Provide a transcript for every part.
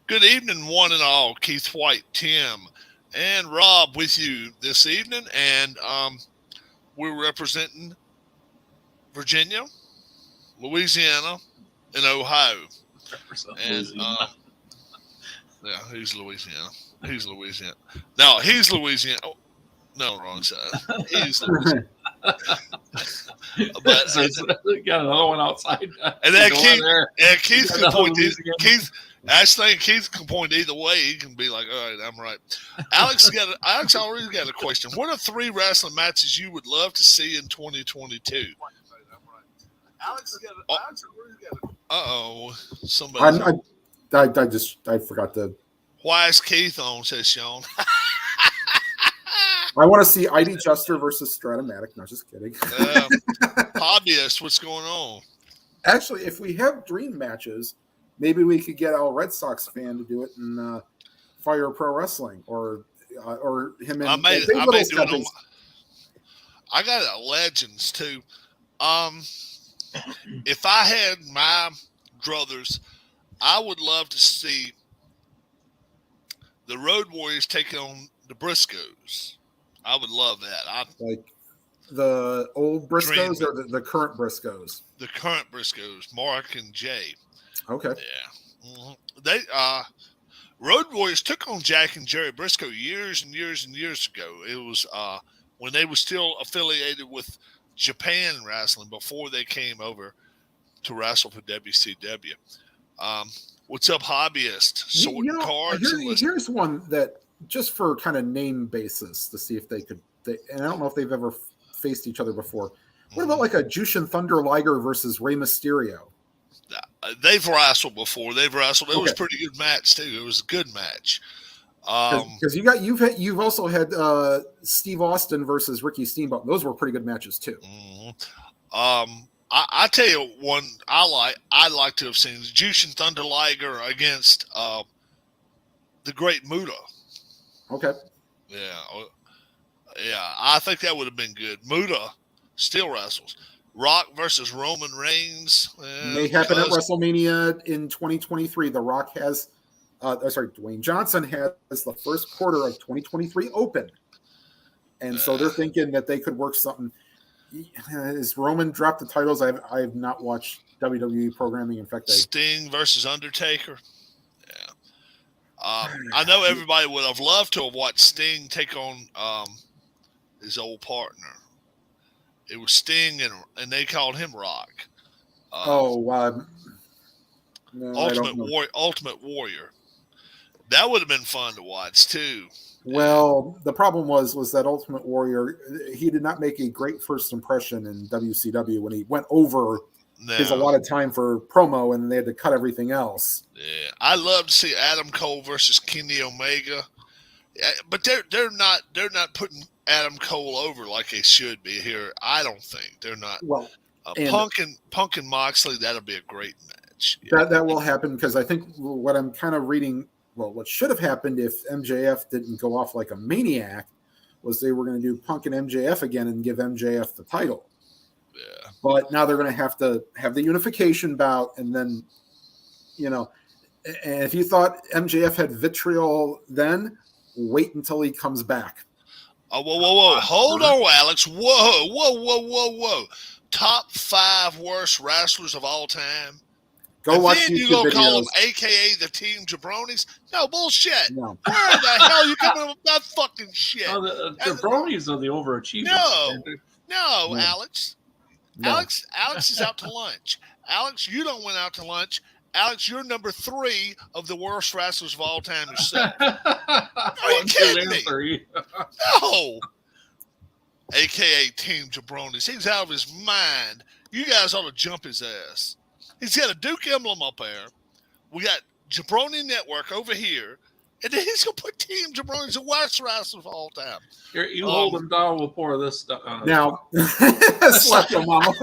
Good evening, one and all. Keith White, Tim, and Rob with you this evening, and we're representing Virginia, Louisiana, and Ohio. And yeah, he's Louisiana. He's Louisiana. No, he's Louisiana. Oh, no, wrong side. He's Louisiana. But got another one outside. And then Keith can point. I think Keith can point either way. He can be like, "All right, I'm right." Alex already got a question. What are 3 wrestling matches you would love to see in 2022? Somebody. I forgot to. Why is Keith on? Says Sean. I want to see ID Chester versus Stratomatic. No, just kidding. Hobbyist, what's going on? Actually, if we have dream matches, maybe we could get our Red Sox fan to do it in Fire Pro Wrestling or him in. I got Legends too. If I had my druthers, I would love to see the Road Warriors taking on the Briscoes. I would love that. Like the old Briscoes or the current Briscoes? The current Briscoes, Mark and Jay. Okay. Yeah. Mm-hmm. They Road Warriors took on Jack and Jerry Briscoe years and years and years ago. It was when they were still affiliated with Japan Wrestling before they came over to wrestle for WCW. What's up, Hobbyist? Sorting cards. Here's one that just for kind of name basis to see if they could. And I don't know if they've ever faced each other before. What about like a Jushin Thunder Liger versus Rey Mysterio? They've wrestled before. It was a pretty good match too. It was a good match. Because you've also had Steve Austin versus Ricky Steamboat. Those were pretty good matches too. Mm-hmm. I tell you one I'd like to have seen Jushin Thunder Liger against the Great Muta. Okay. Yeah, I think that would have been good. Muta still wrestles. Rock versus Roman Reigns. May happen at WrestleMania in 2023. The Rock has, Dwayne Johnson has the first quarter of 2023 open. And so they're thinking that they could work something. Has Roman dropped the titles? I have not watched WWE programming. In fact, Sting versus Undertaker. Yeah. I know everybody would have loved to have watched Sting take on his old partner. It was Sting, and they called him Rock. No, Ultimate Warrior. That would have been fun to watch too. Well, the problem was that Ultimate Warrior, he did not make a great first impression in WCW when he went over his allotted time for promo, and they had to cut everything else. Yeah, I love to see Adam Cole versus Kenny Omega, but they're not putting Adam Cole over like they should be here. I don't think they're not. Well, Punk and Moxley, that'll be a great match. That will happen because I think what I'm kind of reading. Well, what should have happened if MJF didn't go off like a maniac was they were going to do Punk and MJF again and give MJF the title. Yeah. But now they're going to have the unification bout, and then, and if you thought MJF had vitriol then, wait until he comes back. Oh, whoa. Hold on, Alex. Whoa. Top 5 worst wrestlers of all time. Go watch then YouTube you gonna videos. call them AKA the Team Jabronis? No, bullshit. No. Where the hell you coming up with that fucking shit? Oh, the Jabronis are the overachievers. No, Alex. No. Alex is out to lunch. Alex, you don't went out to lunch. Alex, you're number 3 of the worst wrestlers of all time yourself. Are you kidding me? No. AKA Team Jabronis. He's out of his mind. You guys ought to jump his ass. He's got a Duke emblem up there. We got Jabroni Network over here. And then he's going to put Team Jabroni's the worst wrestlers of all time. You hold him down, we'll pour this stuff on. Now, slap your mama.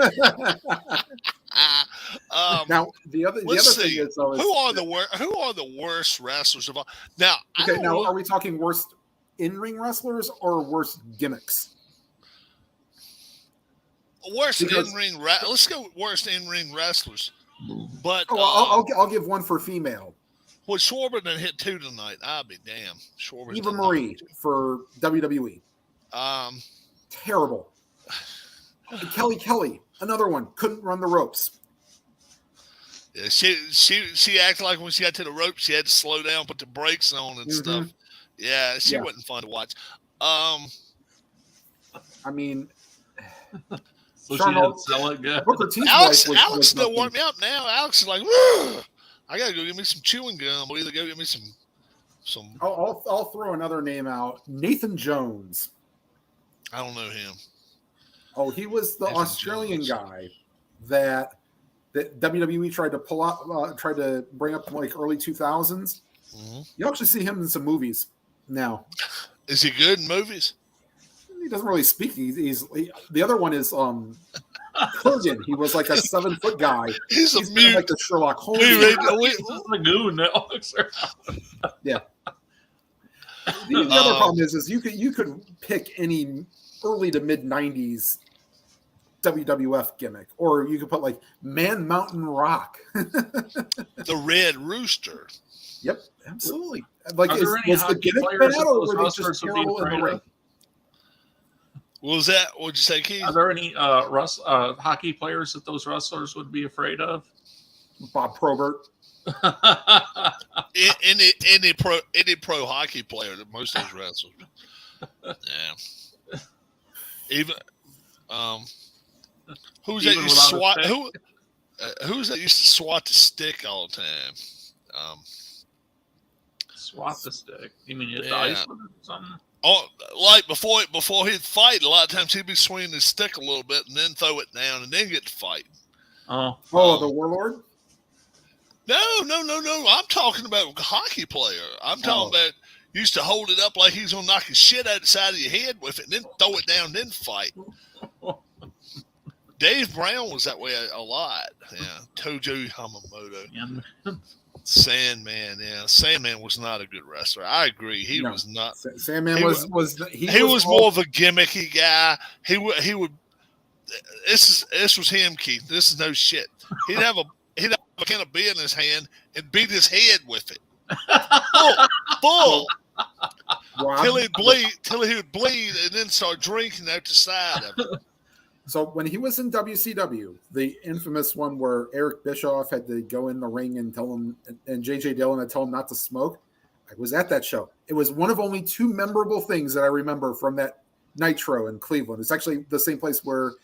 Now, the other thing is, though, who are the worst wrestlers of all? Now, are we talking worst in-ring wrestlers or worst gimmicks? Let's go with worst in-ring wrestlers. But I'll give one for female. Well, Schwarber done hit 2 tonight. I'll be damn. Schwarber's Eva done Marie for WWE. Terrible. Kelly, another one, couldn't run the ropes. Yeah, she acted like when she got to the ropes, she had to slow down, put the brakes on and stuff. Yeah, she wasn't fun to watch. I mean, so she didn't sell it good. Booker T's Alex was still nothing. warmed me up now. Alex is like, I gotta go get me some chewing gum. Or either go get me some. I'll throw another name out. Nathan Jones. I don't know him. Oh, he was the Nathan Australian Jones. guy that WWE tried to pull out, tried to bring up in like early 2000s. Mm-hmm. You actually see him in some movies now. Is he good in movies? He doesn't really speak. The other one is Kurgan. He was like a 7-foot guy. He's a mute. Like the Sherlock Holmes. He's the goon that looks around. Yeah. The other problem is you could pick any early to mid 90s WWF gimmick, or you could put like Man Mountain Rock. The Red Rooster. Yep, absolutely. Like, was the gimmick bad, or were they just terrible in the ring? What was that? What'd you say, Keith? Are there any hockey players that those wrestlers would be afraid of? Bob Probert. Any pro hockey player, that most of those wrestlers. Yeah. Even who's that used to swat? Who's that used to swat the stick all the time? Swat the stick? You mean hit the ice with it or something? Oh, like before he'd fight, a lot of times he'd be swinging his stick a little bit and then throw it down and then get to fight. Oh, the Warlord? No. I'm talking about a hockey player. I'm talking about used to hold it up like he's gonna knock his shit out the side of your head with it and then throw it down, then fight. Dave Brown was that way a lot. Yeah. Tojo Hamamoto. Yeah. Sandman, Sandman was not a good wrestler. I agree. He was not. Sandman was more of a gimmicky guy. He would. This was him, Keith. This is no shit. He'd have a can of beer in his hand and beat his head with it. Full. Till he would bleed and then start drinking out the side of it. So when he was in WCW, the infamous one where Eric Bischoff had to go in the ring and tell him, and J.J. Dillon had told him not to smoke, I was at that show. It was one of only 2 memorable things that I remember from that Nitro in Cleveland. It's actually the same place where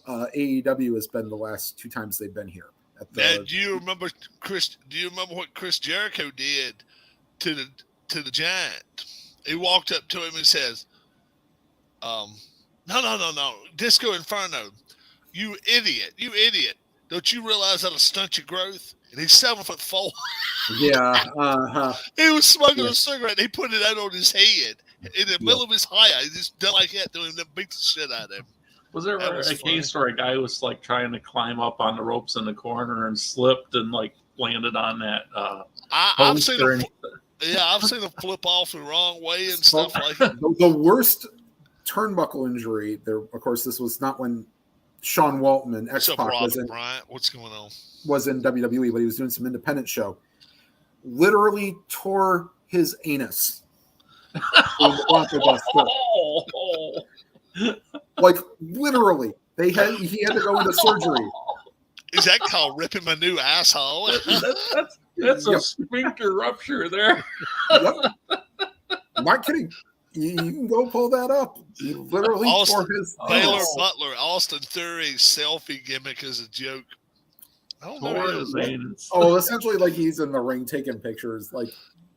AEW has been the last 2 times they've been here. Do you remember what Chris Jericho did to the Giant? He walked up to him and says, No. Disco Inferno. You idiot. Don't you realize that'll stunt your growth? And he's 7'4". Yeah. He was smoking a cigarette and he put it out on his head in the middle of his eye. He just done like that to him and beat the shit out of him. Was there a case where a guy was like trying to climb up on the ropes in the corner and slipped and like landed on that I've seen him flip off the wrong way and stuff like that. The worst turnbuckle injury there, of course, this was not when Sean Waltman and X-Pac what's going on? Was in WWE, but he was doing some independent show. Literally tore his anus. Like literally, he had to go into surgery. Is that called ripping my new asshole? That's a sphincter rupture there. Yep. I'm not kidding. You can go pull that up. He literally tore his Baylor Butler, Austin Theory's selfie gimmick is a joke. I don't know. Essentially like he's in the ring taking pictures like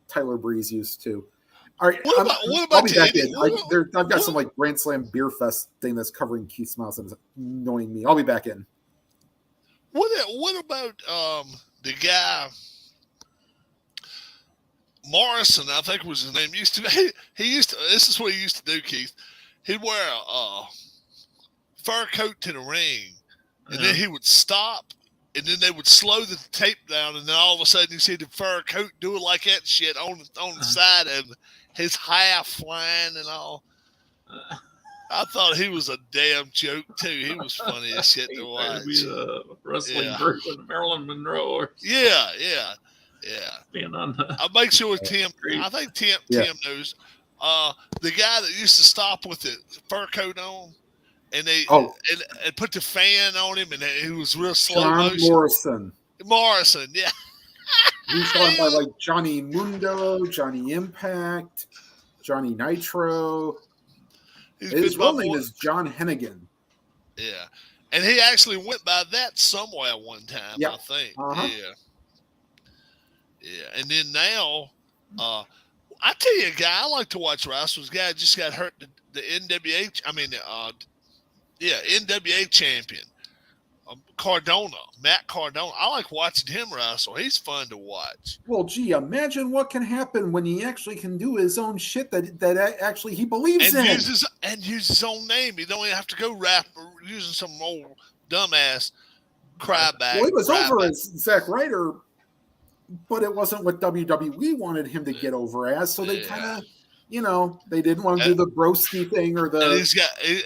Tyler Breeze used to. All right, I'll be back in. I've got some like Grand Slam Beer Fest thing that's covering Keith's mouth and it's annoying me. I'll be back in. What about the guy Morrison? I think was his name. He used to. This is what he used to do, Keith. He'd wear a fur coat to the ring, and then he would stop, and then they would slow the tape down, and then all of a sudden you see the fur coat doing like that shit on the side and his half flying and all. I thought he was a damn joke too. He was funny as shit to watch. Be a wrestling version of Marilyn Monroe. Yeah. Yeah. Being on the, I'll make sure Tim. I think Tim knows. The guy that used to stop with the fur coat on, and and put the fan on him, and it was real slow John motion. Morrison, yeah. He's gone by like Johnny Mundo, Johnny Impact, Johnny Nitro. His real name is John Hennigan. Yeah, and he actually went by that somewhere one time. I think. Yeah. And then now, I tell you, a guy I like to watch wrestlers. Guy just got hurt. The NWA. NWA champion. Matt Cardona. I like watching him wrestle. He's fun to watch. Well, gee, imagine what can happen when he actually can do his own shit that actually he believes in. Use his own name. He don't even have to go rap or using some old dumbass cryback. Well, he was over as Zack Ryder, but it wasn't what WWE wanted him to get over as. So they kind of, they didn't want to do the broski thing or the. And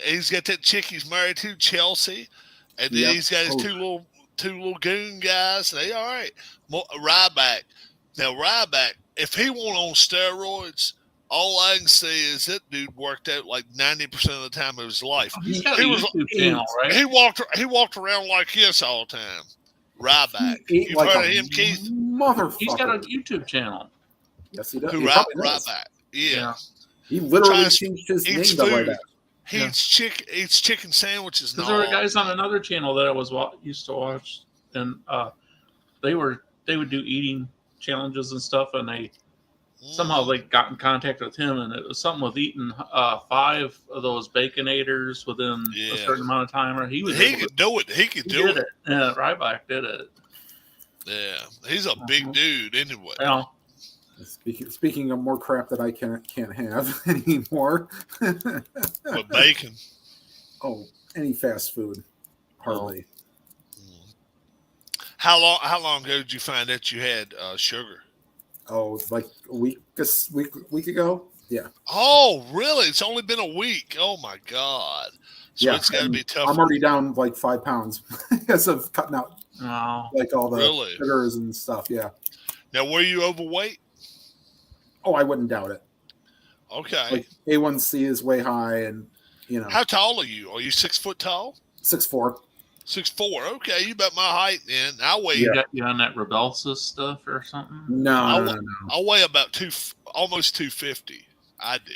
he's got that chick he's married to, Chelsea. And then he's got his two little goon guys. They all right. Ryback. Now Ryback, if he went on steroids, all I can say is that dude worked out like 90% of the time of his life. He's got a YouTube channel, right? He walked around like this all the time. Ryback. You've like heard of him, Keith? Motherfucker. He's got a YouTube channel. Yes, he does. Ryback. Yeah. He literally changed his name to Ryback. He eats chicken sandwiches. Because there were guys on another channel that I used to watch, and they would do eating challenges and stuff, and they somehow got in contact with him, and it was something with eating 5 of those Baconators within a certain amount of time. Or he could do it. He could do it. Yeah, Ryback did it. Yeah, he's a big dude anyway. Yeah. Speaking of more crap that I can't have anymore. What, bacon? Oh, any fast food, hardly. How long ago did you find out you had sugar? Oh, like a week ago. Yeah. Oh, really? It's only been a week. Oh my God. So it's got to be tough. I'm already down like 5 pounds because of cutting out like all the sugars and stuff. Yeah. Now, were you overweight? Oh, I wouldn't doubt it. Okay. Like A1C is way high, and How tall are you? Are you 6 foot tall? 6'4". 6'4". Okay, you about my height then. I weigh. You on that Rebelsis stuff or something? No. I weigh about almost 250. I do.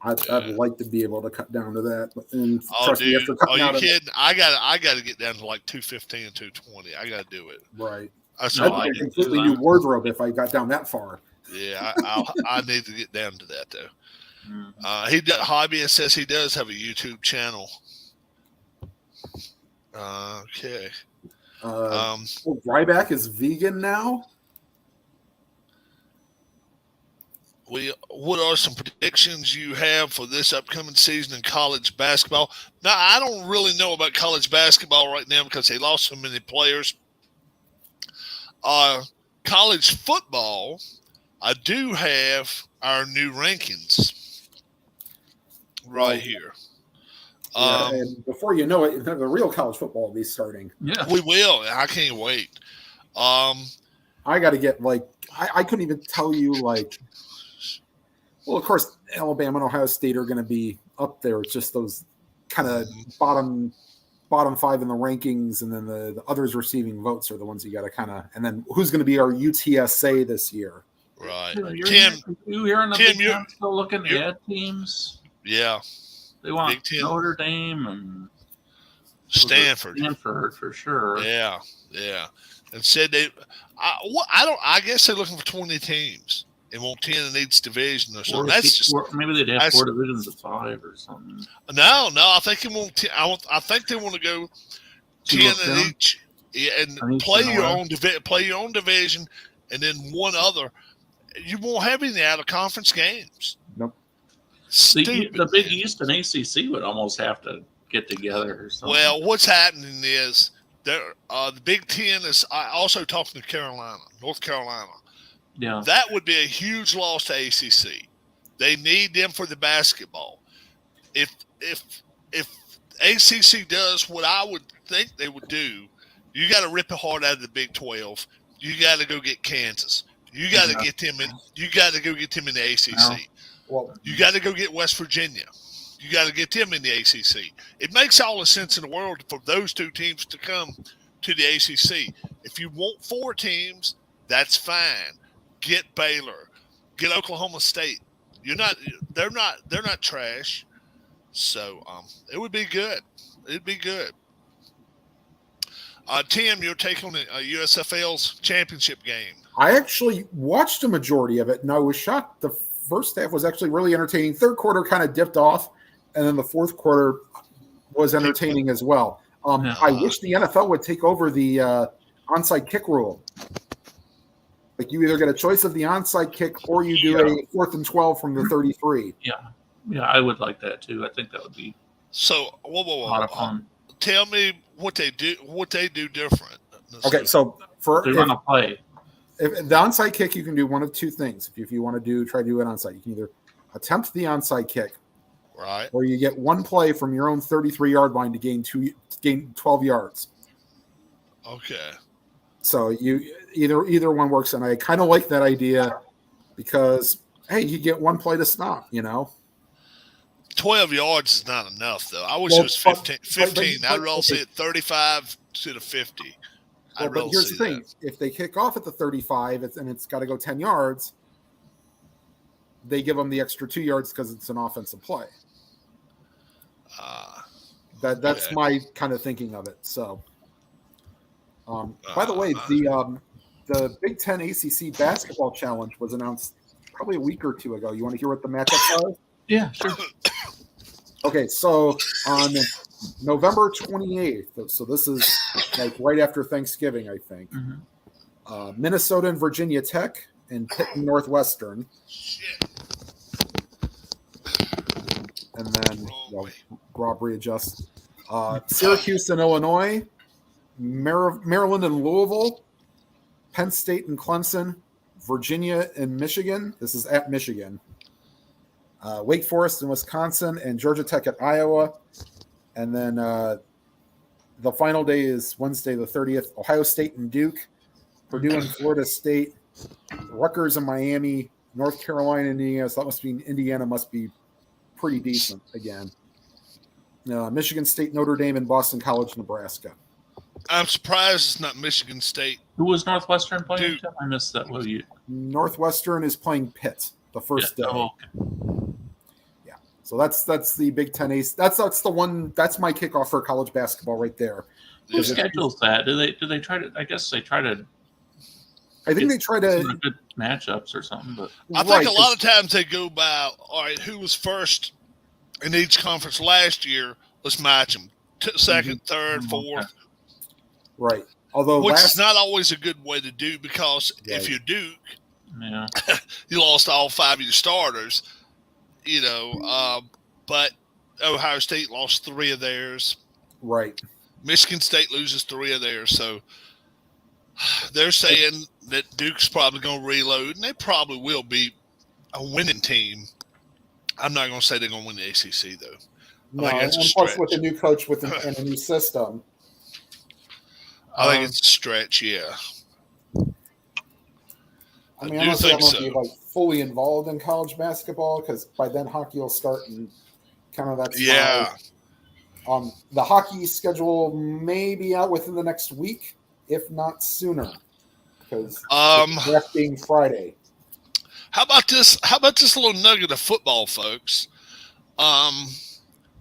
I'd like to be able to cut down to that. Me, are you kidding? I got to get down to like 215 and 220. I got to do it. Right. I'd be a completely new wardrobe if I got down that far. Yeah, I need to get down to that though. Hobbyist says he does have a YouTube channel. Okay. Ryback is vegan now. What are some predictions you have for this upcoming season in college basketball? Now, I don't really know about college basketball right now because they lost so many players. College football, I do have our new rankings right here. And before you know it, the real college football will be starting. Yeah, we will. I can't wait. I got to get I couldn't even tell you well, of course, Alabama and Ohio State are going to be up there. It's just those kind of bottom 5 in the rankings, and then the others receiving votes are the ones you got to kind of. And then who's going to be our UTSA this year? Right. Tim, you hearing the Big Ten still looking at teams? Yeah. They want Notre Dame and Stanford for sure. Yeah. And said I guess they're looking for 20 teams and want 10 in each division or something. Maybe they'd have 4 divisions of 5 or something. No, I think they want 10. I think they want to go 10 in each, and play your own division, and then one other. You won't have any out of conference games. Nope. The Big East and ACC would almost have to get together or something. Well, what's happening is the Big Ten is also talking to North Carolina. Yeah, that would be a huge loss to ACC. They need them for the basketball. If ACC does what I would think they would do, you got to rip it hard out of the Big 12. You got to go get Kansas. You got to get him in. You got to go get him in the ACC. No. Well, You got to go get West Virginia. You got to get them in the ACC. It makes all the sense in the world for those two teams to come to the ACC. If you want 4 teams, that's fine. Get Baylor, get Oklahoma State. They're not trash. So it would be good. It'd be good. Tim, your take on the USFL's championship game? I actually watched a majority of it, and I was shocked. The first half was actually really entertaining. Third quarter kind of dipped off, and then the fourth quarter was entertaining as well. I wish the NFL would take over the onside kick rule. Like, you either get a choice of the onside kick or you do a 4th and 12 from the 33. Yeah, I would like that too. I think that would be a lot of fun. Tell me what they do different. Okay, so They want to play. If the onside kick, you can do one of two things. If you want to try to do an onside, you can either attempt the onside kick, right, or you get one play from your own 33-yard line to gain 12 yards. Okay. So you either one works, and I kind of like that idea because, hey, you get one play to stop, 12 yards is not enough, though. I wish it was 15. I'd rather see it 35 to the 50. But here's the thing. If they kick off at the 35 and it's got to go 10 yards, they give them the extra 2 yards because it's an offensive play. That's my kind of thinking of it. So, by the way, the Big Ten ACC basketball challenge was announced probably a week or two ago. You want to hear what the matchups are? Yeah, sure. Okay, so on November 28th, so this is like right after Thanksgiving, I think. Mm-hmm. Minnesota and Virginia Tech and Pitt and Northwestern. And then Rob readjusts. Syracuse and Illinois, Maryland and Louisville, Penn State and Clemson, Virginia and Michigan. This is at Michigan. Wake Forest and Wisconsin, and Georgia Tech at Iowa. And then the final day is Wednesday the 30th, Ohio State and Duke, Purdue and Florida State, Rutgers and Miami, North Carolina and Indiana. So that must be Indiana must be pretty decent again. Michigan State, Notre Dame, and Boston College, Nebraska. I'm surprised it's not Michigan State. Who was Northwestern playing? Duke. I missed that. What you? Northwestern is playing Pitt the first day. Oh, okay. Yeah. So that's the Big Ten Ace. That's the one. That's my kickoff for college basketball right there. Who schedules that? Do they try to? I guess they try to. I think they try to good matchups or something. But I think a lot of times they go by, all right, who was first in each conference last year? Let's match them. Second, third, fourth. Right. Although which is not always a good way to do, because if you're Duke, you lost all 5 of your starters, but Ohio State lost 3 of theirs. Right. Michigan State loses 3 of theirs. So they're saying that Duke's probably going to reload, and they probably will be a winning team. I'm not going to say they're going to win the ACC, though. No, and plus with a new coach and a new system. I think it's a stretch, yeah. I mean, honestly, I won't be fully involved in college basketball because by then hockey will start, and kind of that's the hockey schedule may be out within the next week, if not sooner, because draft being Friday. How about this? How about this little nugget of football, folks?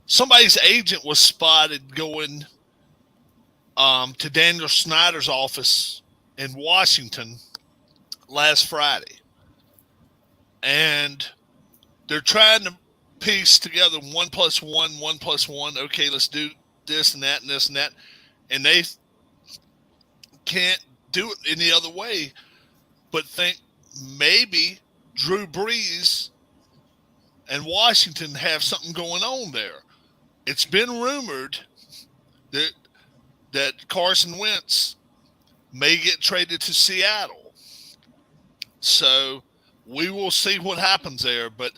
Somebody's agent was spotted going to Daniel Snyder's office in Washington last Friday. And they're trying to piece together 1 + 1, 1 + 1. Okay, let's do this and that and this and that. And they can't do it any other way but think maybe Drew Brees and Washington have something going on there. It's been rumored that Carson Wentz may get traded to Seattle. So we will see what happens there. But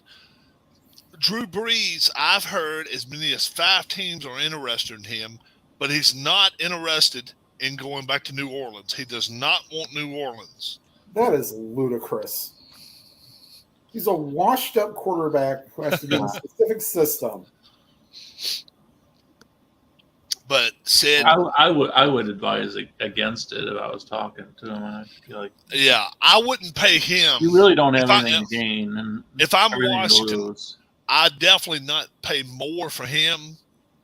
Drew Brees, I've heard as many as 5 teams are interested in him, but he's not interested in going back to New Orleans. He does not want New Orleans. That is ludicrous. He's a washed-up quarterback who has to be in a specific system. But Sid, I would advise against it if I was talking to him. I'd be like, yeah, I wouldn't pay him. you really don't have anything to gain, and if I'm everything Washington, to lose. I'd definitely not pay more for him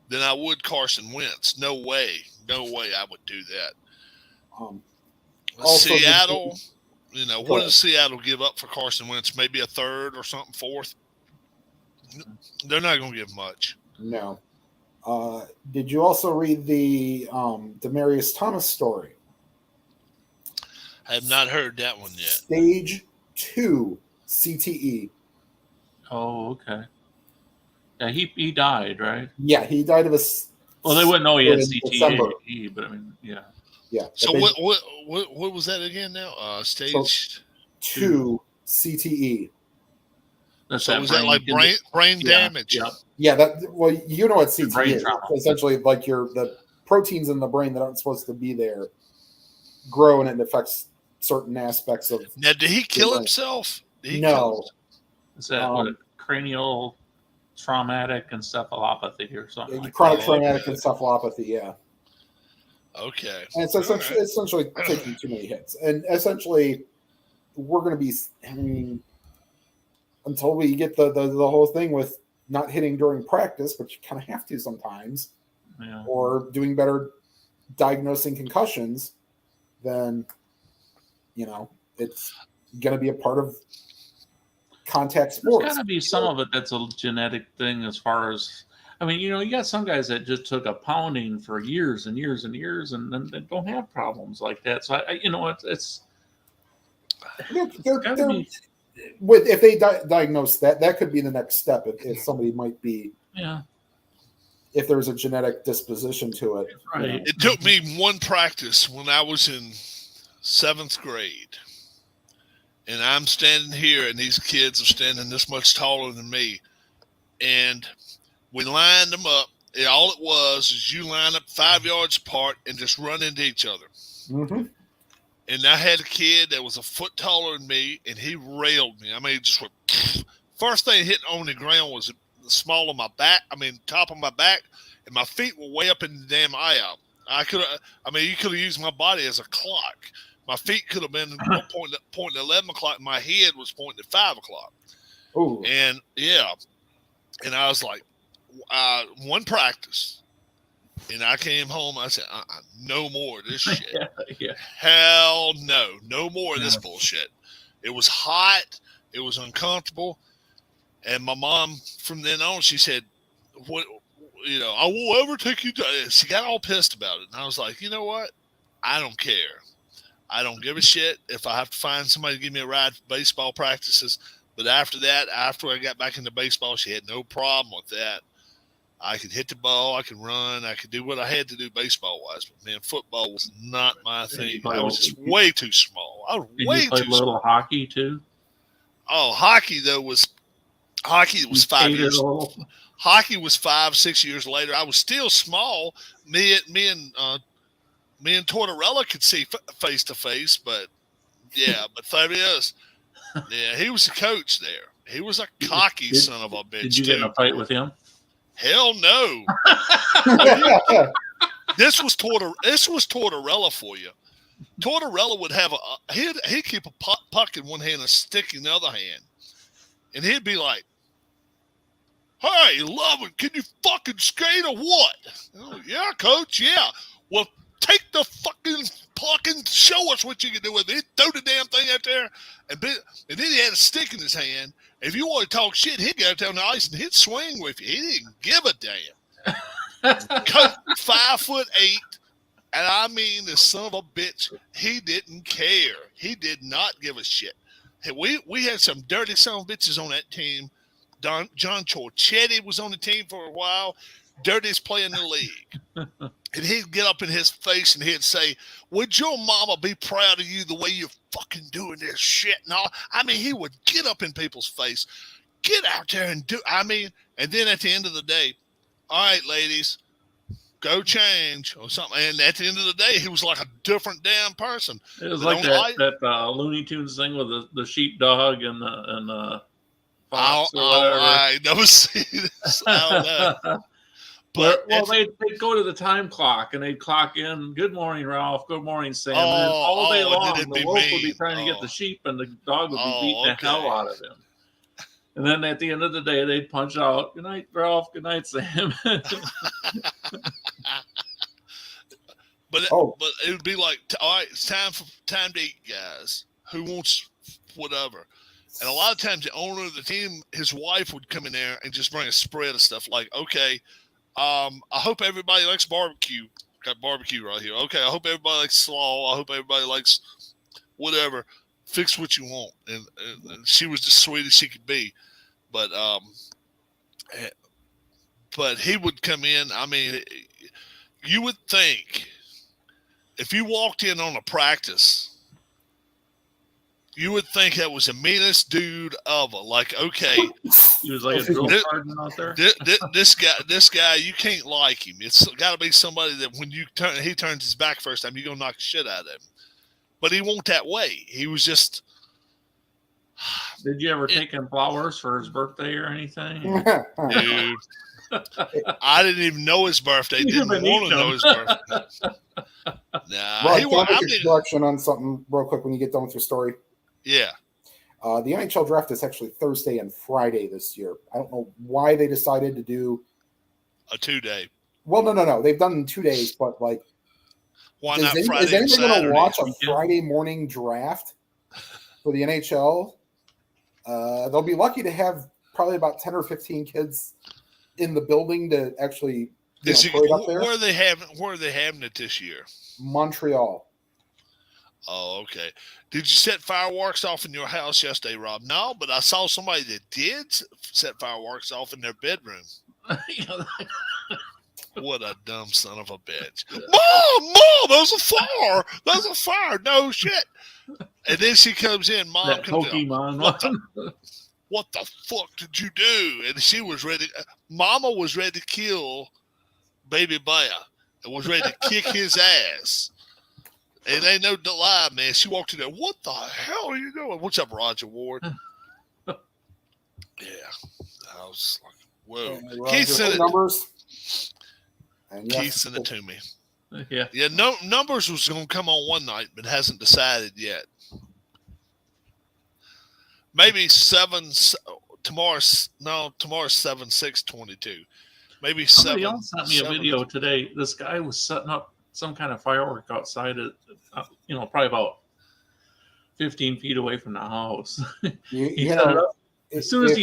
than I would Carson Wentz. No way I would do that. Seattle, what does Seattle give up for Carson Wentz? Maybe a third or something, fourth. They're not going to give much. No. Did you also read the Demaryius Thomas story? I have not heard that one yet. Stage 2 CTE. Oh, okay. Yeah, he died, right? Yeah, he died of a. Well, they wouldn't know he had December. CTE, but I mean, yeah. Yeah. So what was that again? Now, stage 2 CTE. That's so was that like brain damage? Yeah. Yeah. You know what CTE brain is? trauma. Essentially, like the proteins in the brain that aren't supposed to be there grow, and it affects certain aspects of. Now, did he kill himself? No. Is that what cranial traumatic encephalopathy or something? Like chronic traumatic encephalopathy. Yeah. Okay. And it's essentially taking too many hits, and essentially, we're going to be. I mean, until we get the whole thing with not hitting during practice, but you kind of have to sometimes, or doing better diagnosing concussions, then it's going to be a part of contact sports. There's got to be some of it that's a genetic thing as far as, I mean, you got some guys that just took a pounding for years and years and years and then they don't have problems like that. So, it's if they diagnose that could be the next step if somebody might be. Yeah. If there's a genetic disposition to it. Right. It took me one practice when I was in 7th grade. And I'm standing here, and these kids are standing this much taller than me. And we lined them up. And all it was is you line up 5 yards apart and just run into each other. Mm-hmm. And I had a kid that was a foot taller than me, and he railed me. I mean, just went, first thing hit on the ground was the small of my back. I mean, top of my back, and my feet were way up in the damn aisle. You could have used my body as a clock. My feet could have been pointing at 11 o'clock. My head was pointing at 5 o'clock. Ooh. And, and I was like, one practice. And I came home. I said, no more of this shit. Yeah. Hell no. No more of this bullshit. It was hot. It was uncomfortable. And my mom, from then on, she said, I won't ever take you to. She got all pissed about it. And I was like, you know what? I don't care. I don't give a shit if I have to find somebody to give me a ride for baseball practices. But after that, after I got back into baseball, she had no problem with that. I could hit the ball. I could run. I could do what I had to do baseball-wise. But, man, football was not my thing. I was just way too small. I was way too small. Did you play a little hockey, too? Oh, hockey was 5 years. Hockey was 5-6 years later. I was still small. Me and Tortorella could see face to face, but Fabius, he was the coach there. He was a cocky son of a bitch. Did you get in a fight with him? Hell no. This was Tortorella for you. Tortorella would have he'd keep a puck in one hand and a stick in the other hand, and he'd be like, "Hey, Lovin, can you fucking skate or what?" Oh, yeah, coach. Yeah. Well, take the fucking puck and show us what you can do with it. Throw the damn thing out there. And then he had a stick in his hand. If you want to talk shit, he'd go down the ice and he'd swing with you. He didn't give a damn. Coach, 5'8", and I mean the son of a bitch, he didn't care. He did not give a shit. Hey, we had some dirty son of bitches on that team. John Torchetti was on the team for a while. Dirtiest player in the league. And he'd get up in his face and he'd say, "Would your mama be proud of you the way you're fucking doing this shit?" And all. I mean, he would get up in people's face, get out there and do. I mean, and then at the end of the day, all right, ladies, go change or something. And at the end of the day, he was like a different damn person. It was like that Looney Tunes thing with the sheepdog and the fox or whatever. I never see this. I don't know. But they'd go to the time clock and they'd clock in. Good morning, Ralph. Good morning, Sam. And then all day long, the wolf would be trying to get the sheep, and the dog would be beating the hell out of him. And then at the end of the day, they'd punch out. Good night, Ralph. Good night, Sam. But it would be like, all right, it's time to eat, guys. Who wants whatever? And a lot of times, the owner of the team, his wife would come in there and just bring a spread of stuff. Like, okay, I hope everybody likes barbecue. Got barbecue right here. Okay, I hope everybody likes slaw. I hope everybody likes whatever. Fix what you want. And she was the sweetest she could be. But he would come in. I mean, you would think if you walked in on a practice, you would think that was the meanest dude ever. Like, okay, he was like a drill sergeant out there. This guy, you can't like him. It's got to be somebody that when he turns his back first time, you're gonna knock the shit out of him. But he won't that way. He was just. Did you ever take him flowers for his birthday or anything? Dude, I didn't even know his birthday. Didn't want to know his birthday. Nah, Rob, can I make a correction on something real quick when you get done with your story? Yeah. The NHL draft is actually Thursday and Friday this year. I don't know why they decided to do a 2-day. Well, no. They've done 2 days, but like, why not Friday? Is anyone going to watch a Friday morning draft for the NHL? They'll be lucky to have probably about 10 or 15 kids in the building to actually up there. Where are they having it this year? Montreal. Oh, okay. Did you set fireworks off in your house yesterday, Rob? No, but I saw somebody that did set fireworks off in their bedroom. What a dumb son of a bitch. Mom, there's a fire. There's a fire. No shit. And then she comes in. Mom that comes Pokemon in. What the fuck did you do? And she was ready. Mama was ready to kill Baby Bear and was ready to kick his ass. And ain't no lie, man. She walked in there. What the hell are you doing? What's up, Roger Ward? Yeah. I was like, whoa. Keith sent it. Numbers. Keith sent it to me. Yeah. Yeah, no, numbers was going to come on one night, but hasn't decided yet. Maybe tomorrow's 7/6/22. Maybe somebody 7. else sent me a video today. This guy was setting up some kind of firework outside at, probably about 15 feet away from the house. As soon as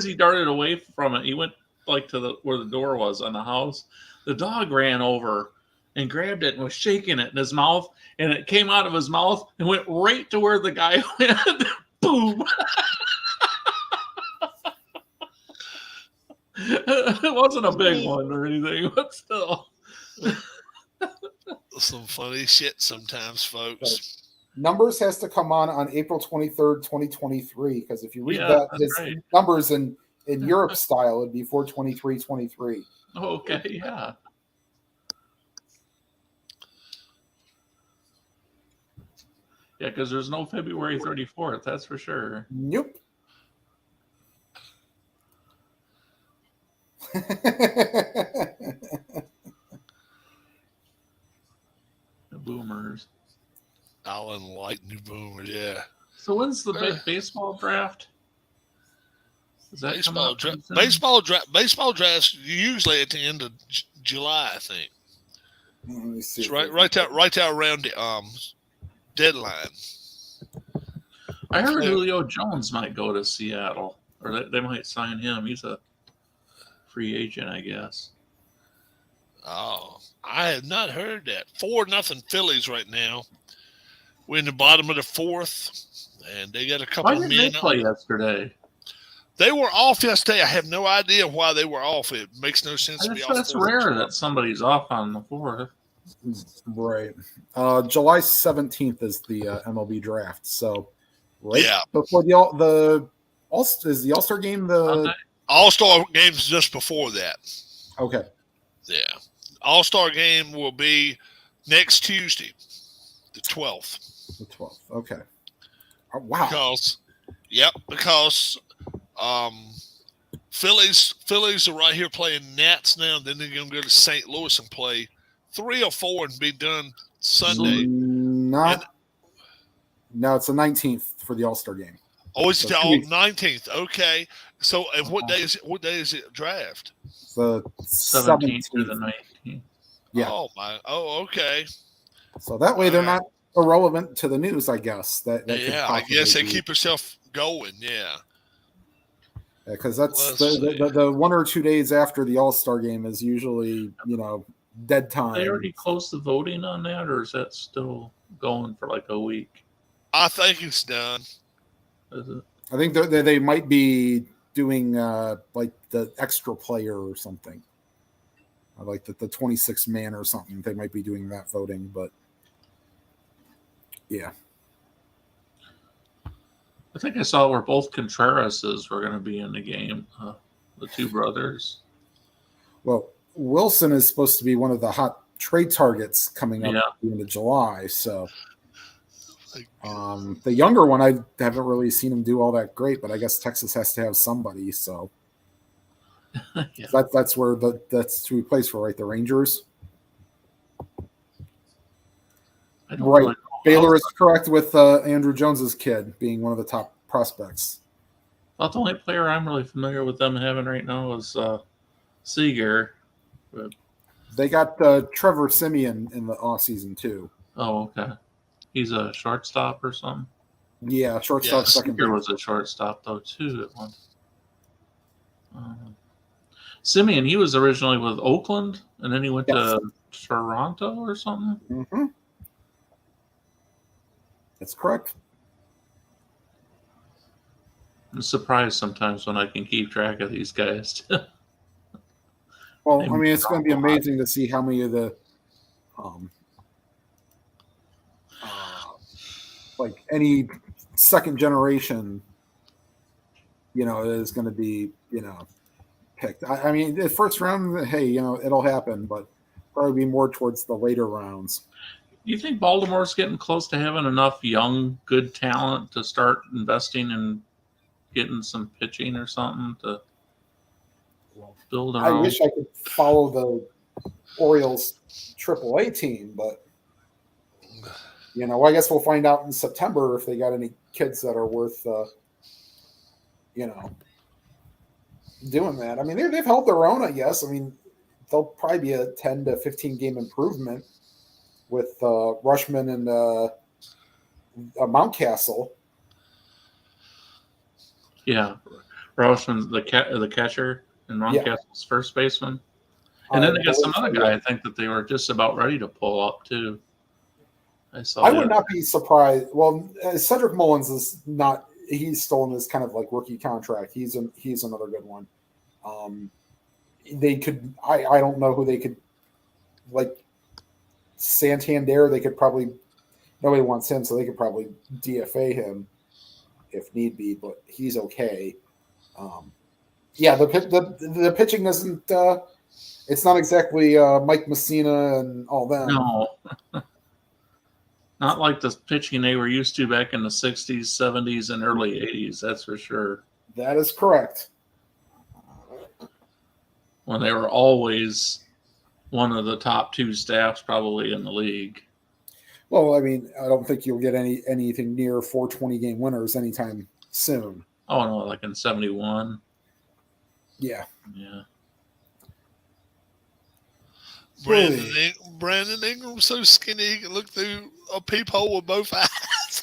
he darted away from it, he went like to where the door was on the house. The dog ran over and grabbed it and was shaking it in his mouth, and it came out of his mouth and went right to where the guy went. Boom. It wasn't a big one or anything, but still. Some funny shit sometimes, folks. Numbers has to come on April 23rd, 2023, because if you read his right. numbers in Europe style, it'd be 4/23/23. Okay, yeah. Yeah, because there's no February 34th, that's for sure. Nope. The boomers. Alan like new boomers, yeah. So when's the big baseball draft? Is that baseball drafts usually at the end of July, I think. Let me see. It's right there around the deadline. I heard Julio Jones might go to Seattle, or they might sign him. He's a free agent, I guess. Oh, I have not heard that. 4-0 Phillies right now. We're in the bottom of the 4th, and they got a couple of men. Why didn't they play yesterday? They were off yesterday. I have no idea why they were off. It makes no sense to be off. That's rare that somebody's off on the 4th. Right. July 17th is the MLB draft. So, right yeah. before the All-Star game, I All-Star game's just before that. Okay. Yeah. All-Star game will be next Tuesday, the 12th. The 12th. Okay. Oh, wow. Because Phillies are right here playing Nats now. Then they're going to go to St. Louis and play 3 or 4 and be done Sunday. No, it's the 19th for the All-Star game. Oh, it's the 19th. Okay. So, and what day is it? What day is it draft? The 17th to the 19th. Yeah. Oh, okay. So that way they're not irrelevant to the news, I guess. I guess they keep yourself going. Yeah. Because that's the 1 or 2 days after the All-Star game is usually, dead time. They already closed the voting on that, or is that still going for like a week? I think it's done. Is it? I think they might be doing like the extra player or something. Like the 26 man or something. They might be doing that voting, but yeah. I think I saw where both Contrerases were going to be in the game, the two brothers. Well, Wilson is supposed to be one of the hot trade targets coming up at the end of July. So the younger one, I haven't really seen him do all that great, but I guess Texas has to have somebody. So that's where that's to replace for, right? The Rangers. Right. Really Baylor is correct with Andrew Jones's kid being one of the top prospects. Well, the only player I'm really familiar with them having right now is Seager. But... They got Trevor Simeon in the offseason too. Oh, okay. He's a shortstop or something? Yeah, shortstop. Second. Seager was a shortstop, though, too, at one. Simeon, he was originally with Oakland, and then he went to Toronto or something? Mm-hmm. That's correct. I'm surprised sometimes when I can keep track of these guys. Well, I mean, it's going to be amazing to see how many of the like any second generation, is going to be, picked. I mean, the first round, hey, it'll happen, but probably be more towards the later rounds. Do you think Baltimore's getting close to having enough young, good talent to start investing in getting some pitching or something to build around? I wish I could follow the Orioles AAA team, but I guess we'll find out in September if they got any kids that are worth, doing that. I mean, they've held their own, I guess. I mean, they'll probably be a 10 to 15 game improvement with Rushman and Mountcastle. Yeah, Rushman, the catcher, and Mountcastle's first baseman. And then they got some other guy, I think, that they were just about ready to pull up, too. I would not be surprised. Well, Cedric Mullins is not – he's still in this kind of like rookie contract. He's another good one. They could – I don't know who they could – like Santander, they could probably – nobody wants him, so they could probably DFA him if need be, but he's okay. The pitching doesn't it's not exactly Mike Messina and all that. No. Not like the pitching they were used to back in the 60s, 70s, and early 80s, that's for sure. That is correct. When they were always one of the top two staffs probably in the league. Well, I mean, I don't think you'll get anything near 420 game winners anytime soon. Oh, no, like in 71. Yeah. Yeah. Brandon Ingram's so skinny he can look through a peephole with both eyes.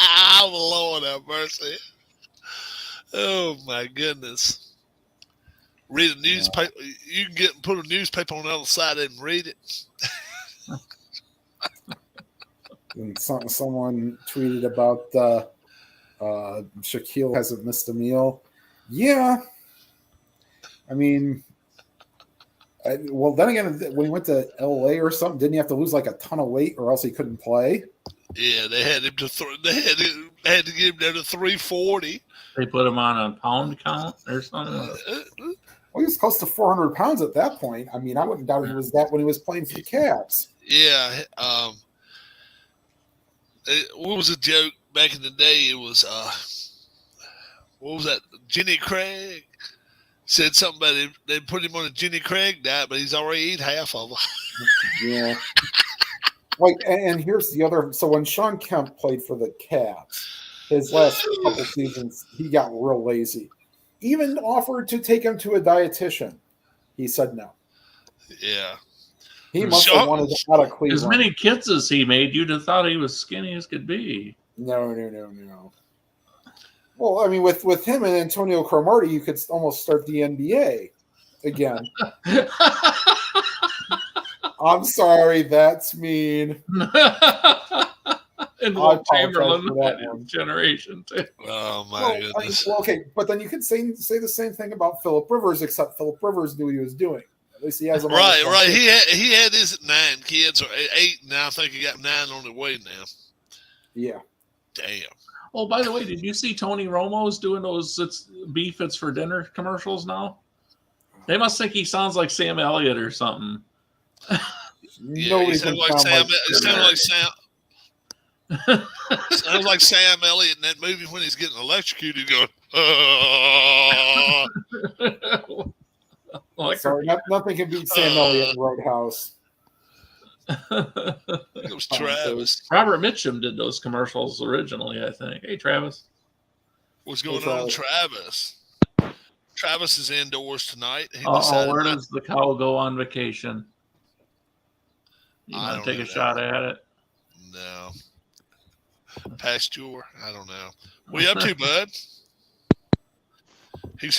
Oh, Lord have mercy. Oh, my goodness. Read a newspaper. You can put a newspaper on the other side and read it. And someone tweeted about Shaquille hasn't missed a meal. Yeah. I mean, well, then again, when he went to LA or something, didn't he have to lose like a ton of weight or else he couldn't play? Yeah, they had him to throw. They had him Had to give him down to 340. They put him on a pound count or something. Well, he was close to 400 pounds at that point. I mean, I wouldn't doubt he was that when he was playing for the Cavs. Yeah. What was a joke back in the day? It was what was that? Jenny Craig said something about him. They put him on a Jenny Craig diet, but he's already eaten half of them. Yeah. Like, and here's the other. So when Sean Kemp played for the Cavs, his last couple seasons, he got real lazy. Even offered to take him to a dietitian. He said no. Yeah. He must have wanted out of Cleveland. As many kids as he made, you'd have thought he was skinny as could be. No. Well, I mean, with him and Antonio Cromartie, you could almost start the NBA again. I'm sorry, that's mean. And Will Chamberlain generation too. Oh my goodness. Okay, but then you could say the same thing about Phillip Rivers, except Phillip Rivers knew what he was doing. At least he has them. Right. He had his 9 kids or 8. Now I think he got 9 on the way now. Yeah. Damn. Oh, by the way, did you see Tony Romo's doing those beef it's for dinner commercials now? They must think he sounds like Sam Elliott or something. Yeah, he sounds like Sam. Sounds like Sam Elliott in that movie when he's getting electrocuted, going. Sorry, nothing can beat Sam Elliott in Roadhouse. It was Travis. Robert Mitchum did those commercials originally, I think. Hey, Travis. What's going on, Travis? Travis is indoors tonight. Where does the cow go on vacation? You want to take a shot at it? No. Pasture? I don't know. What are you up to, bud? He's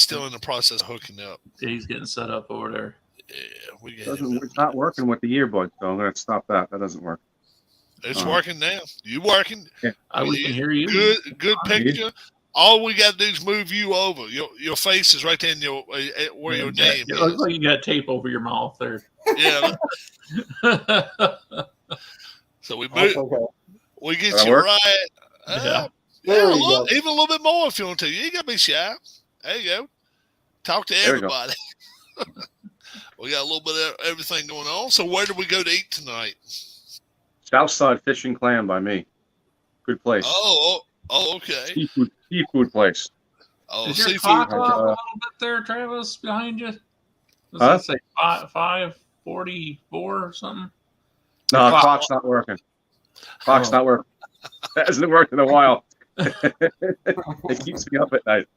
still in the process of hooking up. Yeah, he's getting set up over there. Yeah, it's not working with the earbud, so I'm going to stop that. That doesn't work. It's working now. You working? Yeah. We can hear you. Good picture. All we got to do is move you over. Your face is right there in your where your name is. It looks like you got tape over your mouth there. Yeah. So we move. Okay. We get you right. Yeah. Even a little bit more if you want to. You ain't got to be shy. There you go. Talk to everybody. We got a little bit of everything going on. So where do we go to eat tonight? Southside Fish and Clam by me. Good place. Oh, okay. Seafood place. Oh, is your seafood. clock a little bit there, Travis, behind you? Does that say 5:44 or something? No, the clock's not working. Clock's not working. That hasn't worked in a while. It keeps me up at night.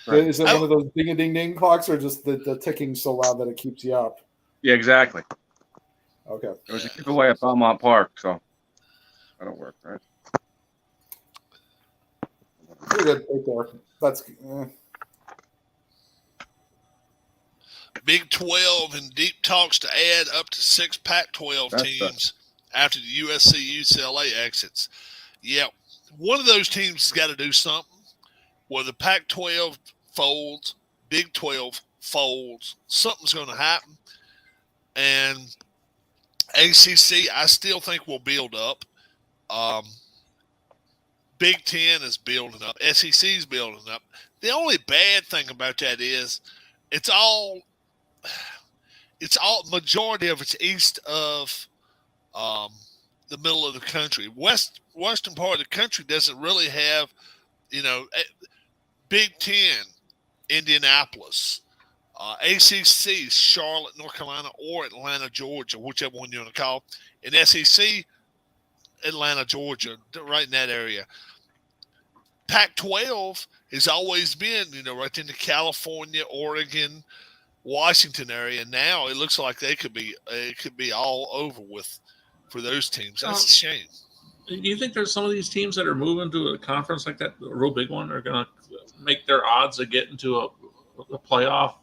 Is it one of those ding-a-ding-ding clocks, or just the ticking so loud that it keeps you up? Yeah, exactly. Okay. It was a giveaway at Belmont Park, so that'll work, right? You're good right there. That's Big 12 in deep talks to add up to 6 Pac-12 teams after the USC-UCLA exits. Yeah, one of those teams has got to do something. Where the Pac-12 folds, Big 12 folds, something's going to happen. And ACC, I still think will build up. Big 10 is building up. SEC is building up. The only bad thing about that is it's all majority of it's east of the middle of the country. Western part of the country doesn't really have, Big 10, Indianapolis, ACC, Charlotte, North Carolina, or Atlanta, Georgia, whichever one you want to call. And SEC, Atlanta, Georgia, right in that area. Pac-12 has always been, right in the California, Oregon, Washington area. Now it looks like it could be all over with for those teams. That's a shame. Do you think there's some of these teams that are moving to a conference like that, a real big one, are going to make their odds of getting to a playoff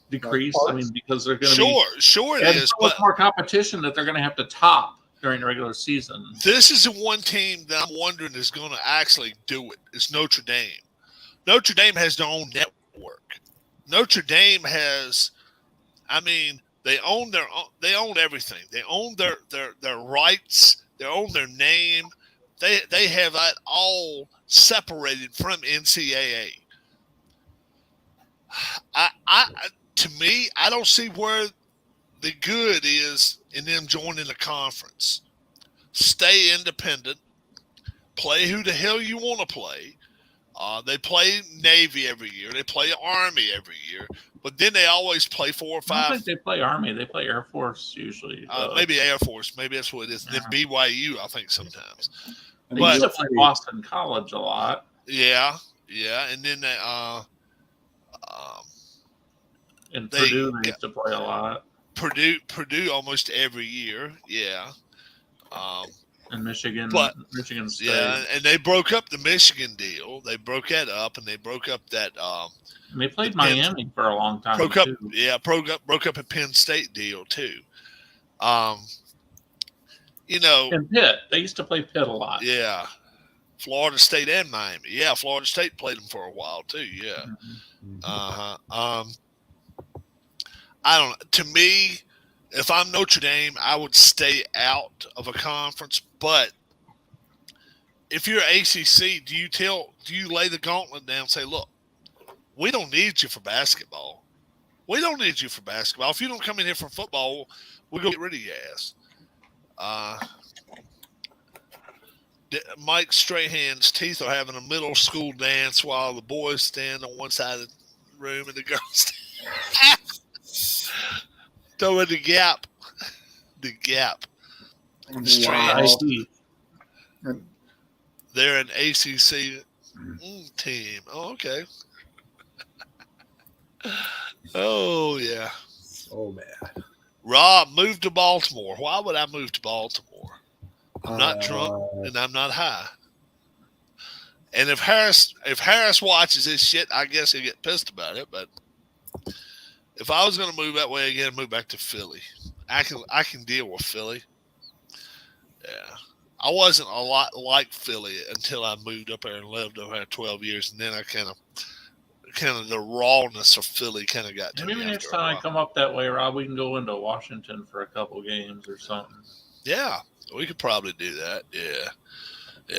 decrease? I mean, because they're going to it is. So much more competition that they're going to have to top during the regular season. This is the one team that I'm wondering is going to actually do it. It's Notre Dame. Notre Dame has their own network. Notre Dame has, they own everything. They own their rights. They own their name. They have that all separated from NCAA. To me, I don't see where the good is in them joining the conference. Stay independent. Play who the hell you want to play. They play Navy every year. They play Army every year. But then they always play 4 or 5. I don't think they play Army. They play Air Force usually. Maybe Air Force. Maybe that's what it is. Yeah. Then BYU, I think, sometimes. They used to play Boston College a lot. Yeah. And then they Purdue they used to play a lot. Purdue almost every year. Yeah. And Michigan State. Yeah, and they broke up the Michigan deal. They broke that up, and they broke up that. And they played Miami for a long time. Broke up a Penn State deal too. And Pitt. They used to play Pitt a lot. Yeah, Florida State and Miami. Yeah, Florida State played them for a while too. Yeah. Mm-hmm. I don't know. To me, if I'm Notre Dame, I would stay out of a conference. But if you're ACC, do you lay the gauntlet down and say, look, we don't need you for basketball. We don't need you for basketball. If you don't come in here for football, we'll go get rid of your ass. Mike Strahan's teeth are having a middle school dance while the boys stand on one side of the room and the girls stand. Throw in the gap. The gap. Wow. They're an ACC team. Oh, okay. Oh, yeah. So bad. Rob, move to Baltimore. Why would I move to Baltimore? I'm not drunk and I'm not high. And if Harris watches this shit, I guess he'll get pissed about it. But if I was going to move that way again, move back to Philly. I can deal with Philly. Yeah. I wasn't a lot like Philly until I moved up there and lived over there 12 years. And then I kind of the rawness of Philly kind of got to me. Maybe next time I come up that way, Rob, we can go into Washington for a couple games or something. Yeah, we could probably do that. Yeah,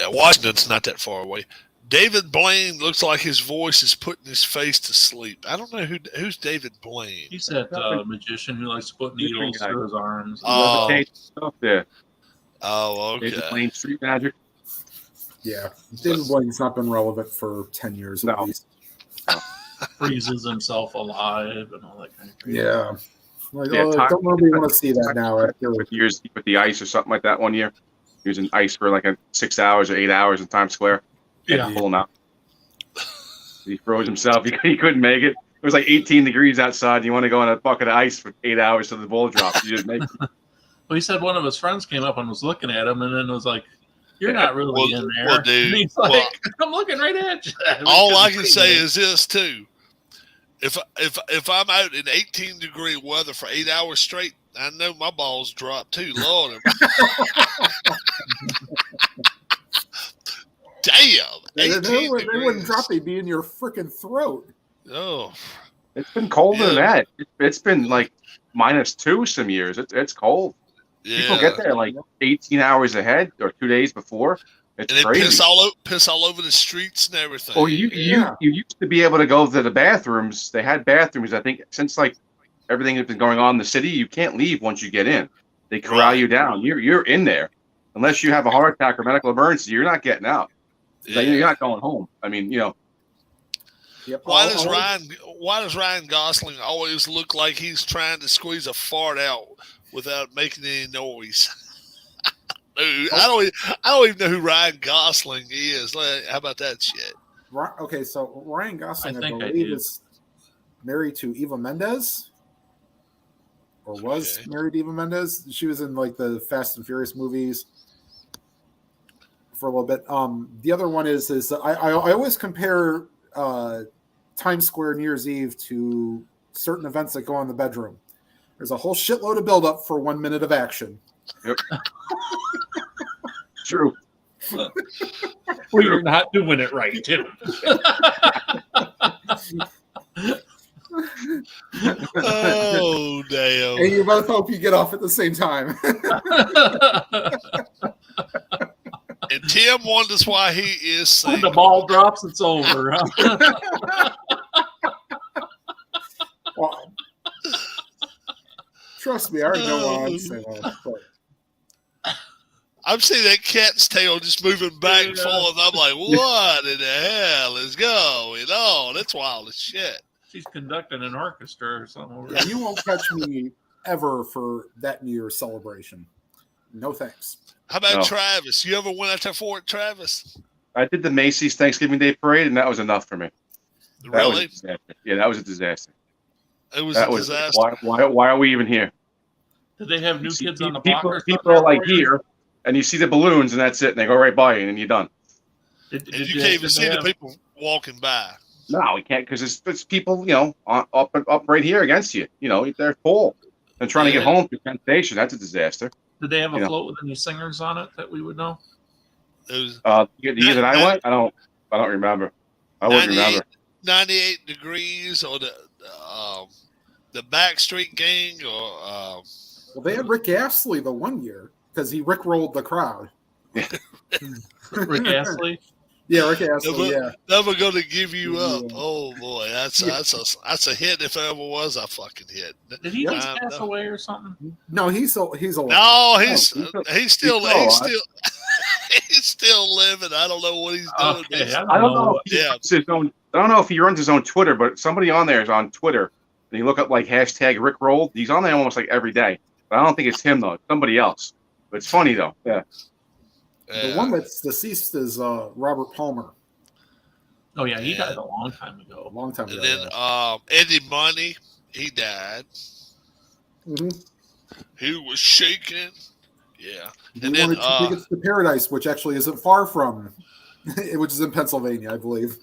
Washington's not that far away. David Blaine looks like his voice is putting his face to sleep. I don't know who's David Blaine. He's that magician who likes to put needles through his arms. Oh, yeah. Oh, okay. David Blaine, Street Magic. Yeah, David Blaine's not been relevant for 10 years at least. Freezes himself alive and all that kind of crazy. Yeah. I don't really want to see that now. With the ice or something like that one year. Using ice for like 6 hours or 8 hours in Times Square. Yeah. Pull him out. He froze himself. He couldn't make it. It was like 18 degrees outside. You want to go on a bucket of ice for 8 hours till the ball drops. You just make it. Well, he said one of his friends came up and was looking at him and then was like, you're not really in there. Well, dude, and he's like, I'm looking right at you. All I can say is this, too. If I'm out in 18-degree weather for 8 hours straight, I know my balls drop, too. Lord. Damn. They wouldn't drop. They'd be in your freaking throat. Oh. It's been colder than that. It's been like -2 some years. It's cold. Yeah. People get there like 18 hours ahead or 2 days before. It's and crazy. Piss all over the streets and everything. Oh, you used to be able to go to the bathrooms. They had bathrooms. I think since like everything that's been going on in the city, you can't leave once you get in. They corral you down. You're in there unless you have a heart attack or medical emergency. You're not getting out. Yeah. You're not going home. I mean, Yep. Why does Ryan Gosling always look like he's trying to squeeze a fart out without making any noise? Dude, I don't even know who Ryan Gosling is. How about that shit? Okay, so Ryan Gosling, I think believe, is married to Eva Mendes, or was married to Eva Mendes. She was in like the Fast and Furious movies for a little bit. The other one is I always compare Times Square New Year's Eve to certain events that go on in the bedroom. There's a whole shitload of buildup for 1 minute of action. Yep. True. We were not doing it right, too. Oh, damn. And you both hope you get off at the same time. And Tim wonders why he is When single. the ball drops, it's over. Huh? Well, trust me, I already know what I'm saying. But I'm seeing that cat's tail just moving back and forth. I'm like, what in the hell is going on? That's wild as shit. She's conducting an orchestra or something. Over yeah, you won't catch me ever for that New Year's celebration. No thanks. How about No. Travis? You ever went out to Fort Travis? I did the Macy's Thanksgiving Day Parade, and that was enough for me. That was a Really? disaster. Yeah, that was a disaster. It was That a was disaster. why are we even here? Did they have new You see kids on the block? people, Or something people are like for you? here, and you see the balloons, and that's it, and they go right by you, and then you're done. And you can't even see the people walking by. No, we can't because it's people, up right here against you. They're full and trying to get home to Penn Station. That's a disaster. Did they have a float with any singers on it that we would know? It was The year that I went, I don't remember. I wouldn't remember. 98 degrees or the Backstreet Gang or Well, they had Rick Astley the one year because he rickrolled the crowd. Rick Astley? Yeah, Rick Astley. never gonna give you up. Yeah. Oh boy, that's a hit if there ever was a fucking hit. Did he just No, pass no. away or something? No, he's alive. No, he's still alive. he's still living. I don't know what he's doing. Okay, I don't know. Yeah. I don't know if he runs his own Twitter, but somebody on there is on Twitter, and you look up like hashtag Rick Roll. He's on there almost like every day. But I don't think it's him though. It's somebody else. But it's funny though. Yeah. The one that's deceased is Robert Palmer. Oh, yeah, he died a long time ago. A long time ago. And then Eddie Money, he died. Mm-hmm. He was shaking. Yeah. He And then wanted tickets to Paradise, which actually isn't far from, which is in Pennsylvania, I believe.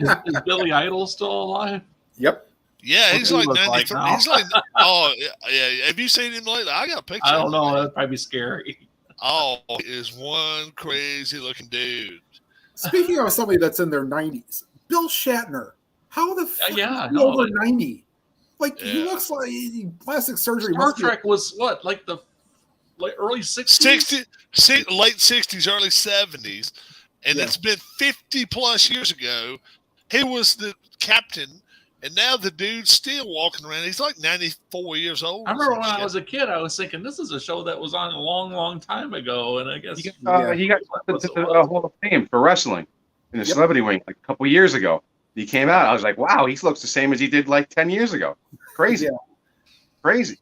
Is Billy Idol still alive? Yep. yeah, he's like What does he look 93. like now? He's like, oh yeah. Have you seen him lately? I got a picture. I don't of know. him. That'd probably be scary. Oh, is one crazy looking dude. Speaking of somebody that's in their 90s, Bill Shatner. How the fuck yeah, is he no, over 90? Like, he Yeah. looks like plastic surgery. Star must be- Trek was what, like the early 60s? Late 60s, early 70s, and Yeah. it's been 50 plus years ago. He was the captain, and now the dude's still walking around. He's like 94 years old. I remember when I was a kid, I was thinking this is a show that was on a long, long time ago, and I guess He got What's to it the was? Hall of Fame for wrestling in the Yep. Celebrity Wing like a couple years ago. He came out. I was like, wow, he looks the same as he did like 10 years ago. Crazy. Yeah. Crazy.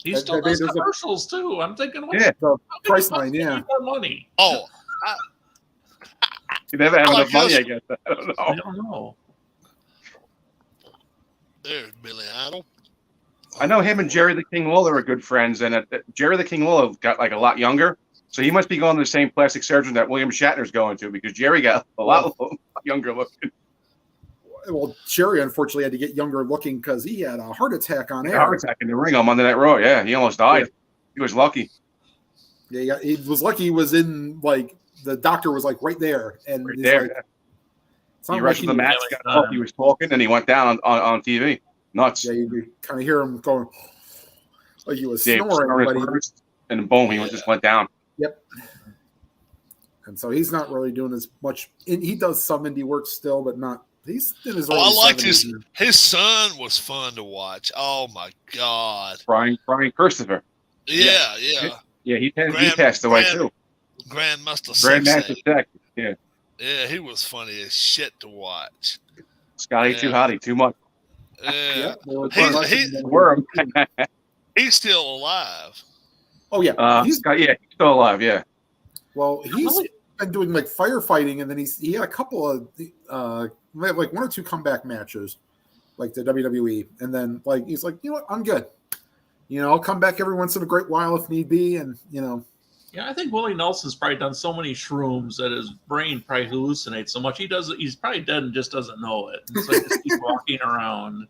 he I- still I does think there's a- commercials too. I'm thinking, what Yeah. The how price can line, he yeah. make more money? Oh, He never had I enough money, guess- I guess. I don't I know. don't know. there's Billy Idol. I know him and Jerry the King Lawler are good friends, and Jerry the King Lawler got like a lot younger, so he must be going to the same plastic surgeon that William Shatner's going to because Jerry got a lot younger looking. Well, Jerry unfortunately had to get younger looking because he had a heart attack on A air. heart attack in the ring on Monday Night Raw. Yeah, he almost died. He was lucky. Yeah, he was lucky. He was in like the doctor was like right there, and Right he's there. like, it's not He like wrestled the match. Yeah, Got up, he was talking, and he went down on TV. Nuts. Yeah, you kind of hear him going, like he was Yeah, he was snoring, but snoring first, and boom, he just went down. and so he's not really doing as much. He does some indie work still, but not. He's in his. Oh, early I liked 70s. his son was fun to watch. Oh my God. Brian Christopher. Yeah. Yeah, he passed away too. Grandmaster Grandmaster Sensei. Tech. Yeah, Yeah, he was funny as shit to watch. Scotty too hotty, too much. Yeah. Yeah, well, He's- Worm. He's still alive. Oh yeah, he's he's still alive. Yeah. well. He's been doing like firefighting, and then he had a couple of like one or two comeback matches, like the WWE, and then like he's like, you know what, I'm good. I'll come back every once in a great while if need be, and Yeah, I think Willie Nelson's probably done so many shrooms that his brain probably hallucinates so much. He's probably dead and just doesn't know it. And so he just keeps walking around.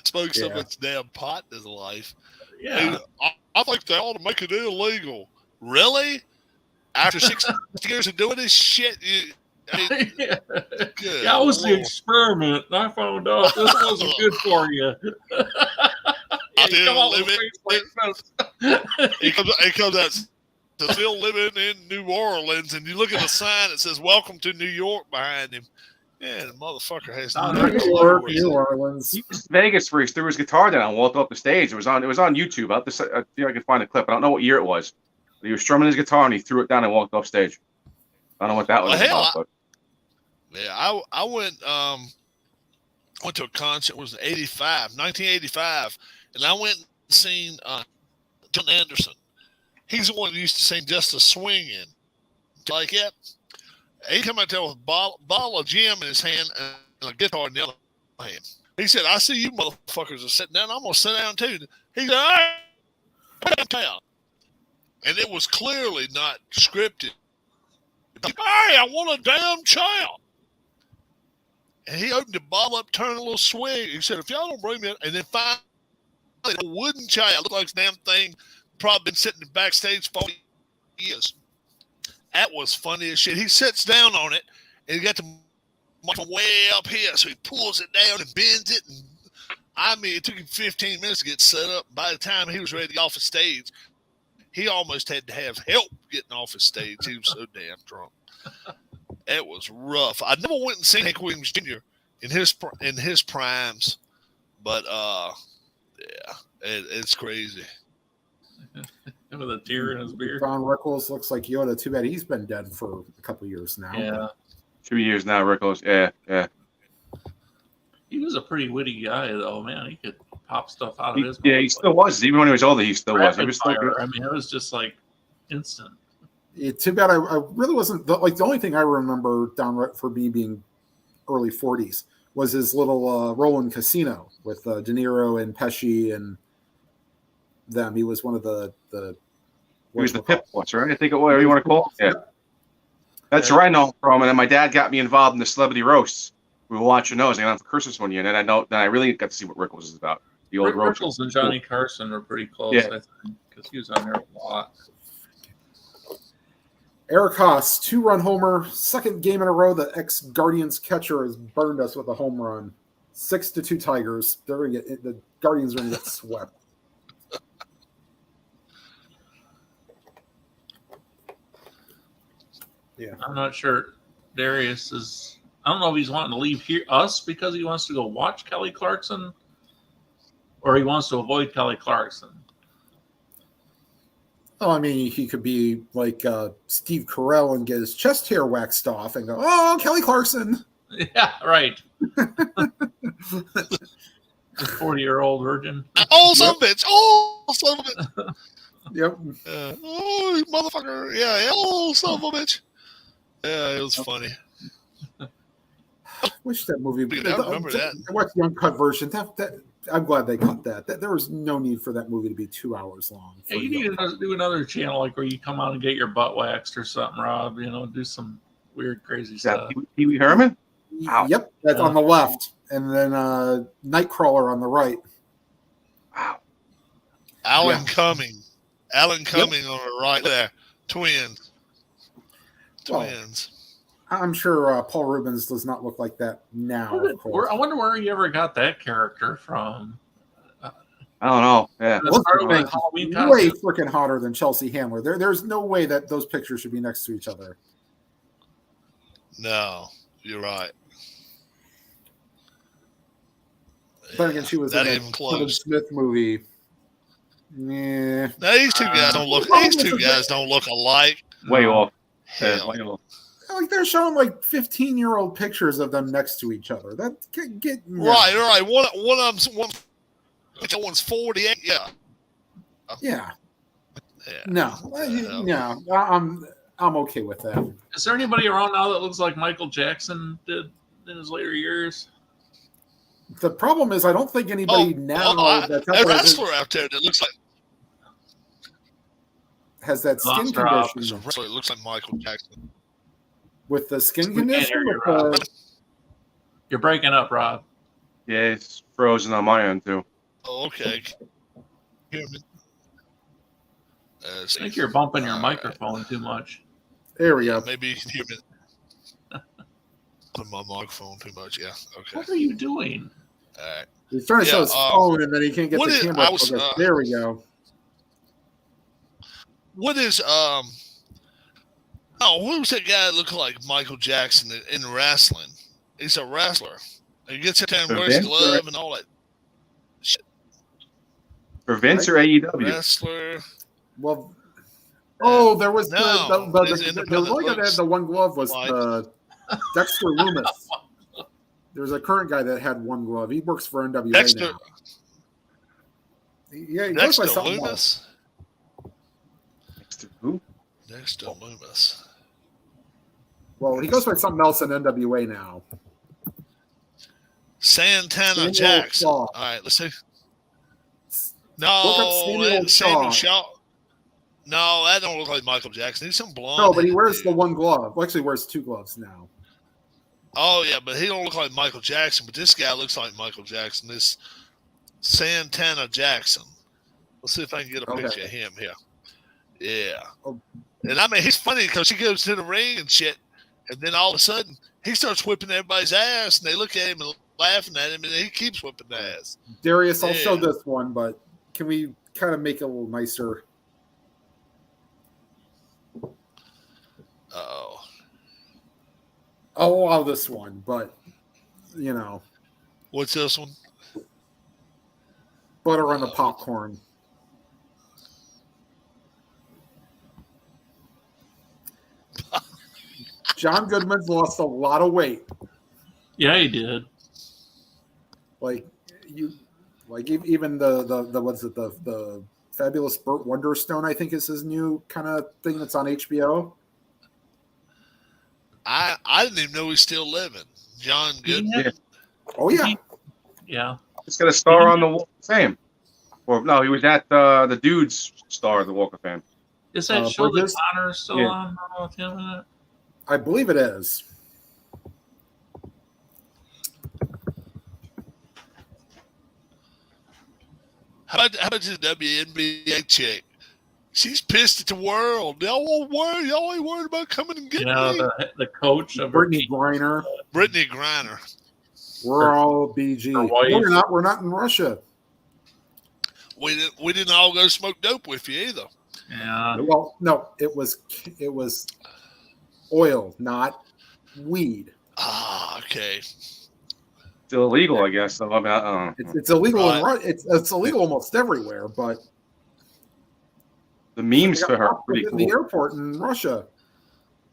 Smoked so Yeah. much damn pot in his life. Yeah. I think they ought to make it illegal. Really? After 6 years of doing this shit, Yeah, good that was the Lord. experiment. And I found out this wasn't good for you. I You come out didn't with a live face like this. He comes out. still living in New Orleans, and you look at the sign that says "Welcome to New York" behind him. Yeah, the motherfucker has New York, New Orleans. He was in Vegas where he threw his guitar down and walked off the stage. It was on YouTube. I see if I can find a clip. I don't know what year it was. But he was strumming his guitar and he threw it down and walked off stage. I don't know what that was about. But. Yeah, I went to a concert. It was 1985, and I went and seen John Anderson. He's the one who used to sing "Just a Swingin'." Like it. He come out there with a bottle of gin in his hand and a guitar in the other hand. He said, "I see you motherfuckers are sitting down. I'm gonna sit down too." He said, "All right, down." And it was clearly not scripted. Hey, I want a damn child. And he opened the bottle up, turned a little swig. He said, "If y'all don't bring me in," and then finally a wooden child looked like this damn thing, probably been sitting backstage for 40 years. That was funny as shit. He sits down on it, and he got the microphone way up here, so he pulls it down and bends it. And I mean, it took him 15 minutes to get set up. By the time he was ready to get off the stage, he almost had to have help getting off the stage. He was so damn drunk. It was rough. I never went and seen Hank Williams Jr. in his primes, but yeah, it's crazy. With a tear in his beard. Don Rickles looks like Yoda. Too bad he's been dead for a couple years now. Yeah. 2 years now, Rickles. Yeah. He was a pretty witty guy, though, man. He could pop stuff out of his mouth. Yeah, he still was. Even when he was older, he still was. He was still good. I mean, it was just like instant. Yeah, too bad I really wasn't the only thing I remember Don for me being early 40s was his little Roland Casino with De Niro and Pesci and them. He was one of the he was the pit boss, right? I think it was, whatever you want to call it. Yeah. That's where I know him from. And then my dad got me involved in the celebrity roasts. We were watching those. I got on for Christmas one year, and then I really got to see what Rickles is about. The old Rickles and Johnny Carson were pretty close, I think, because he was on there a lot. Eric Haas, 2-run homer, second game in a row. The ex-Guardians catcher has burned us with a home run. 6-2 Tigers. The Guardians are going to get swept. Yeah, I'm not sure. Darius is. I don't know if he's wanting to leave us because he wants to go watch Kelly Clarkson, or he wants to avoid Kelly Clarkson. Oh, I mean, he could be like Steve Carell and get his chest hair waxed off and go, "Oh, Kelly Clarkson." Yeah, right. 40-year-old virgin. Oh, son of a bitch. Oh, son of a bitch. Yep. Oh, you motherfucker. Yeah. Oh, son of a bitch. Yeah, it was funny. I wish that movie. I remember that. I watched the uncut version. I'm glad they cut that. There was no need for that movie to be 2 hours long. Yeah, you need to do another channel like where you come out and get your butt waxed or something, Rob. You know, do some weird, crazy stuff. Pee Wee Herman? Wow. Yep, that's on the left, and then Nightcrawler on the right. Wow. Alan Cumming on the right there. Twins. Well, I'm sure Paul Rubens does not look like that now. I wonder where he ever got that character from. I don't know. Yeah, way freaking hotter than Chelsea Handler. There's no way that those pictures should be next to each other. No, you're right. But again, she was in a Kevin Smith movie. Yeah. Now, these two guys don't look. These two guys don't look alike. Way off. Hell. Way off. Like they're showing like 15-year-old pictures of them next to each other. That get right. One of one's 48. Yeah. Yeah. No. I'm okay with that. Is there anybody around now that looks like Michael Jackson did in his later years? The problem is, I don't think anybody that's a wrestler out there that looks like has that skin condition. It looks like Michael Jackson. With the skin condition? You're breaking up, Rob. Yeah, it's frozen on my end, too. Oh, okay. Hear me? I think you're bumping your microphone too much. There we go. Maybe you can hear me. On my microphone too much, yeah. Okay. What are you doing? All right. He's trying to show his phone, and then he can't get the camera. There we go. what is who's that guy that looked like Michael Jackson in wrestling? He's a wrestler. He gets in there and wears a glove and all that. For Vince or AEW? Wrestler. Well, there was the one guy that had the one glove was Dexter Loomis. There's a current guy that had one glove. He works for NWA now. Yeah, he goes by something else. Dexter who? Dexter Loomis. Well, he goes by something else in NWA now. Santana Jackson. All right, let's see. No, Samuel Shaw. No, that don't look like Michael Jackson. He's some blonde. No, but he wears the one glove. Well, actually, wears two gloves now. Oh yeah, but he don't look like Michael Jackson. But this guy looks like Michael Jackson. This Santana Jackson. Let's see if I can get a picture of him here. Yeah, and I mean he's funny because he goes to the ring and shit, and then all of a sudden he starts whipping everybody's ass, and they look at him and laughing at him, and he keeps whipping the ass. Darius, I'll show this one, but can we kind of make it a little nicer? I'll allow this one, but what's this one? Butter on the popcorn. John Goodman's lost a lot of weight. Yeah, he did. Even the fabulous Bert Wonderstone, I think is his new kind of thing that's on HBO. I didn't even know he's still living. John Goodman. Yeah. Oh yeah. Yeah. He's got a star on the Walk of Fame. Or no, he was at the Dude's star of the Walk of Fame. Is that show that Connor's still on with him in it? I believe it is. How about this WNBA chick? She's pissed at the world. Y'all ain't worried about coming and getting me. The coach of Brittany Griner. Brittany Griner. We're all BG. We're not in Russia. We didn't all go smoke dope with you either. Yeah. Well, no, it was oil, not weed. Ah, okay. Still illegal, I guess. So it's illegal in Russia. It's illegal almost everywhere, but the memes for her are pretty cool. The airport in Russia.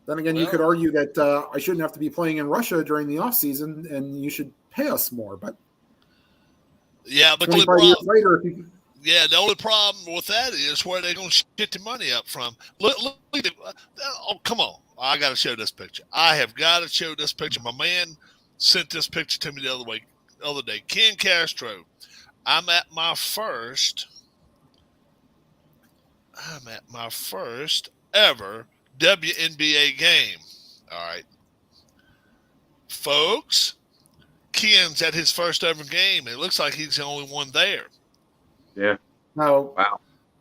Then again, you could argue that I shouldn't have to be playing in Russia during the off season, and you should pay us more. But yeah, but 25 years later, the only problem with that is where they're going to shit the money up from. Look, come on. I got to show this picture. I have got to show this picture. My man sent this picture to me the other day. Ken Castro. I'm at my first ever WNBA game. All right. Folks, Ken's at his first ever game. It looks like he's the only one there. Yeah. Now, wow.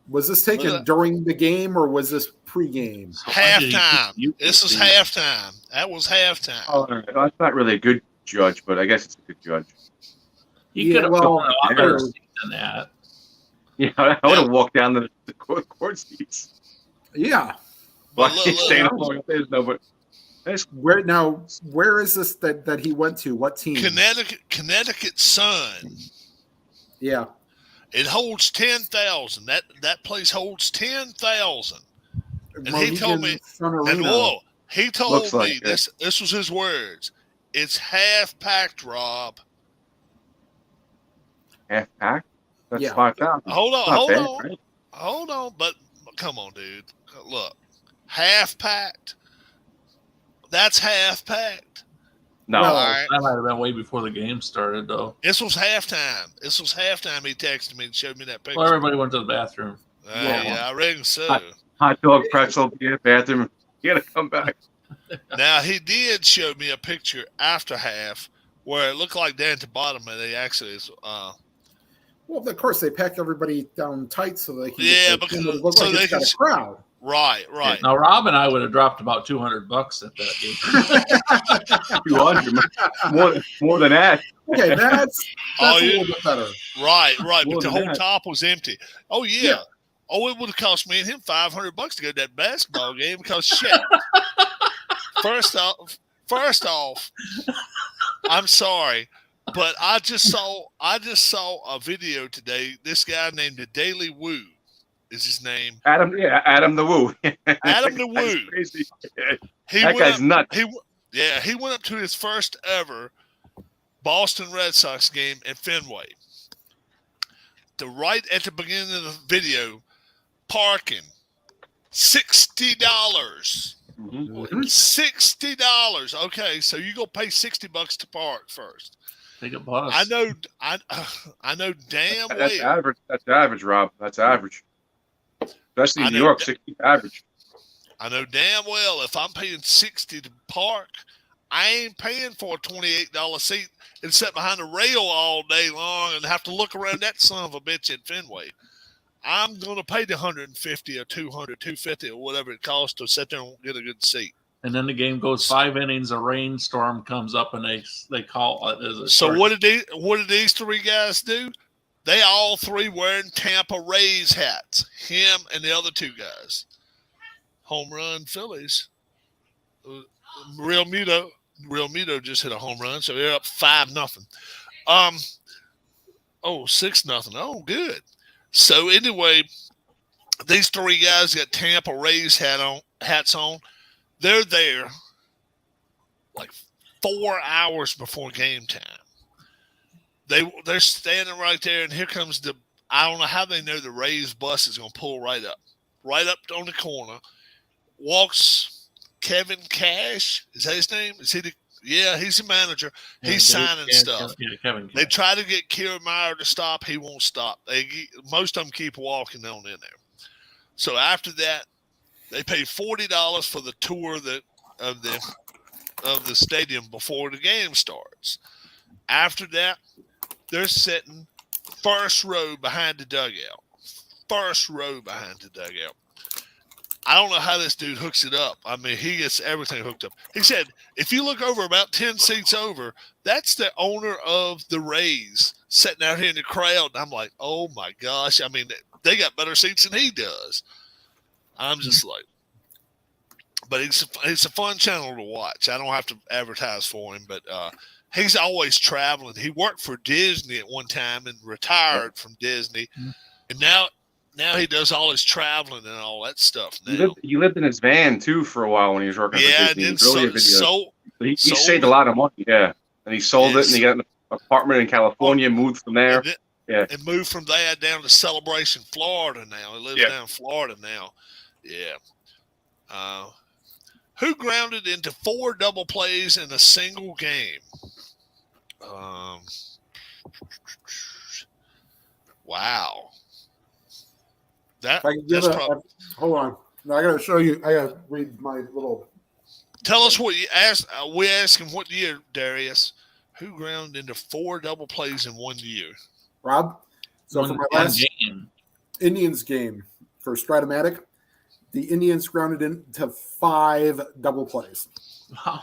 Was this taken during the game or was this pregame? Halftime. This was halftime. That was halftime. Oh, that's not really a good judge, but I guess it's a good judge. He could have gone a lot better than that. Yeah, I would have walked down the court seats. Yeah. But where is this that he went to? What team? Connecticut Sun. Yeah. It holds 10,000. That place holds 10,000. And he told me, this was his words. It's half packed, Rob. Half packed? That's 5,000. Hold on. But come on, dude. Look, half packed. That's half packed. No, that might have been way before the game started, though. This was halftime. He texted me and showed me that picture. Well, everybody went to the bathroom. Yeah, I reckon so. Hot dog, pretzel, bathroom. You got to come back. Now, he did show me a picture after half where it looked like down at the bottom, and they actually is. Well, of course, they pack everybody down tight so they can. Yeah, because they got a crowd. Right. Now, Rob and I would have dropped about $200 at that game. 200, more than that. Okay, that's a little bit better. Right. But the whole top was empty. Oh yeah. Oh, it would have cost me and him $500 to go to that basketball game because shit. First off, I'm sorry, but I just saw a video today. This guy named the Daily Woo is his name. Adam the Woo. Adam the Woo. Crazy. That guy's nuts. He went up to his first ever Boston Red Sox game at Fenway. Right at the beginning of the video, parking, $60. Mm-hmm. $60. Okay, so you go pay $60 to park first. Take a bus. I know damn well. That's average. That's average, Rob. That's average. Especially in New York, 60 average. I know damn well if I'm paying $60 to park, I ain't paying for a $28 seat and sit behind a rail all day long and have to look around that son of a bitch at Fenway. I'm going to pay the $150 or $200, $250 or whatever it costs to sit there and get a good seat. And then the game goes 5 innings. A rainstorm comes up, and they call it as a. So what did these three guys do? They all three wearing Tampa Rays hats. Him and the other two guys. Home run Phillies. Real Muto just hit a home run, so they're up 5-0. 6-0. Oh, good. So anyway, these three guys got Tampa Rays hats on. They're there like 4 hours before game time. They're standing right there, and here comes I don't know how they know the Rays bus is going to pull right up on the corner. Walks Kevin Cash. Is that his name? Is he he's the manager. He's signing stuff. Kevin Cash. They try to get Kiermaier to stop. He won't stop. Most of them keep walking on in there. So after that, they pay $40 for the tour of the stadium before the game starts. After that, they're sitting first row behind the dugout. I don't know how this dude hooks it up. I mean, he gets everything hooked up. He said, if you look over about 10 seats over, that's the owner of the Rays sitting out here in the crowd. And I'm like, oh, my gosh. I mean, they got better seats than he does. I'm just like, but it's a fun channel to watch. I don't have to advertise for him, but he's always traveling. He worked for Disney at one time and retired from Disney. And now he does all his traveling and all that stuff. He lived in his van too for a while when he was working for Disney. He saved a lot of money, and he sold it, and he got an apartment in California, moved from there. And moved from there down to Celebration, Florida now. He lives down in Florida now. Yeah. Who grounded into 4 double plays in a single game? Wow. Hold on. No, I got to show you. I got to read my little. Tell us what you asked. We asked him what year, Darius. Who grounded into 4 double plays in 1 year? Rob? So for my last Indians game for Stratomatic, the Indians grounded into 5 double plays. Wow.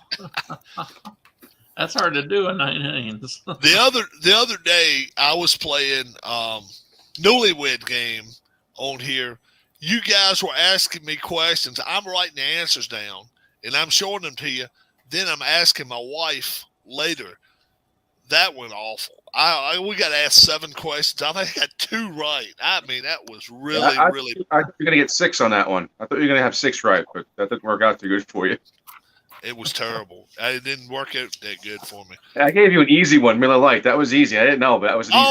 That's hard to do in 9 innings. The other day, I was playing Newlywed Game on here. You guys were asking me questions. I'm writing the answers down, and I'm showing them to you. Then I'm asking my wife later. That went awful. We got asked 7 questions. I think I got 2 right. I mean, that was really. I thought you were going to get 6 on that one. I thought you were going to have 6 right, but that didn't work out too good for you. It was terrible. It didn't work out that good for me. I gave you an easy one, Miller Lite. That was easy. I didn't know, but that was an easy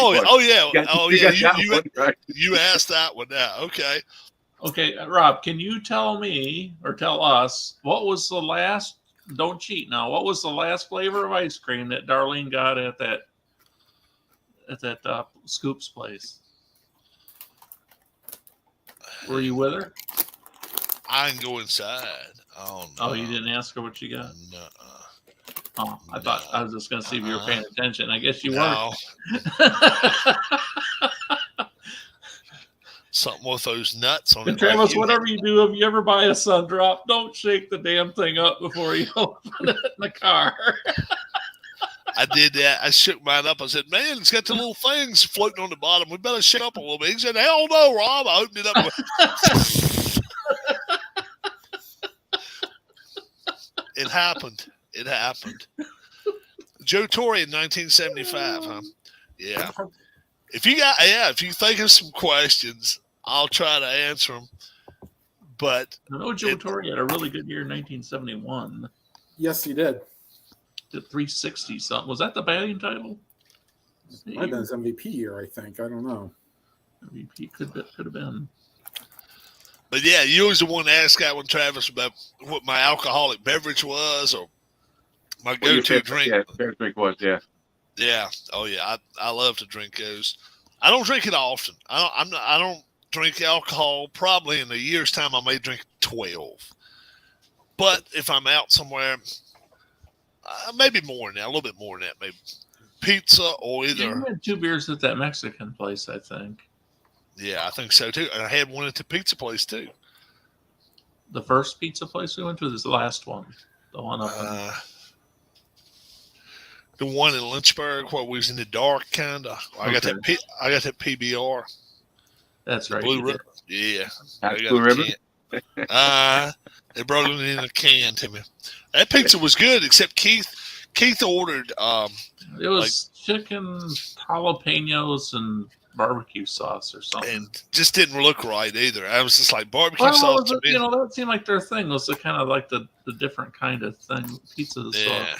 one. You asked that one now. Okay. Okay, Rob, can you tell me or tell us what was the last? Don't cheat now. What was the last flavor of ice cream that Darlene got at that Scoops place? Were you with her? I can go inside. Oh, no. Oh, you didn't ask her what she got? No. Oh, I was just going to see if you were paying attention. I guess you weren't. Something with those nuts on it. Travis, whatever you do, if you ever buy a Sun Drop, don't shake the damn thing up before you open it in the car. I did that. I shook mine up. I said, man, it's got the little things floating on the bottom. We better shake up a little bit. He said, hell no, Rob. I opened it up. It happened. It happened. Joe Torre in 1975, huh? Yeah. If you think of some questions, I'll try to answer them. But I know Joe Torre had a really good year in 1971. Yes, he did. Did 360 something. Was that the batting title? Might have been his MVP year, I think. I don't know. MVP could have been. But yeah, you was the one to ask that one, Travis, about what my alcoholic beverage was or my go-to drink. Yeah, favorite drink was, yeah. Yeah. Oh yeah. I love to drink those. I don't drink it often. I don't drink alcohol. Probably in a year's time, I may drink 12. But if I'm out somewhere, maybe more than that, a little bit more than that, maybe pizza or either. You had 2 beers at that Mexican place, I think. Yeah, I think so too. And I had one at the pizza place too. The first pizza place we went to is the last one. The one up in the one in Lynchburg where we was in the dark, kind of. I got that PBR. That's right. Blue Ribbon. Yeah. Blue Ribbon? They brought it in a can to me. That pizza was good, except Keith ordered. It was chicken, jalapenos, and barbecue sauce or something. And just didn't look right either. I was just like, barbecue sauce. That seemed like their thing was the kind of like the different kind of thing. Pizza sauce. Yeah.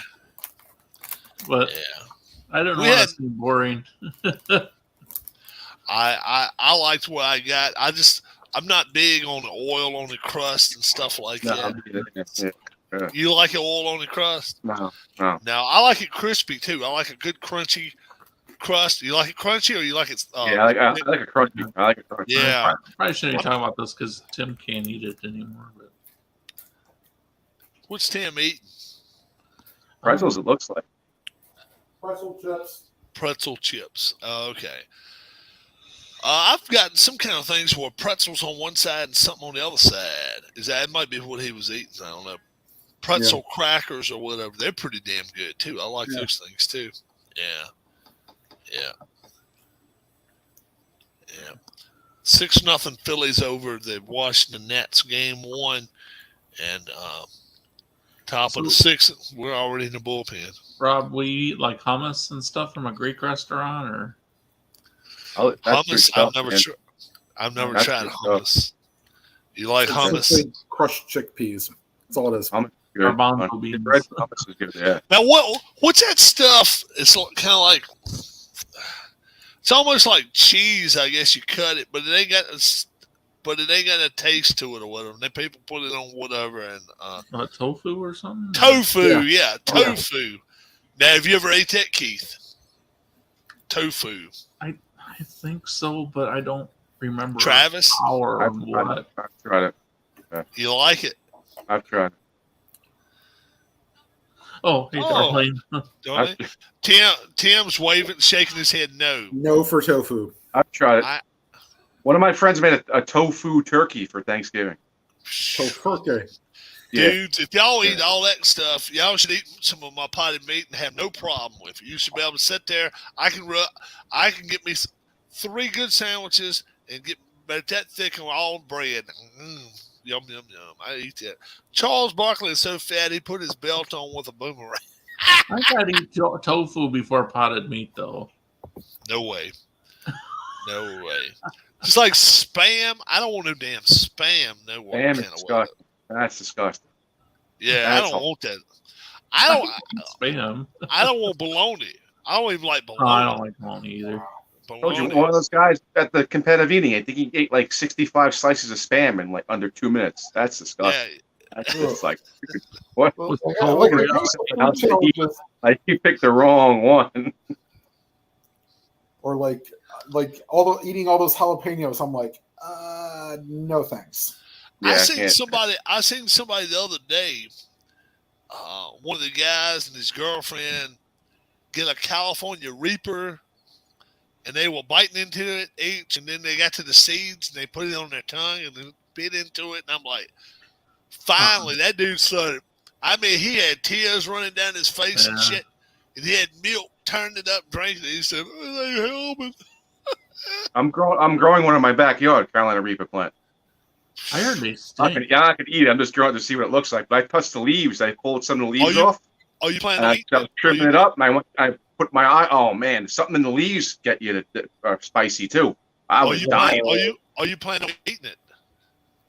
But I don't know. It seemed boring. I liked what I got. I'm not big on the oil on the crust and stuff like that. Yeah. You like it oil on the crust? No. No, I like it crispy too. I like a good crunchy crust. You like it crunchy or you like it? Yeah, I like a crunchy. I like a crunchy. Yeah. Probably shouldn't be talking about this because Tim can't eat it anymore. But what's Tim eating? Pretzels, it looks like. Pretzel chips. Okay. I've gotten some kind of things where pretzels on one side and something on the other side. That might be what he was eating. I don't know. Pretzel crackers or whatever. They're pretty damn good too. I like those things too. Yeah. 6-0 Phillies over the Washington Nets game 1, and top of the 6th. We're already in the bullpen. Rob, we eat like hummus and stuff from a Greek restaurant, or hummus? I've never tried hummus. You like hummus? Crushed chickpeas. That's all it is. Garbanzo beans. Hummus is good. Yeah. Now what's that stuff? It's kind of like it's almost like cheese. I guess you cut it, but it ain't got a taste to it or whatever. And then people put it on whatever and tofu or something. Tofu, yeah, tofu. Yeah. Now, have you ever ate that, Keith? Tofu. I think so, but I don't remember. Travis? I've tried it. Yeah. You like it? I've tried it. Oh, hey, Darlene. Tim's waving, shaking his head no. No for tofu. I've tried it. One of my friends made a tofu turkey for Thanksgiving. Tofu. Dudes, if y'all eat all that stuff, y'all should eat some of my potted meat and have no problem with it. You should be able to sit there. I can get me 3 good sandwiches and get about that thick on all bread. Yum, yum, yum. I eat that. Charles Barkley is so fat, he put his belt on with a boomerang. I gotta eat tofu before potted meat, though. No way. No way. It's like Spam. I don't want no damn Spam. No way. Spam is disgusting. That's disgusting. Yeah, I don't want that. I don't Spam. I don't want bologna. I don't even like bologna. Oh, I don't like bologna either. I told you, one of those guys at the competitive eating, I think he ate like 65 slices of Spam in like under 2 minutes. That's disgusting. Yeah. That's just like, what? You picked the wrong one. Or like eating all those jalapenos. I'm like, no thanks. Yeah, I seen somebody the other day. One of the guys and his girlfriend get a California Reaper, and they were biting into it each, and then they got to the seeds and they put it on their tongue and then bit into it. And I'm like, finally, that dude started. I mean, he had tears running down his face and shit. and he had milk, turned it up, drank it. He said, "Oh, they helping." I'm growing one in my backyard, Carolina Reaper plant. I heard they I stink. can eat it. I'm just growing to see what it looks like. But I touched the leaves. I pulled some of the leaves off. Oh, you planning And on eating I was trimming it up, and I put my eye. Oh man, something in the leaves get you that are spicy too. I was dying. Are you planning on eating it?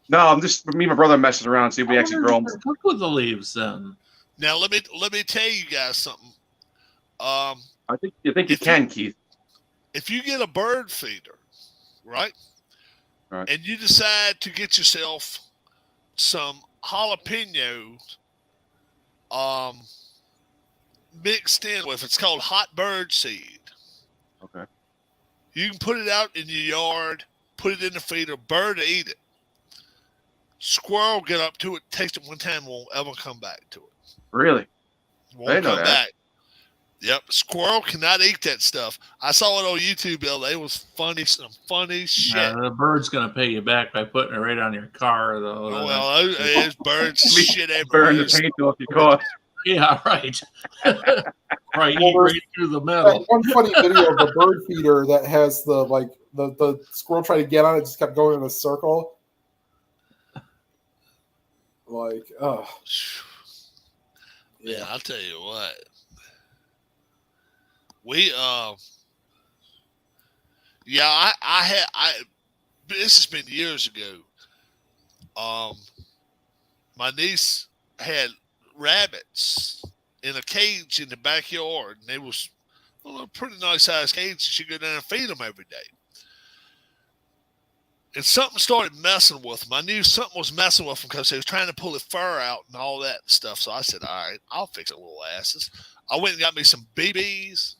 No, I'm just me and my brother messing around, see if we actually grow them. Cook with the leaves then. Now let me tell you guys something. I think you can, Keith. If you get a bird feeder, right? Right. And you decide to get yourself some jalapenos mixed in with, it's called hot bird seed. Okay. You can put it out in your yard, put it in the feeder, bird eat it. Squirrel get up to it, taste it one time, won't ever come back to it. Really? Won't come back. Yep, squirrel cannot eat that stuff. I saw it on YouTube the other day. It was funny, some funny shit. The bird's gonna pay you back by putting it right on your car, though. Oh, well, there's birds shit everywhere. Burn the paint off your car. Yeah, right. Right, eat right through the metal. One funny video of the bird feeder that has the squirrel trying to get on it, just kept going in a circle. Like, oh. Yeah, I'll tell you what. We this has been years ago. My niece had rabbits in a cage in the backyard, and they was a pretty nice sized cage, and she'd go down and feed them every day. And something started messing with them. I knew something was messing with them because they was trying to pull the fur out and all that stuff. So I said, all right, I'll fix it, little asses. I went and got me some BBs.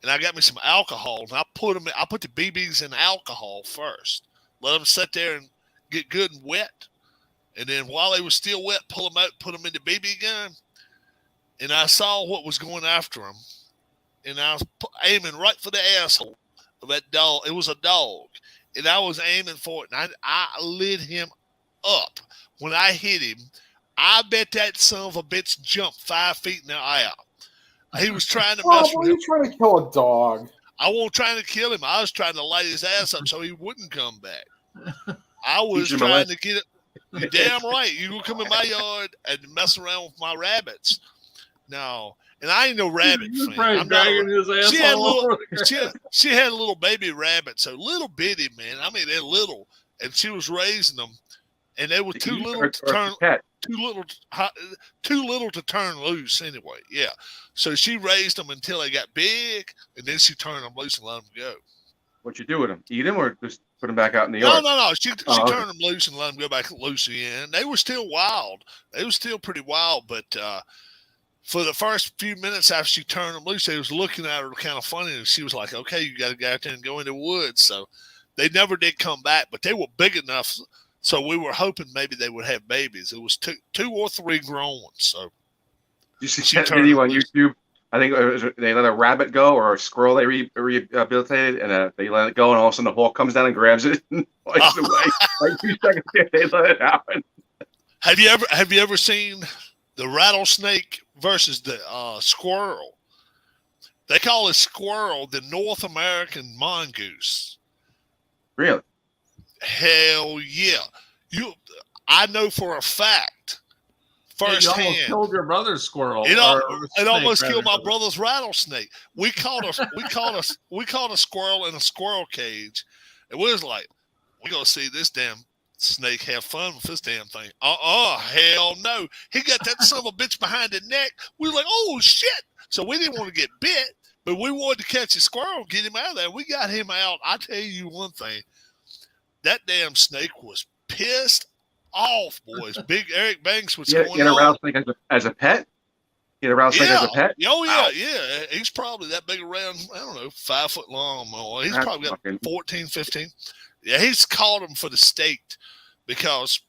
And I got me some alcohol, and I put the BBs in alcohol first. Let them sit there and get good and wet. And then while they were still wet, pull them out, put them in the BB gun. And I saw what was going after them. And I was aiming right for the asshole of that dog. It was a dog. And I was aiming for it. And I lit him up. When I hit him, I bet that son of a bitch jumped 5 feet in the air. He was trying to mess with him. You trying to kill a dog? I wasn't trying to kill him. I was trying to light his ass up so he wouldn't come back. I was trying to get it. You're damn right. You will come in my yard and mess around with my rabbits. No. And I ain't no rabbit fan. She had a little baby rabbit, so little bitty, man. I mean, they're little. And she was raising them. And they were too little to turn loose anyway. Yeah. So she raised them until they got big, and then she turned them loose and let them go. What you do with them? Eat them or just put them back out in the yard? No. She turned them loose and let them go back loose again. They were still wild. They were still pretty wild, but for the first few minutes after she turned them loose, they was looking at her kind of funny, and she was like, okay, you got to go out there and go in the woods. So they never did come back, but they were big enough. So we were hoping maybe they would have babies. It was two or three grown ones. So you see that video on YouTube? I think they let a rabbit go or a squirrel they rehabilitated, and they let it go, and all of a sudden the hawk comes down and grabs it and flies away. Like 2 seconds later, they let it happen. Have you ever seen the rattlesnake versus the squirrel? They call a squirrel the North American mongoose. Really? Hell yeah! I know for a fact, firsthand. You almost killed your brother's squirrel. It almost killed my brother's rattlesnake. We caught a squirrel in a squirrel cage, and we was like, "We gonna see this damn snake have fun with this damn thing." Hell no! He got that son of a bitch behind the neck. We were like, "Oh shit!" So we didn't want to get bit, but we wanted to catch a squirrel, get him out of there. We got him out. I tell you one thing. That damn snake was pissed off, boys. Big Eric Banks was going on. You had a rattlesnake as a pet? You had a rattlesnake as a pet? Oh, yeah. He's probably that big around, I don't know, 5 foot long. He's probably got 14, 15. Yeah, he's caught them for the state because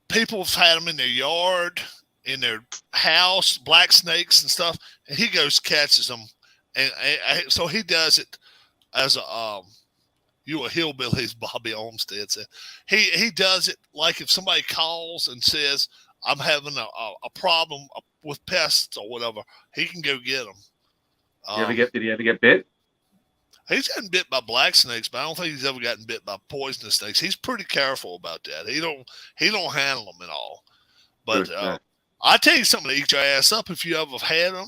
people have had them in their yard, in their house, black snakes and stuff, and he goes catches them. And so he does it as a you a hillbilly, as Bobby Olmsted said. He does it like if somebody calls and says, I'm having a problem with pests or whatever, he can go get them. Did he ever get bit? He's gotten bit by black snakes, but I don't think he's ever gotten bit by poisonous snakes. He's pretty careful about that. He don't handle them at all. But I tell you something to eat your ass up if you ever had them.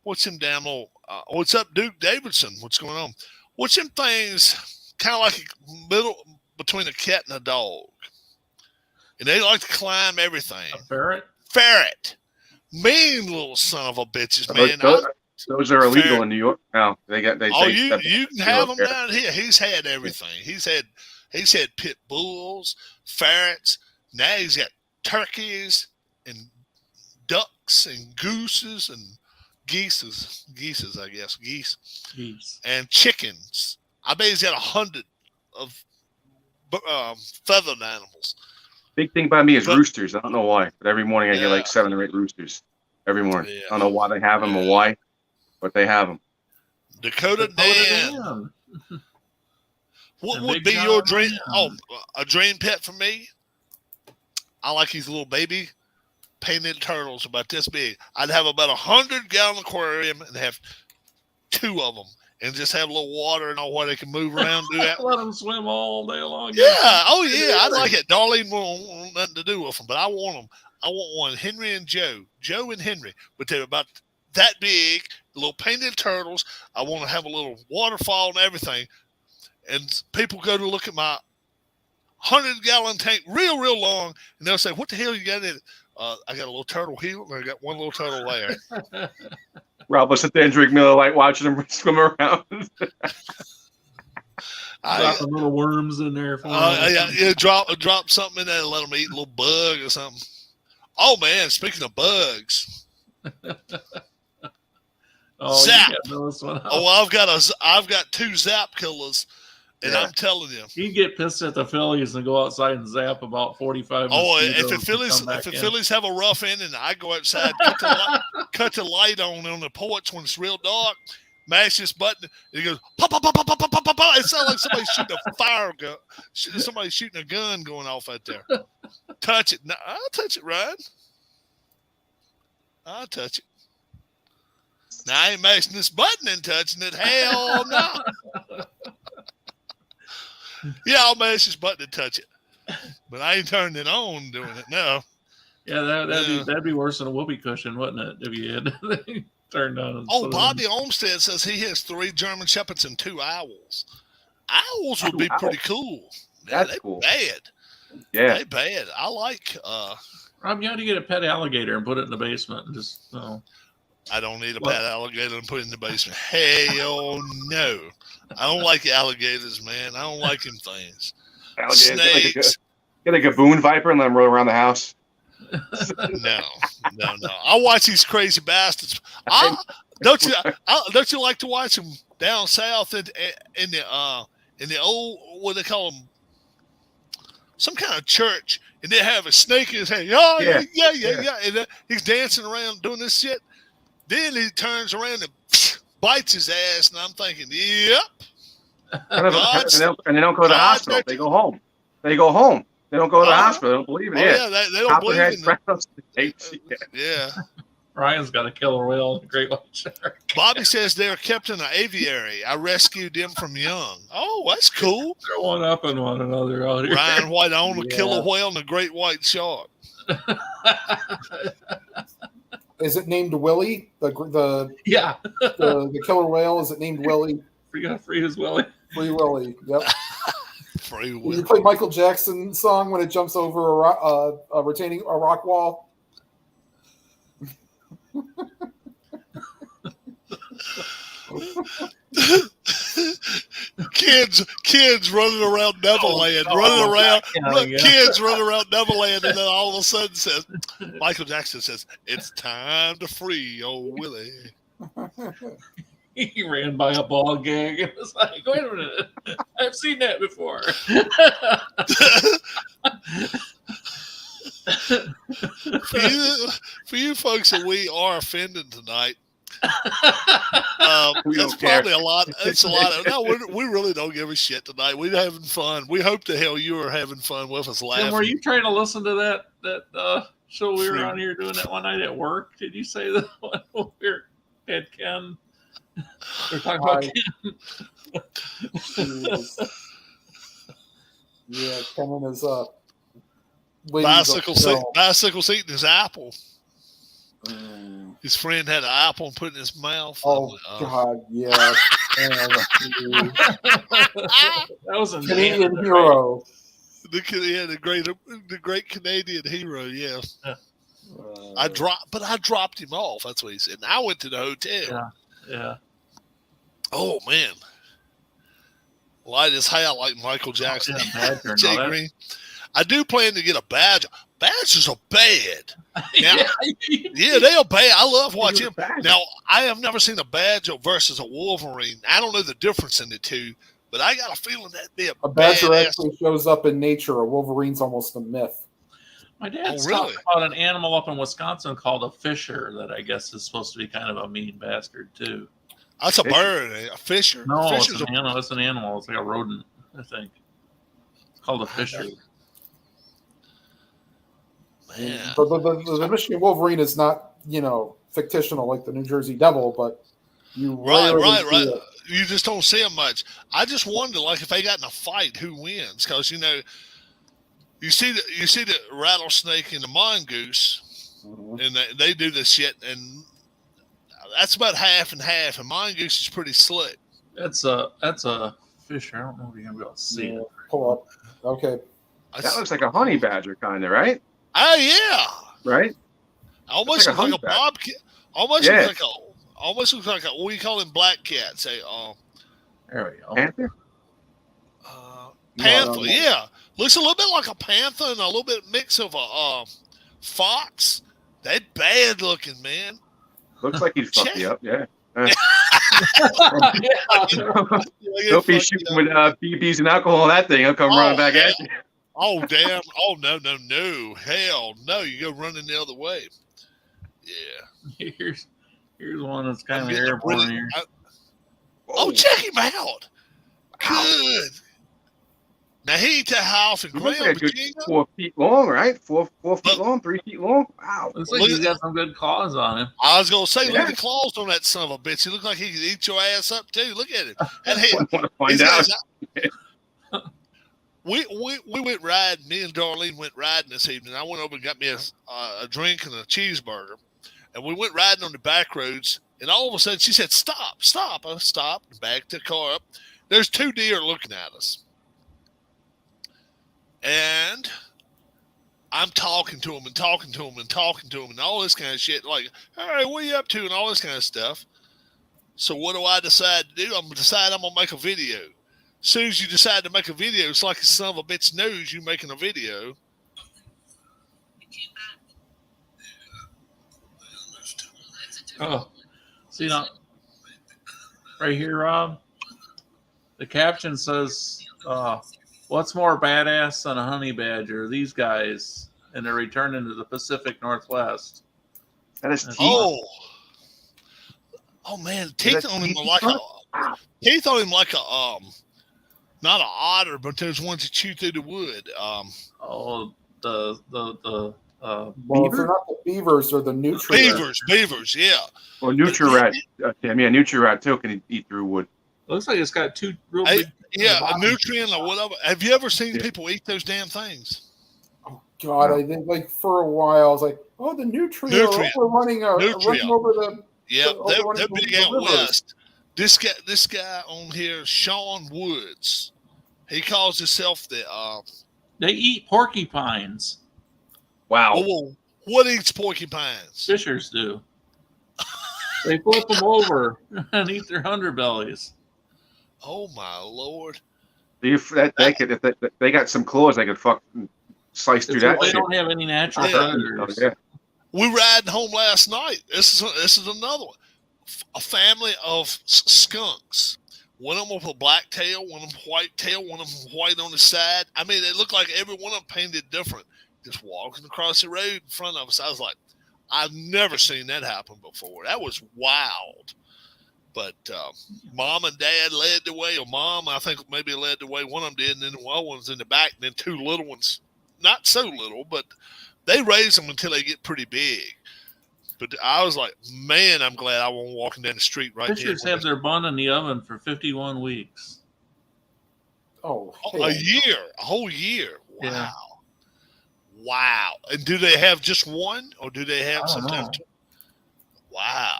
What's them damn old? What's up, Duke Davidson? What's going on? What's them things? Kind of like a middle between a cat and a dog, and they like to climb everything. A ferret. Ferret. Mean little son of a bitches, man. Those are illegal in New York now. You can have them down here. He's had everything. He's had pit bulls, ferrets. Now he's got turkeys and ducks and gooses and geese, I guess, geese and chickens. I bet he's got 100 of feathered animals. Big thing by me is roosters. I don't know why, but every morning I get like 7 or 8 roosters every morning. Yeah. I don't know why they have them or why, but they have them. Dakota Dan. What would be your dream? Oh, a dream pet for me? I like these little baby painted turtles about this big. I'd have about 100-gallon aquarium and have 2 of them, and just have a little water and all where they can move around. Do that. Let them swim all day long. Yeah. Oh yeah. I'd like it. Darlene won't want nothing to do with them, but I want them. I want one. Henry and Joe and Henry, but they're about that big. Little painted turtles. I want to have a little waterfall and everything. And people go to look at my 100-gallon tank, real long, and they'll say, "What the hell you got in it?" I got a little turtle here, and I got one little turtle there. Rob will sit there and drink Miller Lite, watching them swim around. Drop little worms in there. Drop something in there and let them eat a little bug or something. Oh man, speaking of bugs, Zap. I've got 2 Zap killers. And I'm telling you, you get pissed at the Phillies and go outside and zap about 45 minutes. Oh, if the Phillies have a rough inning, I go outside, cut the light on the porch when it's real dark, mash this button, and it goes pop, pop, pop, pop, pop, pop, pop, pop. It sounds like somebody shooting a fire gun, somebody shooting a gun going off out there. Touch it. No, I'll touch it, Ryan. I'll touch it. Now I ain't mashing this button and touching it. Hell no. Yeah, I'll mash this button and touch it, but I ain't turning it on doing it now. Yeah, that'd be worse than a whoopee cushion, wouldn't it? If you had turned on. Oh, Bobby Olmstead says he has 3 German Shepherds and 2 owls. Owls would be pretty cool. That's cool. Bad. Yeah, they bad. I like. Rob, you ought to get a pet alligator and put it in the basement and just. I don't need a pet alligator and put it in the basement. Hell no. I don't like alligators, man. I don't like them things. Snakes. Get a gaboon viper and let them roll around the house. No. I watch these crazy bastards. Don't you like to watch them down south in the old, what they call them, some kind of church, and they have a snake in his hand. Yeah. And he's dancing around doing this shit. Then he turns around and bites his ass, and I'm thinking, yep. And they don't go to the hospital. They go home. They don't go to the hospital. They don't believe it. Yeah, they don't believe it. Yeah. Ryan's got a killer whale and a great white shark. Bobby says they're kept in an aviary. I rescued them from young. Oh, that's cool. They're one up on one another out here. Ryan White owned a killer whale and a great white shark. Is it named Willie? The killer whale, is it named Willie? Free as Willie. Free Willie. Yep. Free Willie. You play Michael Jackson song when it jumps over a retaining a rock wall. kids running around Neverland, kids running around Neverland, and then all of a sudden says, Michael Jackson says, "It's time to free old Willie." He ran by a ball gag and was like, "Wait a minute, I've seen that before." For you folks that we are offending tonight, That's probably a lot. It's a lot of no. We really don't give a shit tonight. We're having fun. We hope the hell you are having fun with us laughing. Tim, were you trying to listen to that show we were on here doing that one night at work? Did you say that when we had Ken? We're talking about Ken. Yeah, Ken and his bicycle eating his apple. His friend had an apple and put it in his mouth. Oh, God, yeah. That was a Canadian hero. The great Canadian hero, yeah. I dropped him off. That's what he said. And I went to the hotel. Yeah. Oh man, light as hell like Michael Jackson. Jay Green. I do plan to get a badge. Badges are bad. Now, yeah, they are bad. I love watching them. Now, I have never seen a badger versus a Wolverine. I don't know the difference in the two, but I got a feeling that'd be a badger actually shows up in nature. A Wolverine's almost a myth. My dad's talking about an animal up in Wisconsin called a fisher that I guess is supposed to be kind of a mean bastard too. That's a bird, a fisher. No, it's an animal. It's an animal. It's like a rodent, I think. It's called a fisher. Man. The Michigan Wolverine is not, fictional like the New Jersey Devil, but you right. You just don't see them much. I just wonder, like, if they got in a fight, who wins? Because you see the rattlesnake and the mongoose, and they do this shit, and that's about half and half. And mongoose is pretty slick. That's a fisher. I don't know if you're gonna be able to see it. Pull up. Okay. That looks like a honey badger, kind of, right? Oh yeah. Right. Almost looks like a bobcat. Almost looks like a. We call him black cat. Say, there we go. Panther. Panther. Yeah, looks a little bit like a panther and a little bit mix of a fox. They bad looking, man. Looks like he'd fuck you up. Yeah. Don't be shooting with BBs and alcohol on that thing. He'll come running back at you. Oh, damn. Oh, no. Hell no. You go running the other way. Yeah. Here's one that's kind of airborne here. Check him out. Good. Now, he ain't that house in Graham, Virginia. 4 feet long, right? 4 feet long, 3 feet long. Wow. Looks like he's got some good claws on him. I was going to say, look at the claws on that son of a bitch. He looks like he could eat your ass up, too. Look at him. I want to find out. We went riding. Me and Darlene went riding this evening. I went over and got me a drink and a cheeseburger. And we went riding on the back roads. And all of a sudden, she said, stop. I stopped and backed the car up. There's 2 deer looking at us. And I'm talking to them and all this kind of shit. Like, hey, what are you up to? And all this kind of stuff. So what do I decide to do? I'm going to make a video. As soon as you decide to make a video, it's like a son of a bitch knows you making a video. Oh, see now, right here, Rob, the caption says, what's more badass than a honey badger? These guys, and they're returning to the Pacific Northwest. That is teeth. Oh man, teeth on him like a not an otter, but there's ones that chew through the wood. Well, if they're not the beavers, or the nutria. Beavers, yeah. Well, nutria-rat, Tim. Yeah, nutria-rat too can eat through wood. Looks like it's got 2 real big. Yeah, a nutrient or whatever. Have you ever seen people eat those damn things? Oh God, I think like for a while I was like, oh, the nutria. We're running over the. Yeah, they're big out west. This guy on here, Sean Woods, he calls himself the. They eat porcupines. Wow. Oh, what eats porcupines? Fishers do. They flip them over and eat their underbellies. Oh my Lord! If they got some claws, they could fucking slice through that. They don't have any natural predators. Yeah. We riding home last night. This is another one. A family of skunks. One of them with a black tail, one of them white tail, one of them white on the side. I mean, it looked like every one of them painted different. Just walking across the road in front of us. I was like, I've never seen that happen before. That was wild. But mom and dad led the way, or mom, I think maybe led the way. One of them did, and then one was in the back, and then two little ones, not so little, but they raise them until they get pretty big. But I was like, man, I'm glad I wasn't walking down the street right there. Fishers have their bun in the oven for 51 weeks. Oh, A year, a whole year. Wow. Yeah. Wow. And do they have just one, or do they have sometimes two? Wow.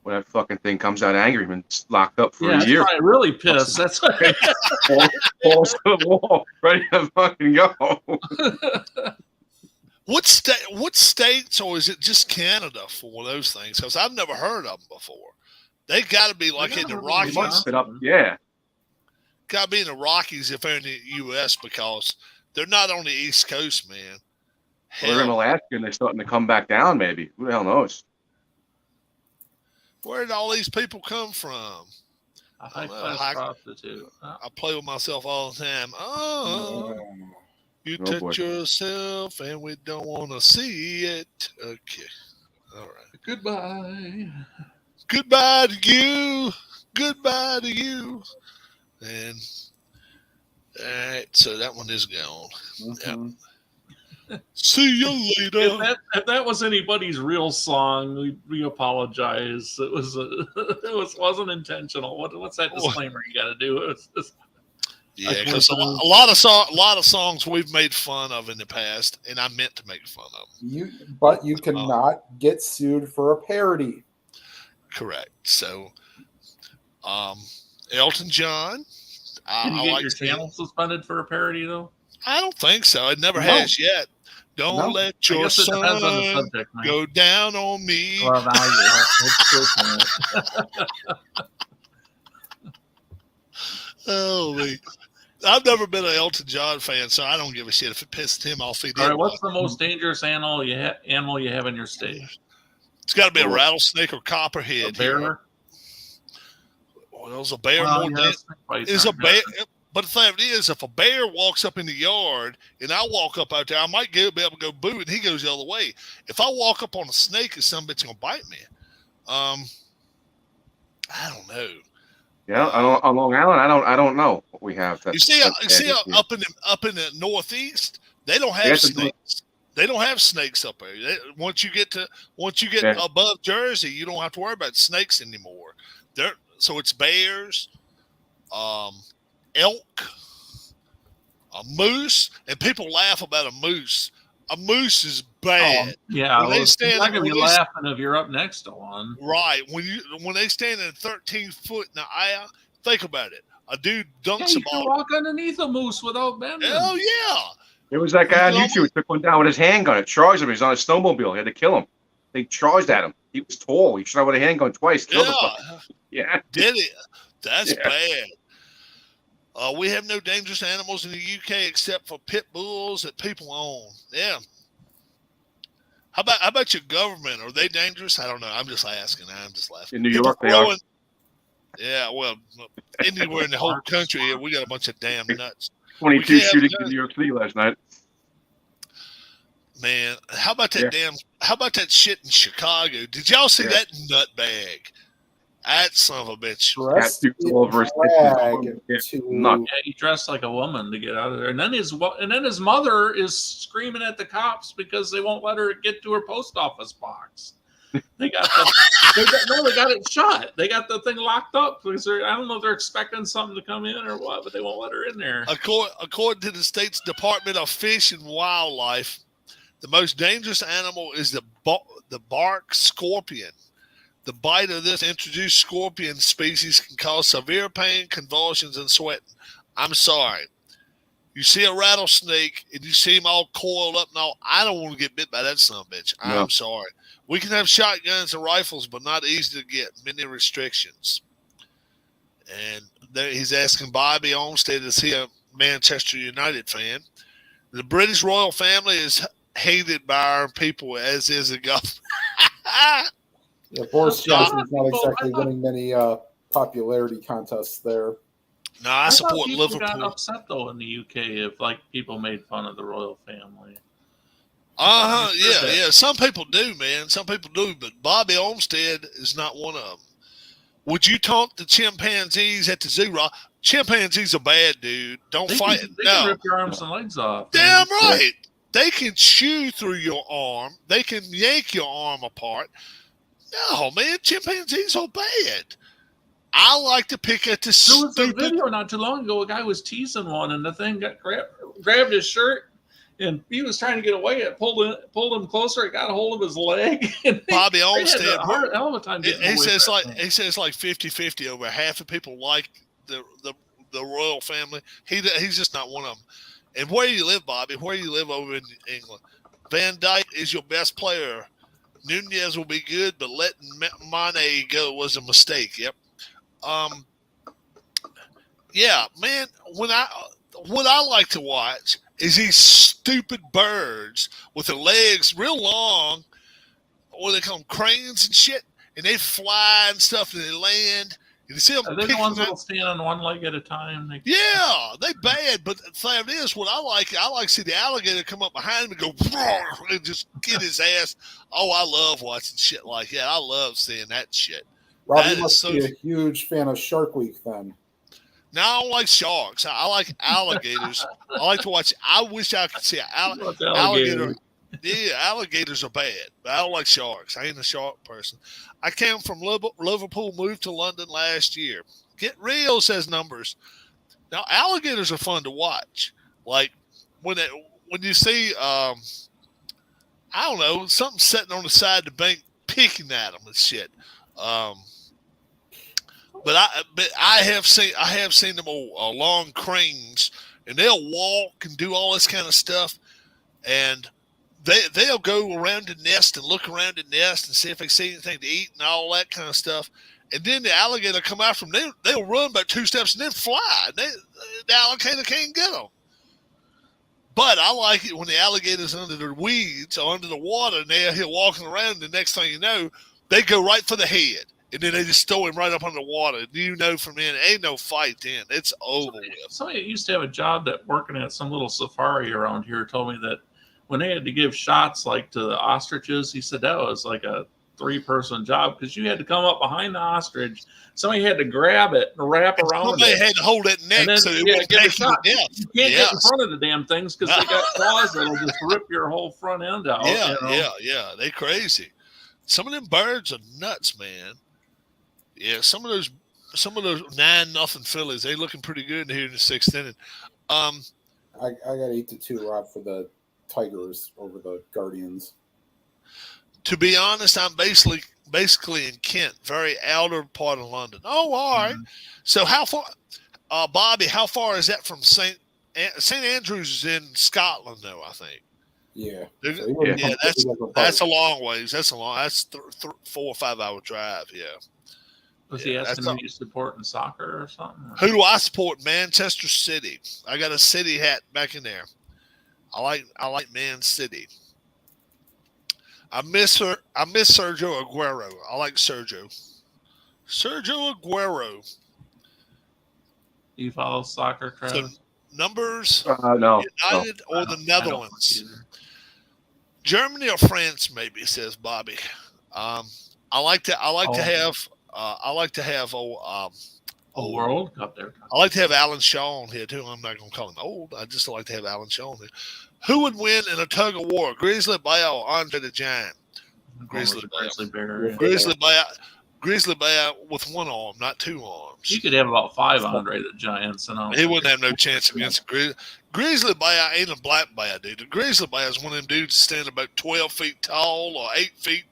When that fucking thing comes out angry and it's locked up for Yeah, a year. it's probably really pissed. That's why. Falls to the wall, ready to fucking go. What states, or is it just Canada for one of those things? Because I've never heard of them before. They got to be like in the Rockies. Yeah. Got to be in the Rockies if they're in the U.S. because they're not on the East Coast, man. Well, they're in Alaska and they're starting to come back down, maybe. Who the hell knows? Where did all these people come from? A high-class prostitute. I play with myself all the time. Oh, you touch yourself and we don't want to see it. Okay. All right. Goodbye. Goodbye to you. Goodbye to you. And all right, so that one is gone. Mm-hmm. Yep. See you later. If that was anybody's real song, we apologize. It wasn't intentional. What's that disclaimer you got to do? Yeah, because a lot of songs we've made fun of in the past, and I meant to make fun of them. But you cannot get sued for a parody. Correct. So, Elton John. Can you get your channel suspended for a parody, though? I don't think so. It never has yet. Don't let your son go down on me. Well, Holy. I've never been an Elton John fan, so I don't give a shit if it pissed him off. He did. All right, what's the most dangerous animal you have in your state? It's got to be a rattlesnake or copperhead. A bear? Well, there's a bear more than is a bear. But the thing is, if a bear walks up in the yard and I walk up out there, I might be able to go boo, and he goes the other way. If I walk up on a snake, is some bitch gonna bite me? I don't know. Yeah, on Long Island, I don't know what we have. You see, up in the Northeast, they don't have snakes. They don't have snakes up there. Once you get above Jersey, you don't have to worry about snakes anymore. So it's bears, elk, a moose, and people laugh about a moose. A moose is bad. Yeah, you're not gonna be laughing if you're up next to one. Right. When they stand in 13 foot in the air, think about it. A dude dunks you can walk underneath a moose without bending. Hell yeah. There was that guy on YouTube who took one down with his handgun. It charged him. He was on a snowmobile. He had to kill him. They charged at him. He was tall. He shot with a handgun twice. Killed him. Yeah. Did it? That's bad. We have no dangerous animals in the UK except for pit bulls that people own. Yeah. How about your government? Are they dangerous? I don't know. I'm just asking. I'm just laughing. In New York, they are. Yeah, well, anywhere in the whole country here, we got a bunch of damn nuts. 22 shootings in New York City last night. Man, how about that how about that shit in Chicago? Did y'all see that nutbag? That son of a bitch. He dressed like a woman to get out of there, and then his mother is screaming at the cops because they won't let her get to her post office box. They got it shut. They got the thing locked up because I don't know if they're expecting something to come in or what, but they won't let her in there. According to the state's Department of Fish and Wildlife, the most dangerous animal is the bark scorpion. The bite of this introduced scorpion species can cause severe pain, convulsions, and sweating. I'm sorry. You see a rattlesnake and you see him all coiled up and all. I don't want to get bit by that son of a bitch. No. I'm sorry. We can have shotguns and rifles, but not easy to get. Many restrictions. And he's asking Bobby Olmsted, is he a Manchester United fan? The British royal family is hated by our people, as is the government. Yeah, Boris Johnson's not exactly winning many popularity contests there. No, I support Liverpool. Got upset though in the UK if people made fun of the royal family. Yeah. Some people do, man. Some people do, but Bobby Olmsted is not one of them. Would you taunt the chimpanzees at the zoo? Chimpanzees are bad, dude. Don't fight. They can rip your arms and legs off. Damn right. They can chew through your arm. They can yank your arm apart. No, man, chimpanzees are bad. I like to pick at the stupid. There was a video not too long ago. A guy was teasing one, and the thing got grabbed his shirt, and he was trying to get away. It pulled him closer. It got a hold of his leg. And Bobby Olmsted, hell of a time getting he says like 50-50 over. Half of people like the royal family. He's just not one of them. And where you live, Bobby? Where you live over in England? Van Dijk is your best player. Nunez will be good, but letting Mane go was a mistake. Yep. Yeah, man. What I like to watch is these stupid birds with their legs real long, or they call them cranes and shit, and they fly and stuff, and they land. You see them. Are they the ones that'll stand on one leg at a time? Yeah, they bad. But the thing is, what I like to see the alligator come up behind him and go and just get his ass. Oh, I love watching shit like that. I love seeing that shit. Rob, you must be a huge fan of Shark Week then. No, I don't like sharks. I like alligators. I like to watch. I wish I could see an alligator. Yeah, alligators are bad, but I don't like sharks. I ain't a shark person. I came from Liverpool, moved to London last year. Get real, says numbers. Now, alligators are fun to watch. Like when you see, I don't know, something sitting on the side of the bank picking at them and shit. But I have seen them along cranes, and they'll walk and do all this kind of stuff, and they'll go around the nest and look around the nest and see if they see anything to eat and all that kind of stuff. And then the alligator come out from them. They'll run about 2 steps and then fly. The alligator can't get them. But I like it when the alligator's under the weeds or under the water, and they're here walking around. The next thing you know, they go right for the head. And then they just throw him right up under the water. You know from then, ain't no fight then. It's over with. Somebody used to have a job that working at some little safari around here told me that when they had to give shots like to the ostriches, he said that was like a 3-person job because you had to come up behind the ostrich. Somebody had to grab it and wrap around Somebody it. had to hold it neck then, so it wouldn't take you to death. You can't get in front of the damn things because they got claws that'll just rip your whole front end out. Yeah. They crazy. Some of them birds are nuts, man. Yeah, some of those 9-0 Phillies, they looking pretty good here in the 6th inning. I got 8-2, Rob, for the Tigers over the Guardians. To be honest, I'm basically in Kent, very outer part of London. Oh, all right. Mm-hmm. So how far, Bobby? How far is that from St. Andrews is in Scotland, though? I think. Yeah. That's a long ways. That's 4 or 5 hour drive. Yeah. Was he asking who you support in soccer or something? Who do I support? Manchester City. I got a City hat back in there. I like Man City. I miss Sergio Aguero. I like Sergio Aguero. Do you follow soccer, Travis? So numbers? No. United or the Netherlands? Germany or France? Maybe, says Bobby. I like to have World Cup there. I like to have Alan Shaw on here too. I'm not going to call him old. I just like to have Alan Shaw on here. Who would win in a tug of war, Grizzly Bear or Andre the Giant? Grizzly Bear. Grizzly Bear with one arm, not 2 arms. You could have about 5 Andre the Giants, and he wouldn't have no chance against a Grizzly Bear. Ain't a black bear, dude. The Grizzly Bear is one of them dudes stand about 12 feet tall or 8 feet,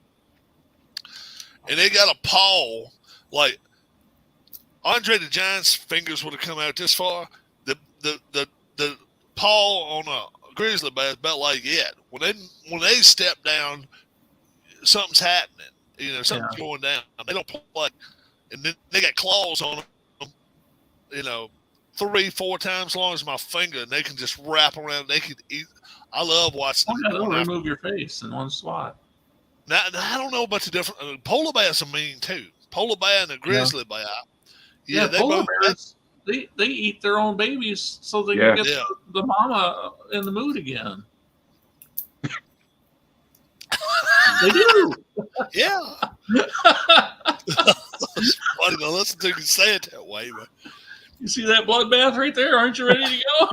and they got a paw like Andre the Giant's fingers would have come out this far. The paw on a grizzly bear is about like that. When they step down, something's happening. Something's going down. They don't play, and then they got claws on them. 3-4 times as long as my finger, and they can just wrap around. They can eat. I love watching. They'll remove your face in one swat. Now I don't know about the different. Polar bears are mean too. Polar bear and a grizzly bear. Yeah, polar bears. They eat their own babies so they can get the mama in the mood again. They do. Yeah. It's funny to listen to you say it that way, but You see that bloodbath right there? Aren't you ready to go?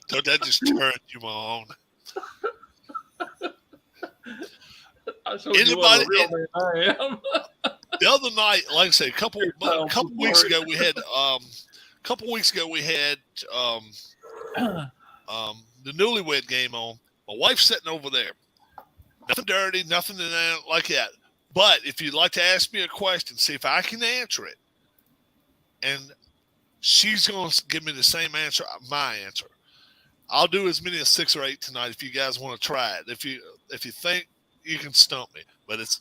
don't that just turn you on? I showed you what a real man I am. The other night, like I say, a couple Oh, weeks ago, we had the newlywed game on. My wife's sitting over there. Nothing dirty, nothing like that. But if you'd like to ask me a question, see if I can answer it, and she's going to give me the same answer, my answer. I'll do as many as 6 or 8 tonight if you guys want to try it. If you think you can stump me, but it's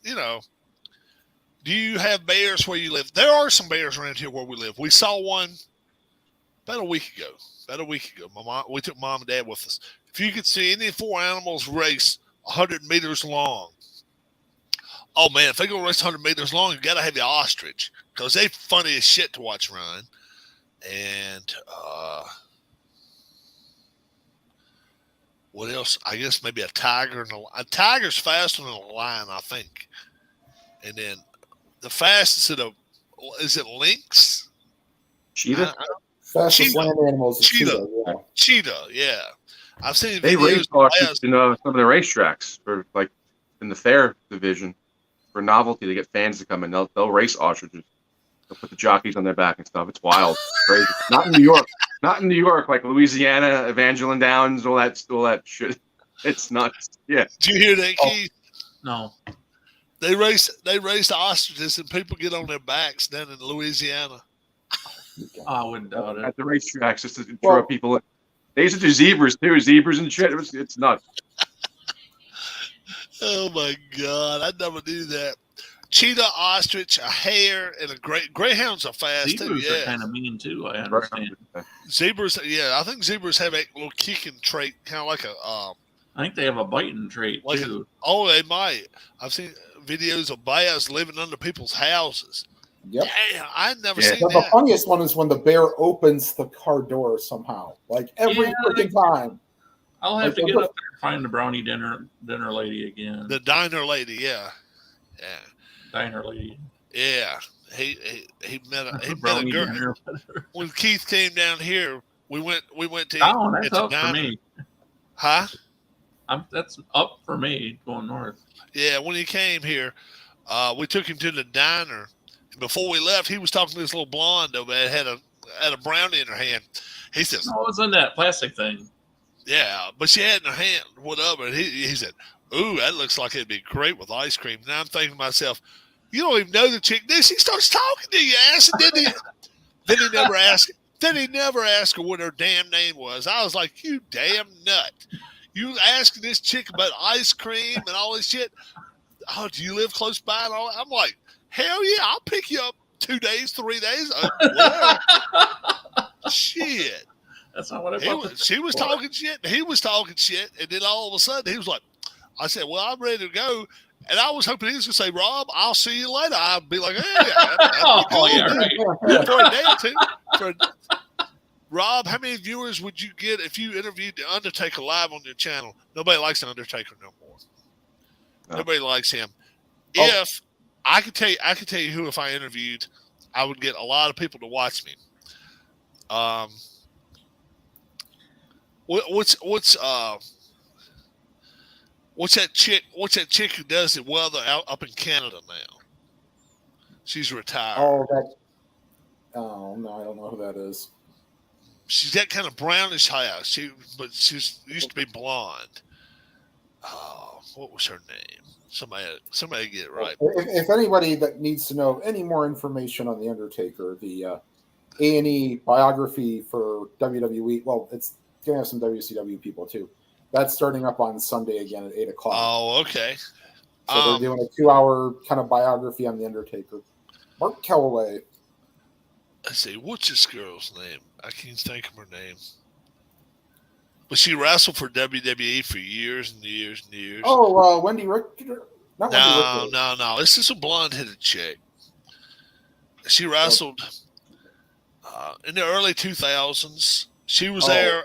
do you have bears where you live? There are some bears around here where we live. We saw one about a week ago. We took mom and dad with us. If you could see any 4 animals race 100 meters long, oh man, if they go race 100 meters long, you got to have the ostrich because they funny as shit to watch run. And what else? I guess maybe a tiger. A tiger's faster than a lion, I think. And then the fastest is it lynx? Cheetah? Fastest land animals is Cheetah. Yeah. Cheetah, yeah. I've seen They race videos. ostriches in some of the racetracks for like in the fair division for novelty to get fans to come in. They'll race ostriches. They'll put the jockeys on their back and stuff. It's wild. It's crazy. Not in New York. Not in New York, like Louisiana, Evangeline Downs, all that shit. It's nuts. Yeah. Do you hear that, Keith? No. They race ostriches and people get on their backs down in Louisiana. I wouldn't doubt it. At the racetracks just to draw people in. They used to do zebras too, zebras and shit. It's nuts. Oh my God, I never knew that. Cheetah, ostrich, a hare, and a greyhounds are fast Zebras too. are Yeah, kind of mean too. I understand. zebras. Yeah, I think zebras have a little kicking trait, kind of like a. I think they have a biting trait Like too. They might. I've seen videos of bears living under people's houses. Yep. Damn, I've never Yeah. seen But the that. funniest one is when the bear opens the car door somehow. Like every Yeah, freaking time. I'll have Like, to get up there and find the brownie dinner lady again. The diner lady, yeah. Diner lady. Yeah. He met a Brownie girl. dinner. When Keith came down here, we went to Oh, that's at the up for diner. me. Huh? That's up for me going north. Yeah, when he came here, we took him to the diner. Before we left, he was talking to this little blonde over there had a brownie in her hand. He says, Oh, it's in that plastic thing. "Yeah," but she had in her hand whatever. And he said, "Ooh, that looks like it'd be great with ice cream." And I'm thinking to myself, "You don't even know the chick." Then she starts talking to you, ass, and then he never asked. Then he never asked her what her damn name was. I was like, "You damn nut! You asking this chick about ice cream and all this shit? Oh, do you live close by?" And all that? I'm like, "Hell yeah, I'll pick you up 2 days, 3 days, whatever." Shit. That's not what I thought. She was talking shit, and he was talking shit, and then all of a sudden he was like, I said, "Well, I'm ready to go." And I was hoping he was going to say, "Rob, I'll see you later." I'd be like, "Hey, Oh, yeah, right. for a day or two." Rob, how many viewers would you get if you interviewed the Undertaker live on your channel? Nobody likes the Undertaker no more. No. Nobody likes him. Oh. If I could tell you who, if I interviewed, I would get a lot of people to watch me. What's that chick? What's that chick who does the weather out up in Canada now? She's retired. Oh no, I don't know who that is. She's got kind of brownish hair. But she used to be blonde. Oh, what was her name? Somebody get it right. If anybody that needs to know any more information on the Undertaker, the A&E biography for WWE. Well, it's gonna have some WCW people too. That's starting up on Sunday again at 8:00. Oh, okay. So they're doing a 2-hour kind of biography on the Undertaker. Mark Calloway. Let's see, what's this girl's name? I can't think of her name. But she wrestled for WWE for years and years and years. Oh, Wendy Richter. Not Wendy Richter. No. This is a blonde-headed chick. She wrestled in the early 2000s. She was there.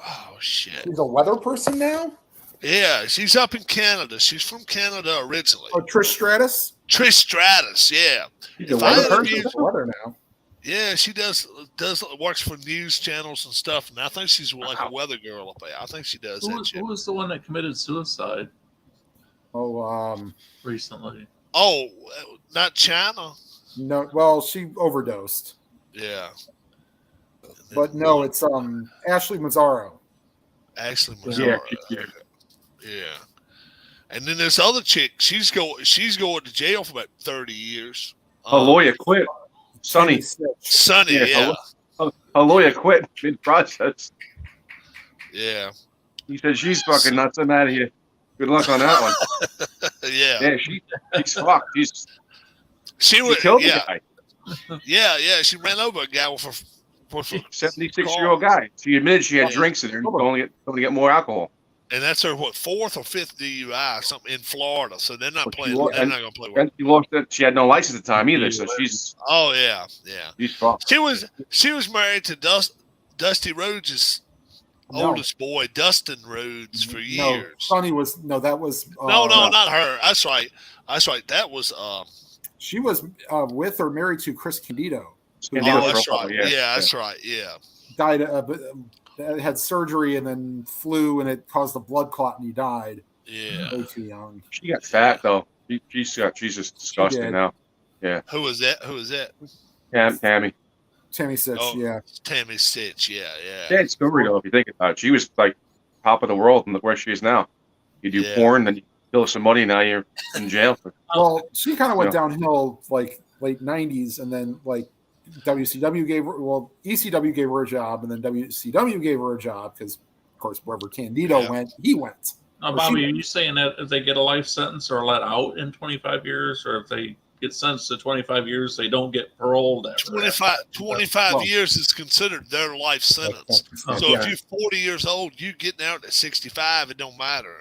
Oh shit. She's a weather person now. Yeah, she's up in Canada. She's from Canada originally. Oh, Trish Stratus. Trish Stratus, yeah. She's a If I weather person. interviewed- She's a weather now. Yeah, she does works for news channels and stuff, and I think she's like a weather girl up there. I think she does that shit. Who was the one that committed suicide Oh, recently? Oh, not China. no. Well, she overdosed, Yeah. but no, it's Ashley Mazzaro. Actually, Yeah, Mazzaro. Yeah. And then this other chick, she's going to jail for about 30 years. A lawyer quit. Sonny. Sonny, yeah. A lawyer quit mid process. Yeah. He said she's fucking nuts. I'm out of here. Good luck on that one. Yeah. Yeah, she's fucked. She killed the yeah. guy. Yeah. She ran over a guy with a 76-year-old guy. She admitted she had drinks in there. Going to get more alcohol. And that's her fourth or fifth DUI, something in Florida. So they're not playing. Well, They're not going to play with her. And she lost it. She had no license at the time either. So she's Oh yeah. she's fucked. She was married to Dusty Rhodes' oldest boy, Dustin Rhodes, for years. No, Sonny was that was No, not her. That's right. That was She was with or married to Chris Candido. that's right. Yeah, that's right. Yeah. Died had surgery and then flu, and it caused a blood clot, and he died. Yeah. Way too young. She got fat though. She's just disgusting now. Yeah. Who was that? Tammy. Tammy Sitch, yeah. Tammy Sitch, yeah. Sad story though, if you think about it. She was like top of the world, and look where she is now. You do porn, then you steal some money, now you're in jail. Well, she kind of went downhill like late '90s, and then like WCW gave her, ECW gave her a job, and then WCW gave her a job because, of course, wherever Candido went, he went. Now, Bobby, are you saying that if they get a life sentence or let out in 25 years, or if they get sentenced to 25 years, they don't get paroled ever? 25 years is considered their life sentence. So if you're 40 years old, you getting out at 65, it don't matter.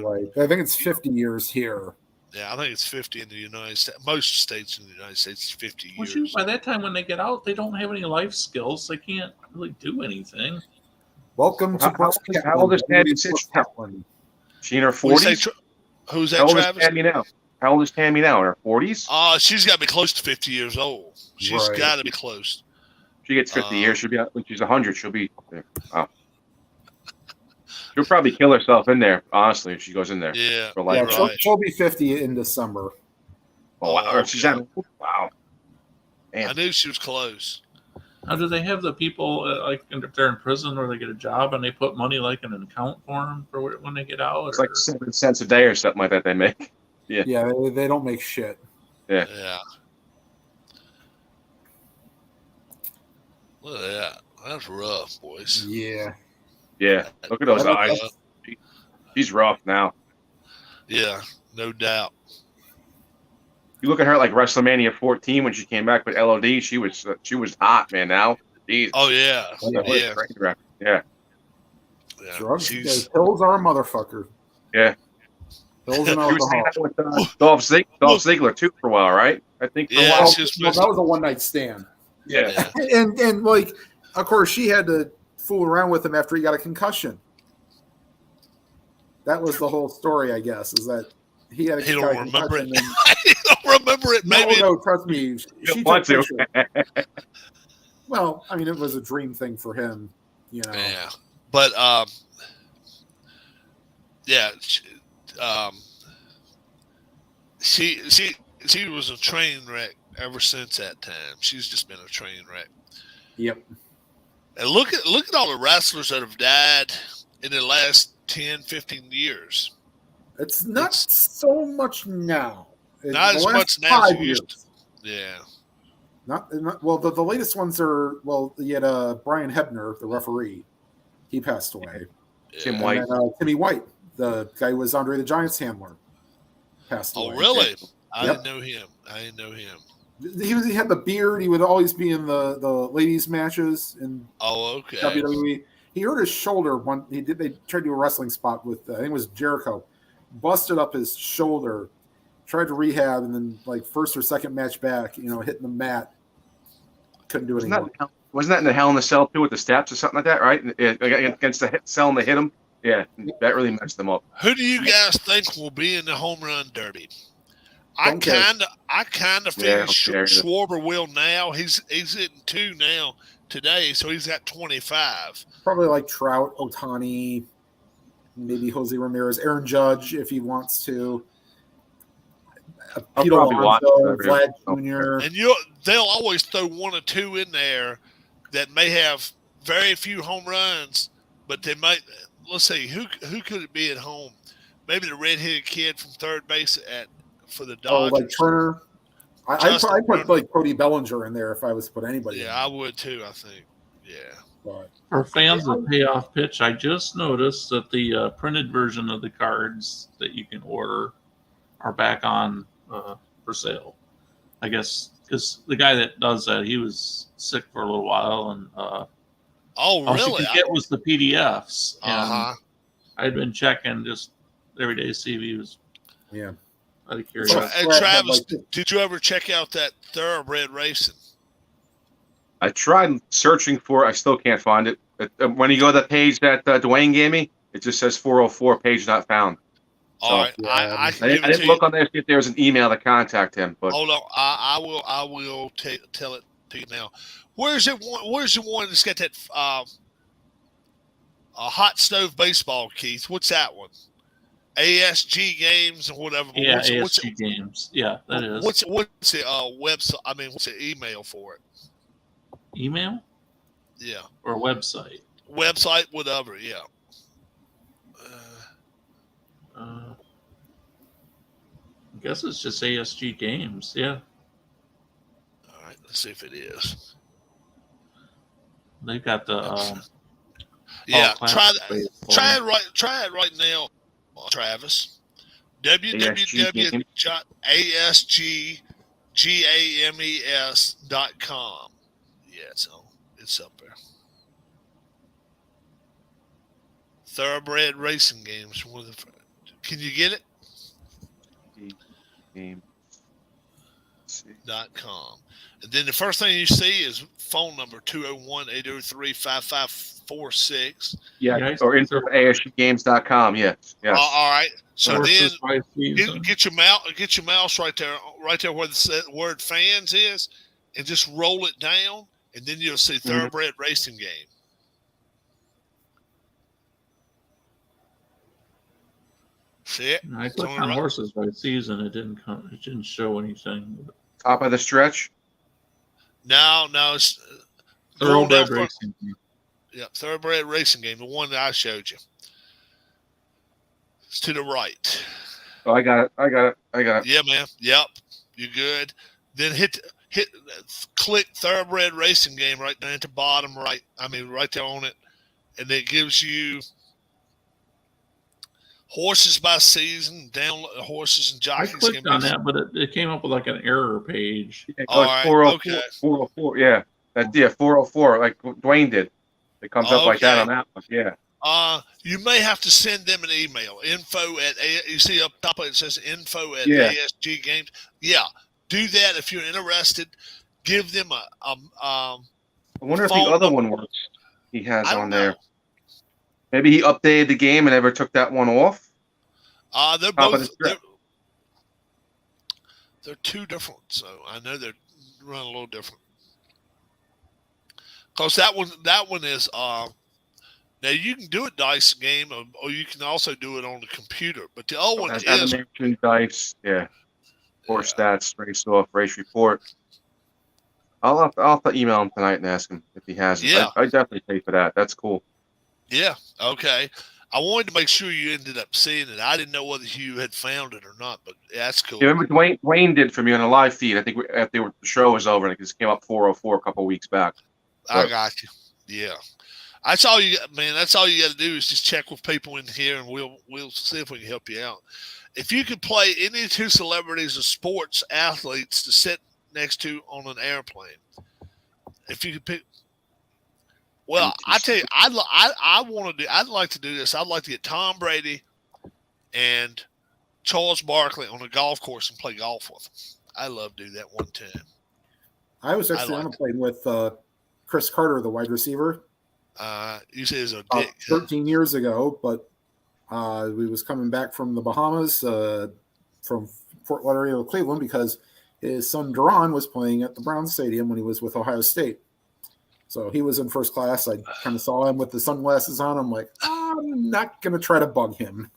Right. I think it's 50 years here. Yeah, I think it's 50 in the United States. Most states in the United States, 50 years. Well, shoot, by that time, when they get out, they don't have any life skills. They can't really do anything. Welcome to how old is Tammy Sitch? She in her 40s? Who's that, How old Travis? is Tammy now? How old is Tammy now? In her 40s? She's got to be close to 50 years old. She's got to be close. She gets 50 years. She'll be out when she's 100. She'll be there. Wow. She'll probably kill herself in there, honestly, if she goes in there. Yeah. For life. Yeah, she'll be 50 in December. Oh, wow. She's having, wow. Man. I knew she was close. Now, do they have the people, like, if they're in prison or they get a job and they put money, like, in an account for them for when they get out? It's like 7 cents a day or something like that they make. Yeah. Yeah, they don't make shit. Yeah. Look at that. That's rough, boys. Yeah. Yeah. Look at those eyes. She's rough now. Yeah, no doubt. You look at her like WrestleMania 14 when she came back with LOD. She was hot, man. Now, jeez. Oh yeah, yeah. Drugs, pills are a motherfucker. Yeah. Pills and She was hanging alcohol. out with Dolph Ziggler too for a while, right? I think for a while. That was a one night stand. Yeah. And like, of course, she had to fool around with him after he got a concussion. That was the whole story, I guess, is that he had a He don't remember it. And, He don't remember it. Maybe. No, trust me. She want took to. pictures. Well, I mean, it was a dream thing for him, you know. Yeah, but she was a train wreck ever since that time. She's just been a train wreck. Yep. And look at all the wrestlers that have died in the last 10, 15 years. It's not so much now. Not as much now as it used to. Yeah. Not well. The latest ones are you had Brian Hebner, the referee. He passed away. Tim White. And then, Timmy White, the guy who was Andre the Giant's handler, passed away. Oh, really? I didn't know him. He had the beard. He would always be in the ladies' matches in okay. WWE. He hurt his shoulder they tried to do a wrestling spot with I think it was Jericho, busted up his shoulder, tried to rehab, and then like first or second match back, hitting the mat, couldn't do it anymore. wasn't that in the Hell in the Cell too with the steps or something like that, right? Against the cell and they hit him. Yeah, that really messed them up. Who do you guys think will be in the home run derby? I Don't care. kind of figure care. Schwarber will now. He's hitting 2 now today, so he's at 25. Probably like Trout, Ohtani, maybe Jose Ramirez, Aaron Judge if he wants to. I'll Pete probably watch Alonso, it. Vlad Jr. And they'll always throw 1 or 2 in there that may have very few home runs, but they might. Let's see who could it be at home? Maybe the red-headed kid from third base for the Dodgers. Like Turner. I'd put like Cody Bellinger in there if I was to put anybody. Yeah, I would too. I think. Yeah. But For fans of Payoff Pitch, I just noticed that the printed version of the cards that you can order are back on for sale. I guess because the guy that does that, he was sick for a little while, and Oh, all she really? could get was the PDFs. Uh-huh. I'd been checking just every day to see if he was yeah. out of curiosity. And Travis, did you ever check out that Thoroughbred Racing? I tried searching for it. I still can't find it. When you go to the page that Dwayne gave me, it just says 404 page not found. All right, yeah, I can I give it didn't to look you. on there to see if there was an email to contact him. But Hold on, I will tell it to you now. Where's the one that's got that a hot stove baseball, Keith? What's that one? ASG Games or whatever. Yeah, what's ASG Games. Yeah, that is. What's the website? I mean, what's the email for it? Email Yeah, or website? website, whatever. Yeah. I guess it's just ASG Games. Yeah, All right, let's see if it is. they've got the Yeah, all try classic that. baseball. Try it right now, Travis. ASG www.asggames.com. Yeah, it's up there. Thoroughbred Racing Games. Can you get it? game. .com. And then the first thing you see is phone number 201-803-5546. Yeah, or info at ASGgames.com. Yes. All right. So Versus then by season. get your mouse right there where the word fans is, and just roll it down, and then you'll see Thoroughbred Racing Game. See it? I clicked on horses by season. It didn't come. It didn't show anything. Top of the stretch. No, it's Thoroughbred Racing. yeah, Thoroughbred Racing Game, the one that I showed you. It's to the right. Oh, I got it. Yeah, man. Yep, you're good. Then click Thoroughbred Racing Game right down at the bottom right. I mean, right there on it, and it gives you horses by season, down horses and I jockeys. clicked on that, but it came up with like an error page. Yeah, All right, 404, okay. 404. Yeah, 404. Like Dwayne did. It comes up like that on that one. Yeah. You may have to send them an email. You see up top it says info at Yeah. ASG Games. Yeah, do that if you're interested. Give them I wonder if the phone other number. one works. He has I on don't there. know. Maybe he updated the game and never took that one off. They're Top of both the strip. they're two different, so I know they're run a little different. Because that one is now you can do a dice game or you can also do it on the computer, but the other one Has is animation, dice, yeah. Horse stats, race off, race report. I'll have to email him tonight and ask him if he has it. Yeah. I definitely pay for that. That's cool. yeah, okay. I wanted to make sure you ended up seeing it. I didn't know whether you had found it or not, but that's cool. You remember Dwayne did for me on a live feed. I think after the show was over, and it just came up 404 a couple of weeks back. I got you. Yeah. That's all you got, man. That's all you got to do is just check with people in here, and we'll see if we can help you out. If you could play any two celebrities or sports athletes to sit next to on an airplane, if you could pick, well, I tell you, I'd like to do this. I'd like to get Tom Brady and Charles Barkley on a golf course and play golf with them. I love to do that one time. I was actually on a plane with Chris Carter, the wide receiver. You say it's a dick. 13 years ago, but we was coming back from the Bahamas, from Fort Lauderdale, Cleveland, because his son Duran was playing at the Brown Stadium when he was with Ohio State. So he was in first class. I kind of saw him with the sunglasses on. I'm like, I'm not going to try to bug him.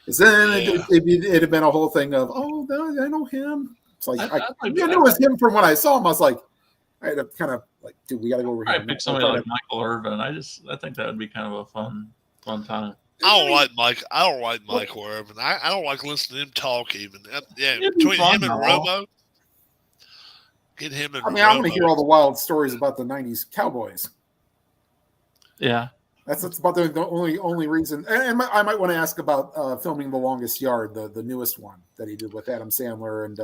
It'd have been a whole thing of, oh, I know him. It's like, I knew it was him from when I saw him. I was like, I had to kind of like, dude, we got to go over here. I pick somebody like Michael Irvin. I think that would be kind of a fun time. I don't like Michael Irvin. I don't like listening to him talk even. Yeah, between him and Romo. Get him and I want to hear all the wild stories about the 90s Cowboys. Yeah. That's about the only reason. And I might want to ask about filming The Longest Yard, the newest one that he did with Adam Sandler. And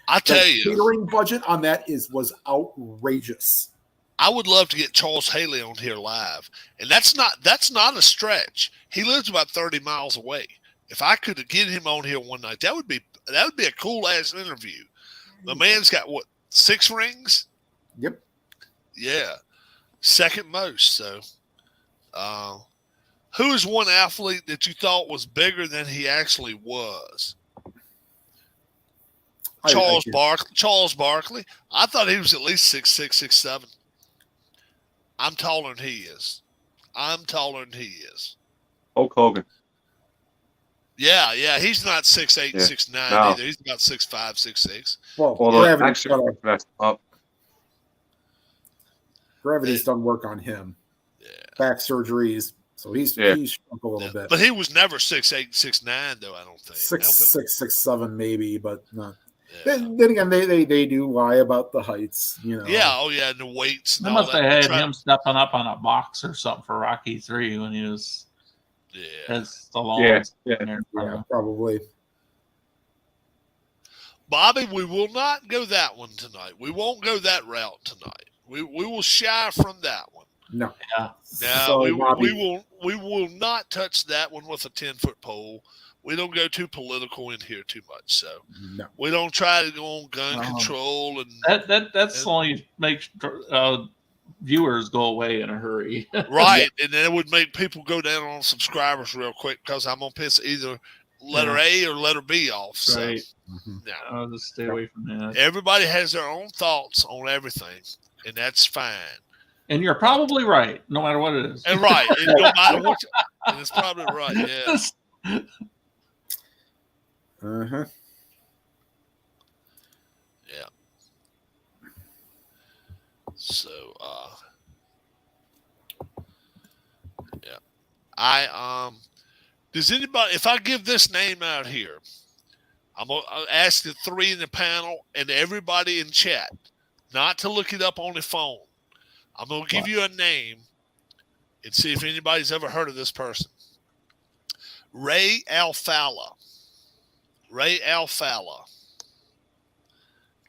I tell you, the catering budget on that was outrageous. I would love to get Charles Haley on here live, and that's not a stretch. He lives about 30 miles away. If I could get him on here one night, that would be a cool ass interview. The man's got what, 6 rings? Yep. Yeah, second most. So, who is one athlete that you thought was bigger than he actually was? Charles Barkley. I thought he was at least 6'6", 6'7". I'm taller than he is. Hulk Hogan. Yeah. He's not 6'8", 6'9" either. He's about 6'5", 6'6". Gravity's done work on him. Yeah. Back surgeries. So he's shrunk a little bit. But he was never 6'8", 6'9", though, I don't think. 6'6", 6'7", maybe, but not. Yeah. Then again, they do lie about the heights, Yeah, and the weights. They must have had him stepping up on a box or something for Rocky 3 when he was. As the long. Yeah, probably. Bobby, we will not go that one tonight. We won't go that route tonight. We will shy from that one. No. Yeah. No, we will not touch that one with a 10-foot pole. We don't go too political in here too much, so we don't try to go on gun control and that's only makes viewers go away in a hurry, right? And then it would make people go down on subscribers real quick because I'm gonna piss either letter A or letter B off. Right. So, I'll just stay away from that. Everybody has their own thoughts on everything, and that's fine. And you're probably right, no matter what it is. And right, and no matter what, and it's probably right. Yeah. Uh-huh. Yeah. So, does anybody, if I give this name out here, I'll ask the 3 in the panel and everybody in chat not to look it up on the phone. I'm going to give you a name and see if anybody's ever heard of this person. Ray Alfalla.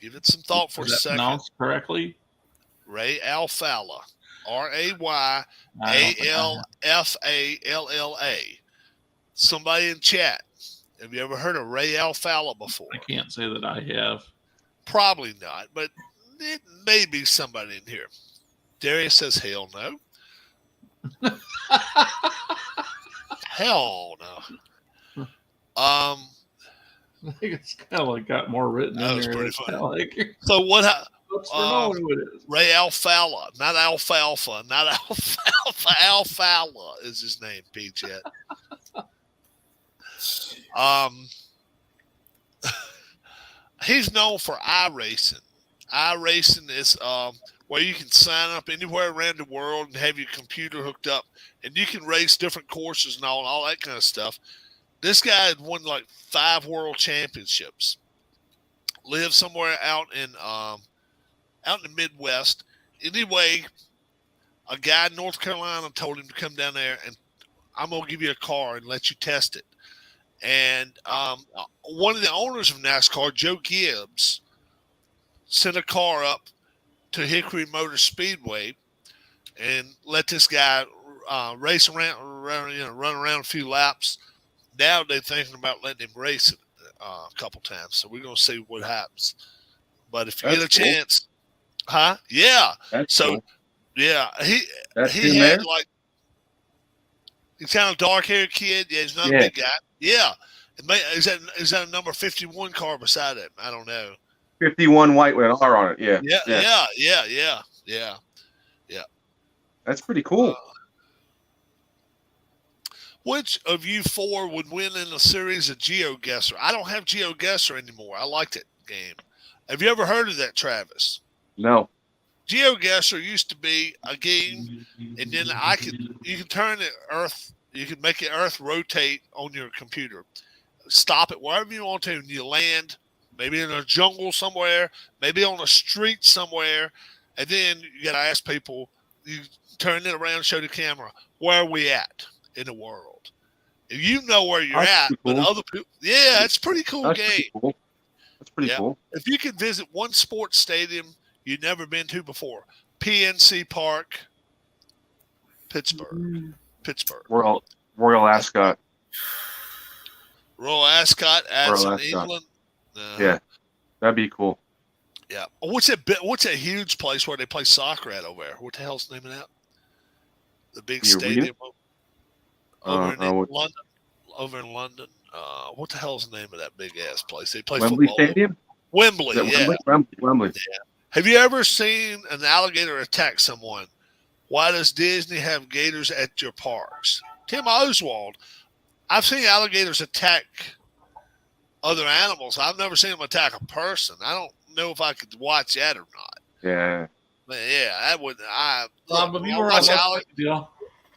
Give it some thought for a second. Pronounced correctly? Ray Alfalla. Rayalfalla. Somebody in chat. Have you ever heard of Ray Alfalla before? I can't say that I have. Probably not, but it may be somebody in here. Darius says, hell no. Hell no. I think it's kind of like got more written in there. Pretty funny. Like, so what? who it is. Ray Alfalla, not Alfalfa, not Alfalfa. Alfalla is his name, Pete. He's known for iRacing. iRacing is where you can sign up anywhere around the world and have your computer hooked up, and you can race different courses and all that kind of stuff. This guy had won like 5 world championships. Lives somewhere out in the Midwest. Anyway, a guy in North Carolina told him to come down there, and I'm gonna give you a car and let you test it. And one of the owners of NASCAR, Joe Gibbs, sent a car up to Hickory Motor Speedway and let this guy race around, run around a few laps. Now they're thinking about letting him race it a couple times. So we're going to see what happens. But if you get a chance, Huh? Yeah. That's So cool. yeah, That's he him had there. like he's kind of dark haired kid. Yeah, he's not a Yeah. big guy. Yeah. Is that a number 51 car beside him? I don't know. 51 white with an R on it. Yeah. Yeah, Yeah. yeah, yeah, yeah, yeah, yeah. That's pretty cool. Which of you four would win in a series of GeoGuessr? I don't have GeoGuessr anymore. I liked it game. Have you ever heard of that, Travis? No. GeoGuessr used to be a game, and then you could turn the Earth, you could make the Earth rotate on your computer. Stop it wherever you want to, and you land maybe in a jungle somewhere, maybe on a street somewhere, and then you got to ask people. You turn it around, show the camera, where are we at in the world? You know where you're That's at, pretty but cool. other people, yeah, it's a pretty cool That's game. pretty cool. That's pretty Yeah. cool. If you could visit one sports stadium you've never been to before, PNC Park, Pittsburgh. Royal Ascot. Royal Ascot, Addison, Royal Ascot. England. Yeah. That'd be cool. Yeah. What's that huge place where they play soccer at over there? What the hell's the name of that? The big The arena? stadium over in what- London. Over in London. What the hell's the name of that big ass place? They play Wembley football. Stadium? Wembley, Is that yeah. Wembley. Have you ever seen an alligator attack someone? Why does Disney have gators at your parks? Tim Oswald, I've seen alligators attack other animals. I've never seen them attack a person. I don't know if I could watch that or not. Yeah. But yeah, that would. But you were on that deal.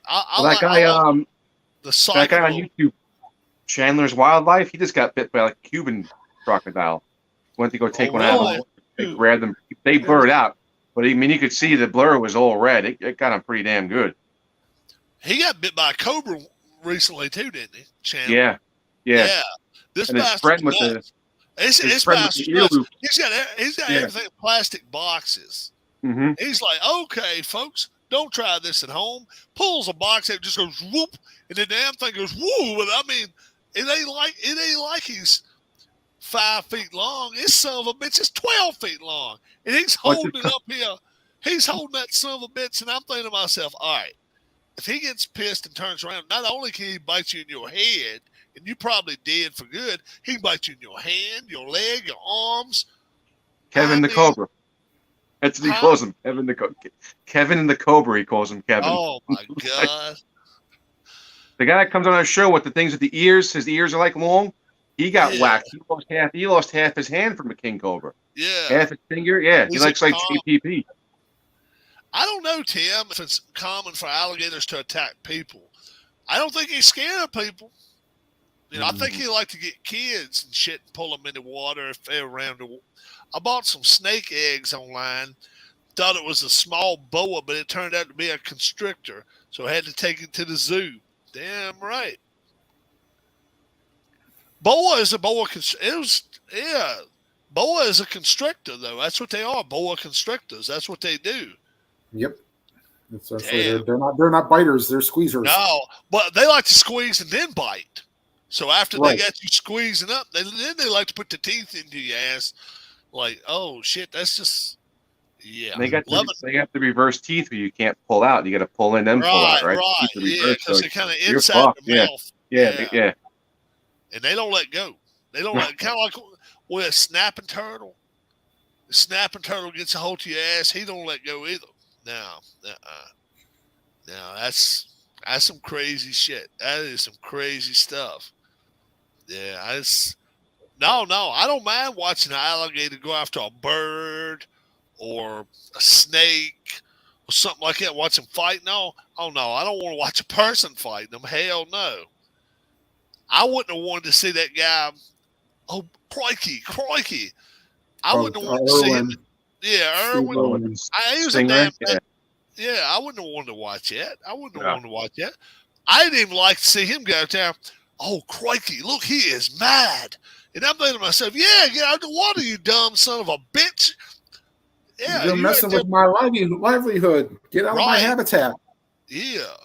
That guy on YouTube, Chandler's Wildlife, he just got bit by like a Cuban crocodile. Went to go take one out. They grabbed them. They blurred out. But I mean, you could see the blur was all red. It got him pretty damn good. He got bit by a cobra recently too, didn't he? Chandler? Yeah. This and his friend with the He's got everything in plastic boxes. Mm-hmm. He's like, okay, folks, don't try this at home. Pulls a box out, just goes whoop, and the damn thing goes woo. And I mean, it ain't like he's 5 feet long. This son of a bitch is 12 feet long, and he's holding it up here. He's holding that son of a bitch, and I'm thinking to myself, all right, if he gets pissed and turns around, not only can he bite you in your head, and you probably dead for good, he can bite you in your hand, your leg, your arms. Kevin the Cobra. That's what he calls him. Kevin the Cobra, he calls him Kevin. Oh, my God. The guy that comes on our show with the things with the ears, his ears are like long, he got whacked. He lost half his hand from a king cobra. Yeah. Half his finger, yeah. He likes like JPP. I don't know, Tim, if it's common for alligators to attack people. I don't think he's scared of people. You know, I think he like to get kids and shit and pull them in the water if they're around. I bought some snake eggs online. Thought it was a small boa, but it turned out to be a constrictor. So I had to take it to the zoo. Damn right. Boa is a boa boa is a constrictor, though. That's what they are, boa constrictors. That's what they do. Yep. They're not biters. They're squeezers. No, but they like to squeeze and then bite. So after they got you squeezing up, then they like to put the teeth into your ass. Like, oh shit, that's just They got the reverse teeth where you can't pull out. You got to pull in them, pull out, right? Right, yeah, because they're kind of inside the mouth. Yeah. And they don't let go. They don't let kind of like with a snapping turtle. The snapping turtle gets a hold to your ass. He don't let go either. No, that's some crazy shit. That is some crazy stuff. Yeah, I don't mind watching an alligator go after a bird or a snake or something like that. Watch them fight. No, I don't want to watch a person fighting them. Hell no. I wouldn't have wanted to see that guy. Oh, crikey. I wouldn't have wanted to see him. Yeah, Irwin. He was a damn. Yeah, I wouldn't have wanted to watch that. I didn't even like to see him go down. Oh, crikey, look, he is mad. And I'm thinking to myself, yeah, get out of the water, you dumb son of a bitch. Yeah, you're messing with my livelihood. Get out of my habitat. Yeah.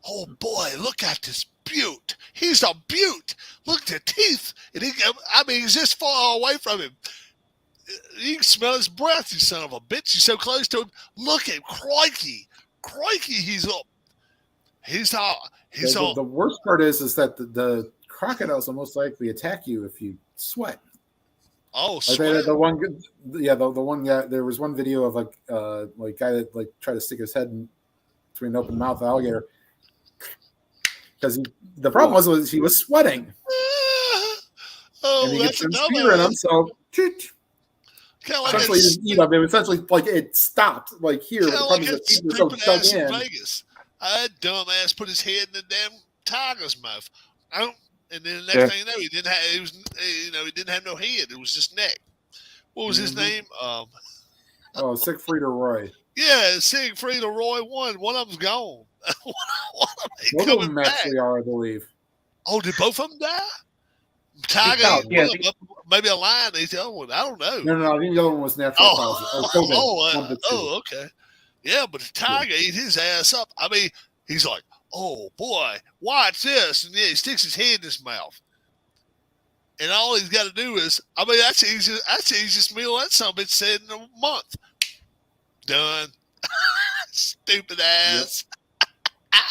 Oh, boy, look at this beaut. He's a beaut. Look at the teeth. And he's this far away from him. You can smell his breath, you son of a bitch. You're so close to him. Look at crikey. Crikey, he's up. He's all. The worst part is that the crocodiles will most likely attack you if you sweat. Oh, sweat. The one guy. There was one video of like guy that tried to stick his head between an open mouth alligator because the problem was he was sweating. And he gets some spear in him, so essentially he didn't eat him. It was essentially like it stopped here. The problem is the teeth were so dug in. Vegas. That dumbass put his head in the damn tiger's mouth. And then the next thing you know, he didn't have no head. It was just neck. What was his name? Siegfried or Roy. Yeah, Siegfried or Roy won. One of them's gone. Both of them actually are, I believe. Oh, did both of them die? Tiger, maybe a lion. The other one, I don't know. No. I think the other one was natural causes. Okay. Yeah, but the tiger ate his ass up. I mean, he's like, "Oh boy, watch this!" And he sticks his head in his mouth. And all he's got to do is, that's the easiest meal that son of a bitch said in a month. Done. Stupid ass. Yep.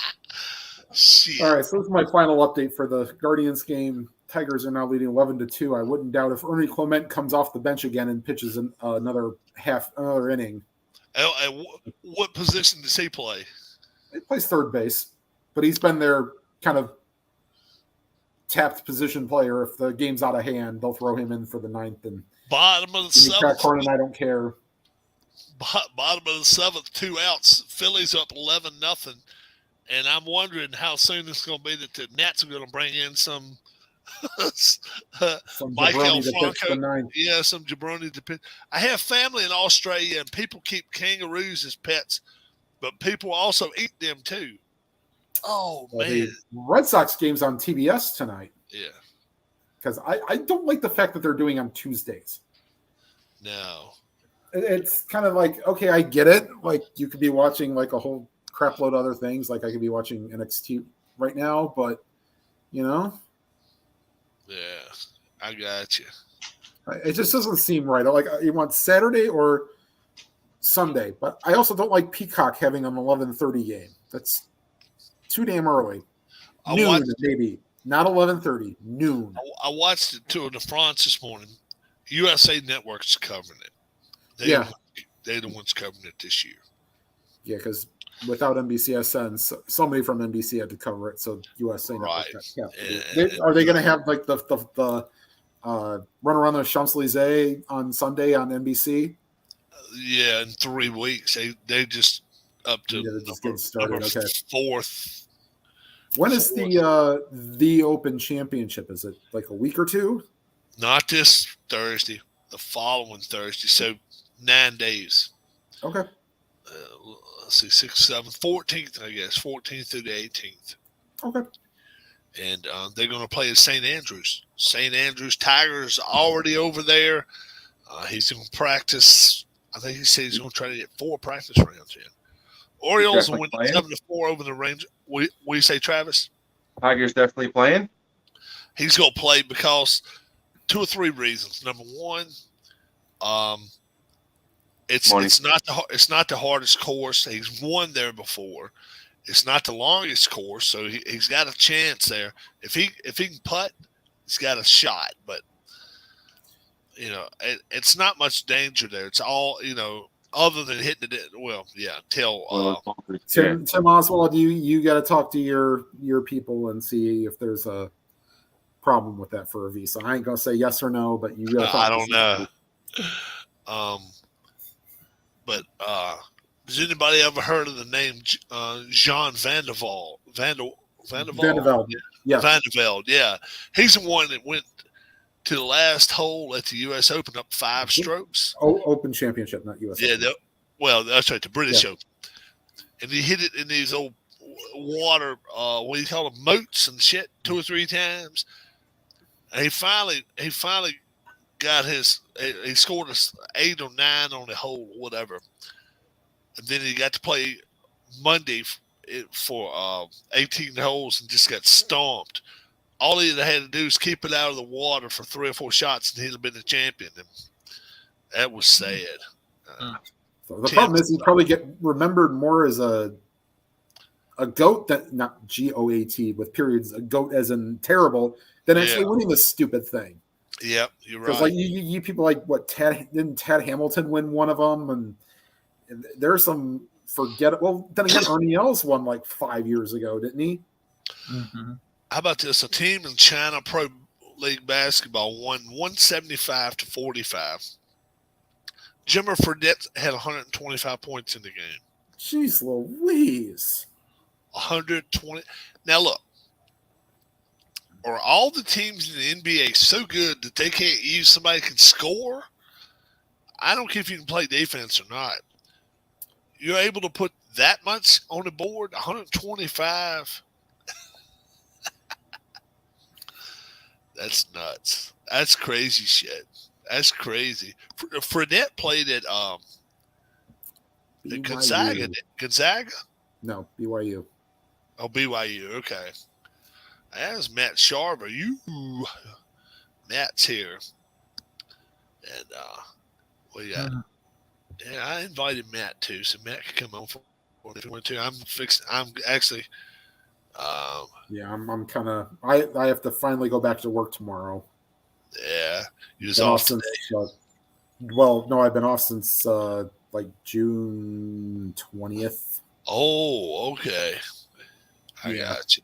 Shit. All right, so this is my final update for the Guardians game. Tigers are now leading 11-2. I wouldn't doubt if Ernie Clement comes off the bench again and pitches another inning. What position does he play? He plays third base, but he's been their kind of tapped position player. If the game's out of hand, they'll throw him in for the ninth. And bottom of the seventh. And I don't care. Bottom of the seventh, 2 outs. Phillies up 11-0, and I'm wondering how soon it's going to be that the Nats are going to bring in some Michael Franco. Yeah, some jabroni to pitch. I have family in Australia, and people keep kangaroos as pets, but people also eat them too. Oh, man. The Red Sox game's on TBS tonight. Yeah. Because I don't like the fact that they're doing on Tuesdays. No. It's kind of like, okay, I get it. Like, you could be watching like a whole crap load of other things. Like, I could be watching NXT right now, but, Yeah, I got you. It just doesn't seem right. Like, you want Saturday or Sunday, but I also don't like Peacock having an 11:30 game. That's too damn early. Noon, maybe. Not 11:30. Noon. I watched the Tour de France this morning. USA Network's covering it. They're the ones covering it this year. Yeah, because without NBCSN, somebody from NBC had to cover it, so USA Network got kept. Are they going to have like the run around the Champs-Élysées on Sunday on NBC? Yeah, in 3 weeks. They just up to getting started. Okay. 4th. When is the Open Championship? Is it like a week or two? Not this Thursday. The following Thursday. So 9 days. Okay. Let's see, 6th, 7th, 14th, I guess. 14th through the 18th. Okay. And they're going to play at St. Andrews. St. Andrews Tigers already over there. He's going to practice. I think he said he's going to try to get 4 practice rounds in. Orioles will win 7-4 over the Rangers. What do you say, Travis? Tigers definitely playing. He's going to play because 2 or 3 reasons. Number one, it's not the hardest course. He's won there before. It's not the longest course, so he's got a chance there. If he can putt, he's got a shot. But it's not much danger there. It's all other than hitting it. Well, yeah. Tim Oswald, you got to talk to your people and see if there's a problem with that for a visa. I ain't gonna say yes or no, but you got to talk. I don't know. But has anybody ever heard of the name Jean Van de Velde? Van de Velde, yeah. Van de Velde, yeah. He's the one that went to the last hole at the U.S. Open up 5 strokes. Open Championship, not U.S. Yeah, Open. That's right, the British Open. And he hit it in these old water, what do you call them, moats and shit, 2 or 3 times. And he finally got he scored 8 or 9 on the hole, whatever. And then he got to play Monday for 18 holes and just got stomped. All he had to do is keep it out of the water for 3 or 4 shots, and he'd have been the champion. And That was sad. So the problem is he probably get remembered more as a goat that not GOAT with periods, a goat as in terrible, than actually winning this stupid thing. Yep, you're right. Because like you people like what didn't Tad Hamilton win one of them, and there's some well, then again Ernie Els won like 5 years ago, didn't he? Mm-hmm. How about this? A team in China Pro League basketball won 175-45. Jimmer Fredette had 125 points in the game. Jeez Louise. 120. Now look, are all the teams in the NBA so good that they can't use somebody who can score? I don't care if you can play defense or not. You're able to put that much on the board, 125. That's nuts. That's crazy shit. That's crazy. Fredette played at Gonzaga. Gonzaga? No, BYU. Oh, BYU. Okay. That's Matt Sharver. Matt's here. And what you got? Yeah, I invited Matt too, so Matt can come on for if you want to. I'm actually. Yeah, I'm kind of. I have to finally go back to work tomorrow. Yeah, you was off today. Well, no, I've been off since like June 20th. Oh, okay. I got you.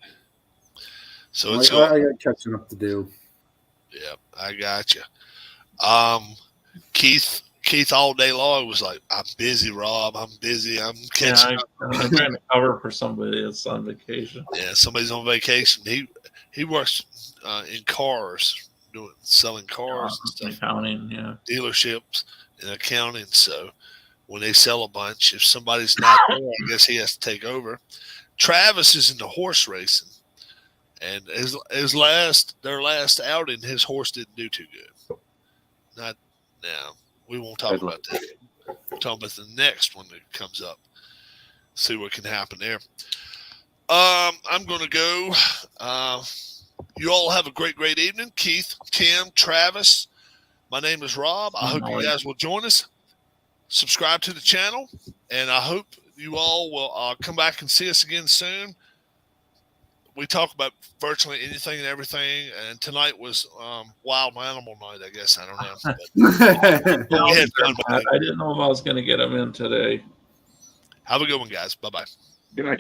So it's I got catching up to do. Yeah, I got you. Keith all day long was like, "I'm busy, Rob. I'm busy. I'm catching up." I'm trying to cover for somebody that's on vacation. Yeah, somebody's on vacation. He works in cars, selling cars and stuff. Accounting, yeah. Dealerships and accounting. So when they sell a bunch, if somebody's not there, I guess he has to take over. Travis is into horse racing, and their last outing, his horse didn't do too good. Not now. We won't talk about that. We're talking about the next one that comes up. See what can happen there. I'm going to go. You all have a great evening. Keith, Tim, Travis. My name is Rob. I hope you guys will join us. Subscribe to the channel, and I hope you all will come back and see us again soon. We talk about virtually anything and everything, and tonight was wild animal night, I guess. I don't know. But we had fun. I didn't know if I was going to get them in today. Have a good one, guys. Bye-bye. Good night.